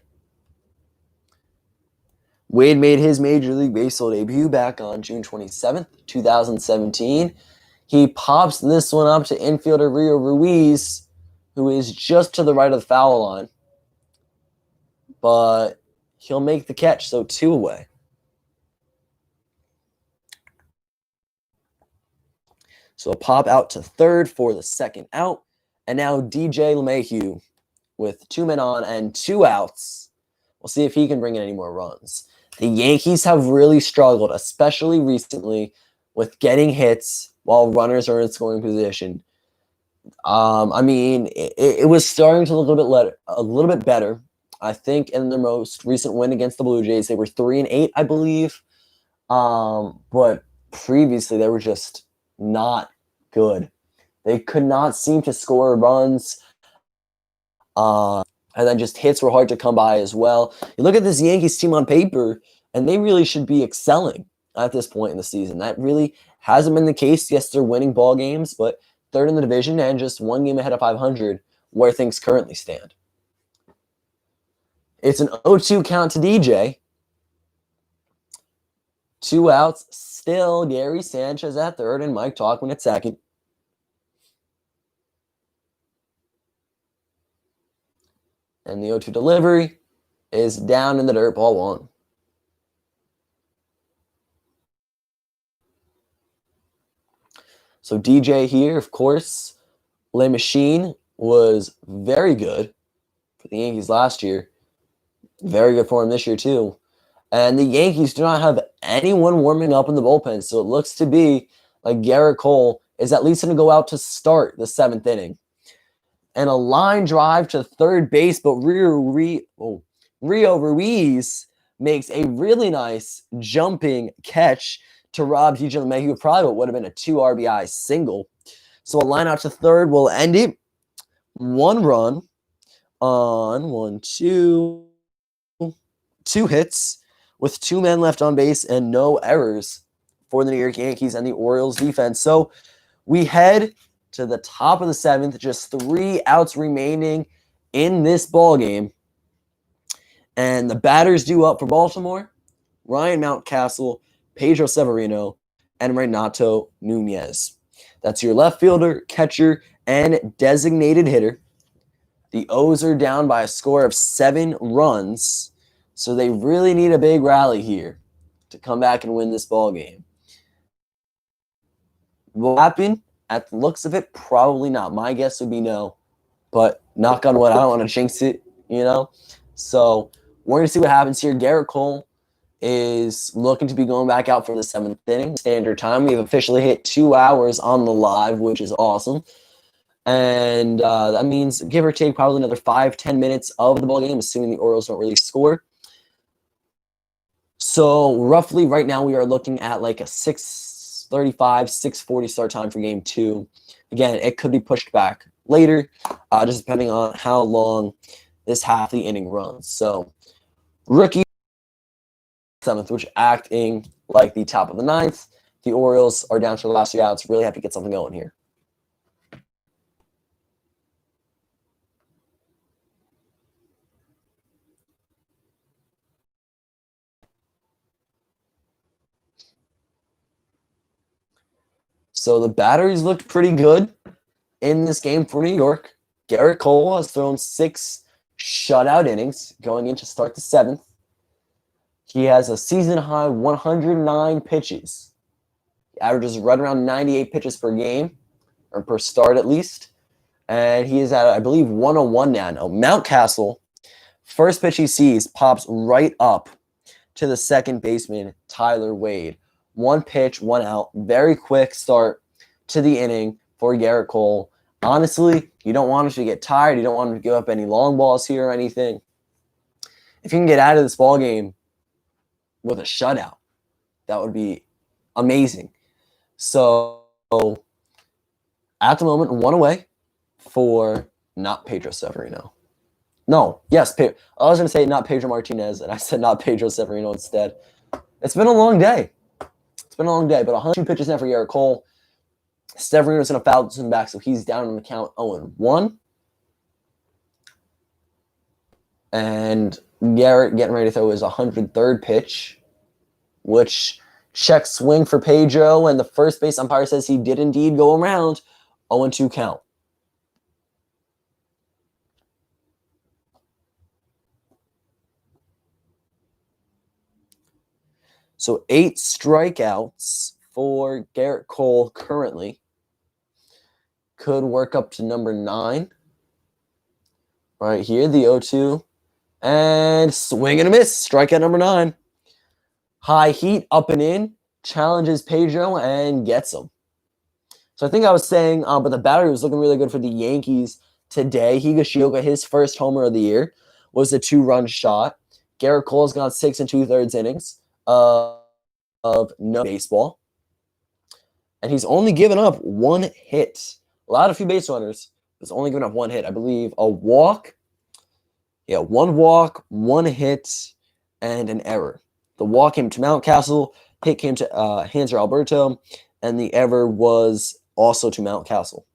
Wade made his Major League Baseball debut back on June 27th, 2017. He pops this one up to infielder Rio Ruiz, who is just to the right of the foul line. But he'll make the catch, so 2 away. So a pop out to third for the second out. And now DJ LeMahieu with 2 men on and 2 outs. We'll see if he can bring in any more runs. The Yankees have really struggled, especially recently, with getting hits while runners are in scoring position. It was starting to look a little bit better. I think in their most recent win against the Blue Jays, they were 3-8, I believe. But previously, they were just not good. They could not seem to score runs. And then just hits were hard to come by as well. You look at this Yankees team on paper, and they really should be excelling at this point in the season. That really hasn't been the case. Yes, they're winning ball games, but third in the division and just 1 game ahead of 500 where things currently stand. It's an 0-2 count to DJ. 2 outs. Still Gary Sanchez at third and Mike Tauchman at second. And the 0-2 delivery is down in the dirt, ball 1. So DJ here, of course, Le Machine was very good for the Yankees last year. Very good for him this year, too. And the Yankees do not have anyone warming up in the bullpen, so it looks to be like Garrett Cole is at least going to go out to start the 7th inning. And a line drive to third base, but Rio Ruiz makes a really nice jumping catch to rob DJ LeMahieu of probably what would have been a 2 RBI single. So a line out to third will end it. 1 run on 2 hits with 2 men left on base and no errors for the New York Yankees and the Orioles defense. So we head to the top of the 7th, just 3 outs remaining in this ball game. And the batters due up for Baltimore, Ryan Mountcastle, Pedro Severino, and Renato Nunez. That's your left fielder, catcher, and designated hitter. The O's are down by a score of 7 runs, so they really need a big rally here to come back and win this ball game. Will happen? At the looks of it, probably not. My guess would be no, but knock on wood, I don't want to jinx it, So we're going to see what happens here. Garrett Cole is looking to be going back out for the 7th inning, standard time. We've officially hit 2 hours on the live, which is awesome. And that means give or take probably another 5-10 minutes of the ball game, assuming the Orioles don't really score. So roughly right now we are looking at like a 6:35, 6:40 start time for game 2. Again, it could be pushed back later, just depending on how long this half the inning runs. So rookie 7th, which acting like the top of the 9th. The Orioles are down to the last 3 outs. Really have to get something going here. So the batteries looked pretty good in this game for New York. Garrett Cole has thrown 6 shutout innings going in to start the 7th. He has a season-high 109 pitches. He averages right around 98 pitches per game, or per start at least. And he is at, I believe, 101 now. Mountcastle, first pitch he sees, pops right up to the second baseman, Tyler Wade. 1 pitch, 1 out. Very quick start to the inning for Garrett Cole. Honestly, you don't want him to get tired. You don't want him to give up any long balls here or anything. If you can get out of this ball game with a shutout, that would be amazing. So at the moment, 1 away for not Pedro Severino. No, yes, I was going to say not Pedro Martinez, and I said not Pedro Severino instead. It's been a long day. But 102 pitches now for Garrett Cole. Severino's going to foul him back, so he's down on the count 0-1. And Garrett getting ready to throw his 103rd pitch, which check swing for Pedro, and the first base umpire says he did indeed go around. 0-2 count. So 8 strikeouts for Garrett Cole currently. Could work up to number 9. Right here, the 0-2. And swing and a miss. Strikeout number 9. High heat, up and in. Challenges Pedro and gets him. So I think I was saying, but the battery was looking really good for the Yankees today. Higashioka, his first homer of the year, was a 2-run shot. Garrett Cole's got 6 2/3 innings of no baseball. And he's only given up 1 hit. Allowed a few base runners. He's only given up 1 hit. I believe a walk. Yeah, 1 walk, 1 hit, and an error. The walk came to Mountcastle. Hit came to Hanser Alberto. And the error was also to Mountcastle.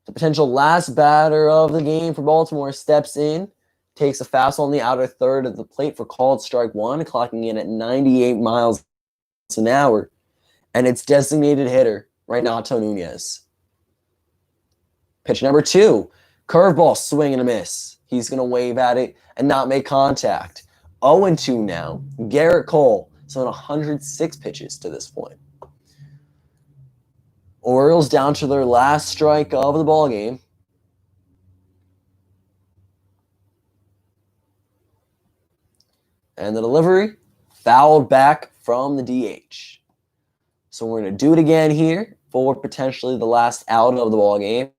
The potential last batter of the game for Baltimore steps in. Takes a fastball on the outer third of the plate for called strike 1, clocking in at 98 miles an hour. And it's designated hitter, Renato Nunez. Pitch number 2, curveball, swing and a miss. He's going to wave at it and not make contact. 0-2 now. Garrett Cole, so on 106 pitches to this point. Orioles down to their last strike of the ball game. And the delivery, fouled back from the DH. So we're going to do it again here for potentially the last out of the ball game.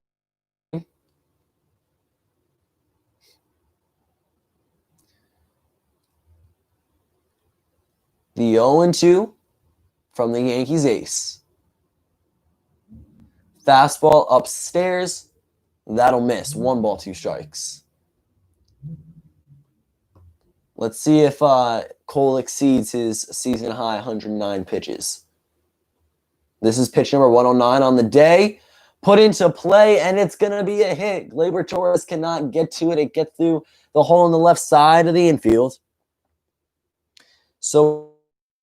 The 0-2 from the Yankees ace. Fastball upstairs. That'll miss. 1 ball, 2 strikes. Let's see if Cole exceeds his season-high 109 pitches. This is pitch number 109 on the day. put into play, and it's going to be a hit. Gleyber Torres cannot get to it. It gets through the hole on the left side of the infield. So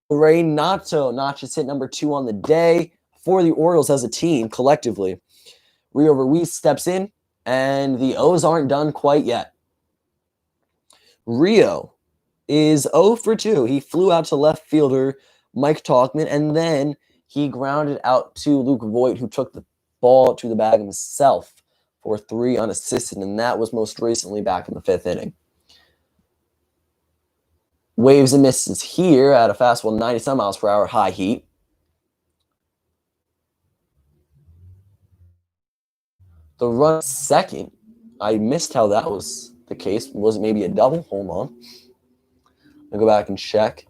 Renato notches hit number 2 on the day for the Orioles as a team collectively. Rio Ruiz steps in, and the O's aren't done quite yet. Rio is 0 for 2. He flew out to left fielder Mike Tauchman, and then he grounded out to Luke Voigt, who took the ball to the bag himself for 3 unassisted, and that was most recently back in the 5th inning. Waves and misses here at a fastball 97 miles per hour, high heat. The run second, I missed how that was the case. Was it maybe a double? Hold on. I'll go back and check.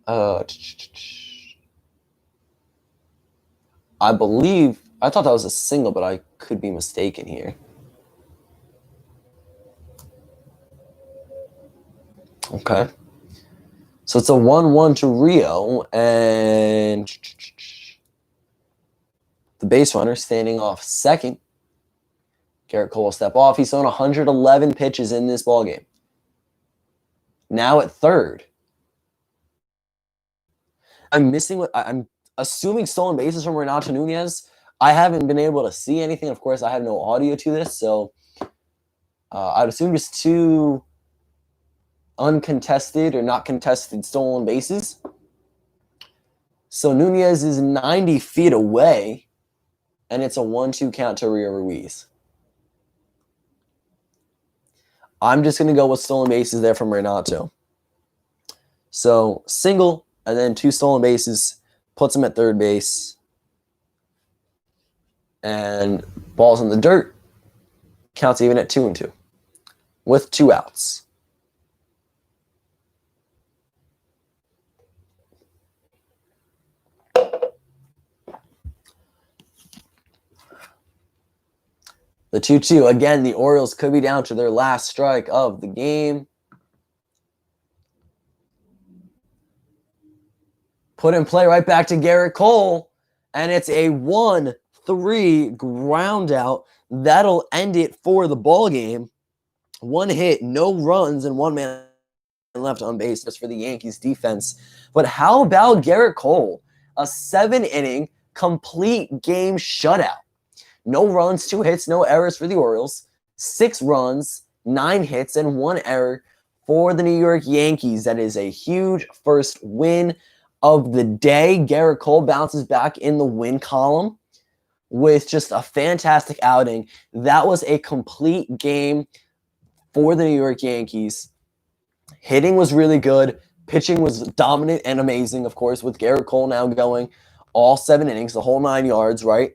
I thought that was a single, but I could be mistaken here. Okay. So it's a 1-1 to Rio, and the base runner standing off second. Garrett Cole will step off. He's thrown 111 pitches in this ballgame. Now at third. I'm assuming stolen bases from Renato Nunez. I haven't been able to see anything. Of course, I have no audio to this, so I'd assume just 2 uncontested or not contested stolen bases. So Nunez is 90 feet away, and it's a 1-2 count to Rio Ruiz. I'm just going to go with stolen bases there from Renato. So single, and then 2 stolen bases, puts him at third base. And ball's in the dirt. Counts even at 2-2 with 2 outs. The 2-2. Again, the Orioles could be down to their last strike of the game. Put in play right back to Garrett Cole. And it's a 1-3 ground out. That'll end it for the ball game. 1 hit, no runs, and 1 man left on base just for the Yankees defense. But how about Garrett Cole? A 7-inning complete game shutout. No runs, 2 hits, no errors for the Orioles. 6 runs, 9 hits, and 1 error for the New York Yankees. That is a huge first win of the day. Garrett Cole bounces back in the win column with just a fantastic outing. That was a complete game for the New York Yankees. Hitting was really good. Pitching was dominant and amazing, of course, with Garrett Cole now going all 7 innings, the whole 9 yards, right?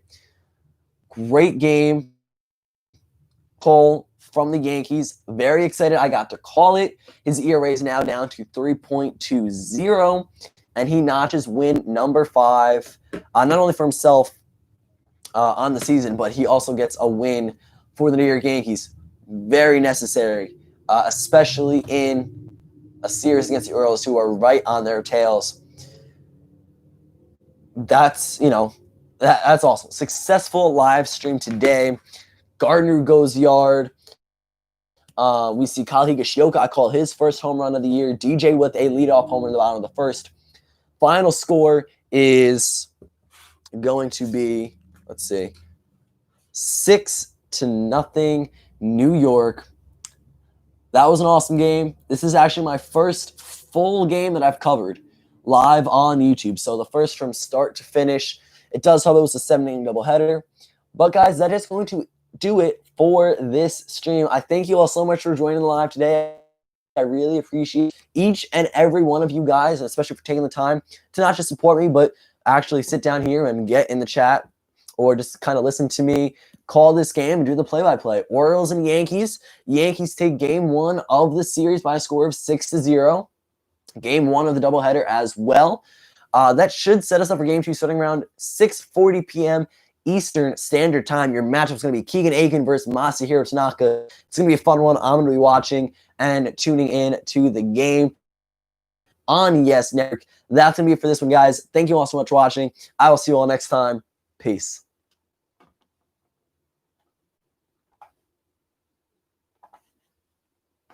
Great game. Cole from the Yankees. Very excited I got to call it. His ERA is now down to 3.20, and he notches win number 5, not only for himself on the season, but he also gets a win for the New York Yankees. Very necessary, especially in a series against the Orioles, who are right on their tails. That's awesome. Successful live stream today. Gardner goes yard. We see Kyle Higashioka. I call his first home run of the year. DJ with a leadoff homer in the bottom of the first. Final score is going to be, 6-0 New York. That was an awesome game. This is actually my first full game that I've covered live on YouTube. So the first from start to finish. It does help it was a 7-inning doubleheader. But guys, that is going to do it for this stream. I thank you all so much for joining the live today. I really appreciate each and every one of you guys, and especially for taking the time to not just support me, but actually sit down here and get in the chat or just kind of listen to me call this game and do the play-by-play. Orioles and Yankees. Yankees take game 1 of the series by a score of 6-0. Game 1 of the doubleheader as well. That should set us up for game 2 starting around 6:40 p.m. Eastern Standard Time. Your matchup is going to be Keegan Aiken versus Masahiro Tanaka. It's going to be a fun one. I'm going to be watching and tuning in to the game on Yes Network. That's going to be it for this one, guys. Thank you all so much for watching. I will see you all next time. Peace.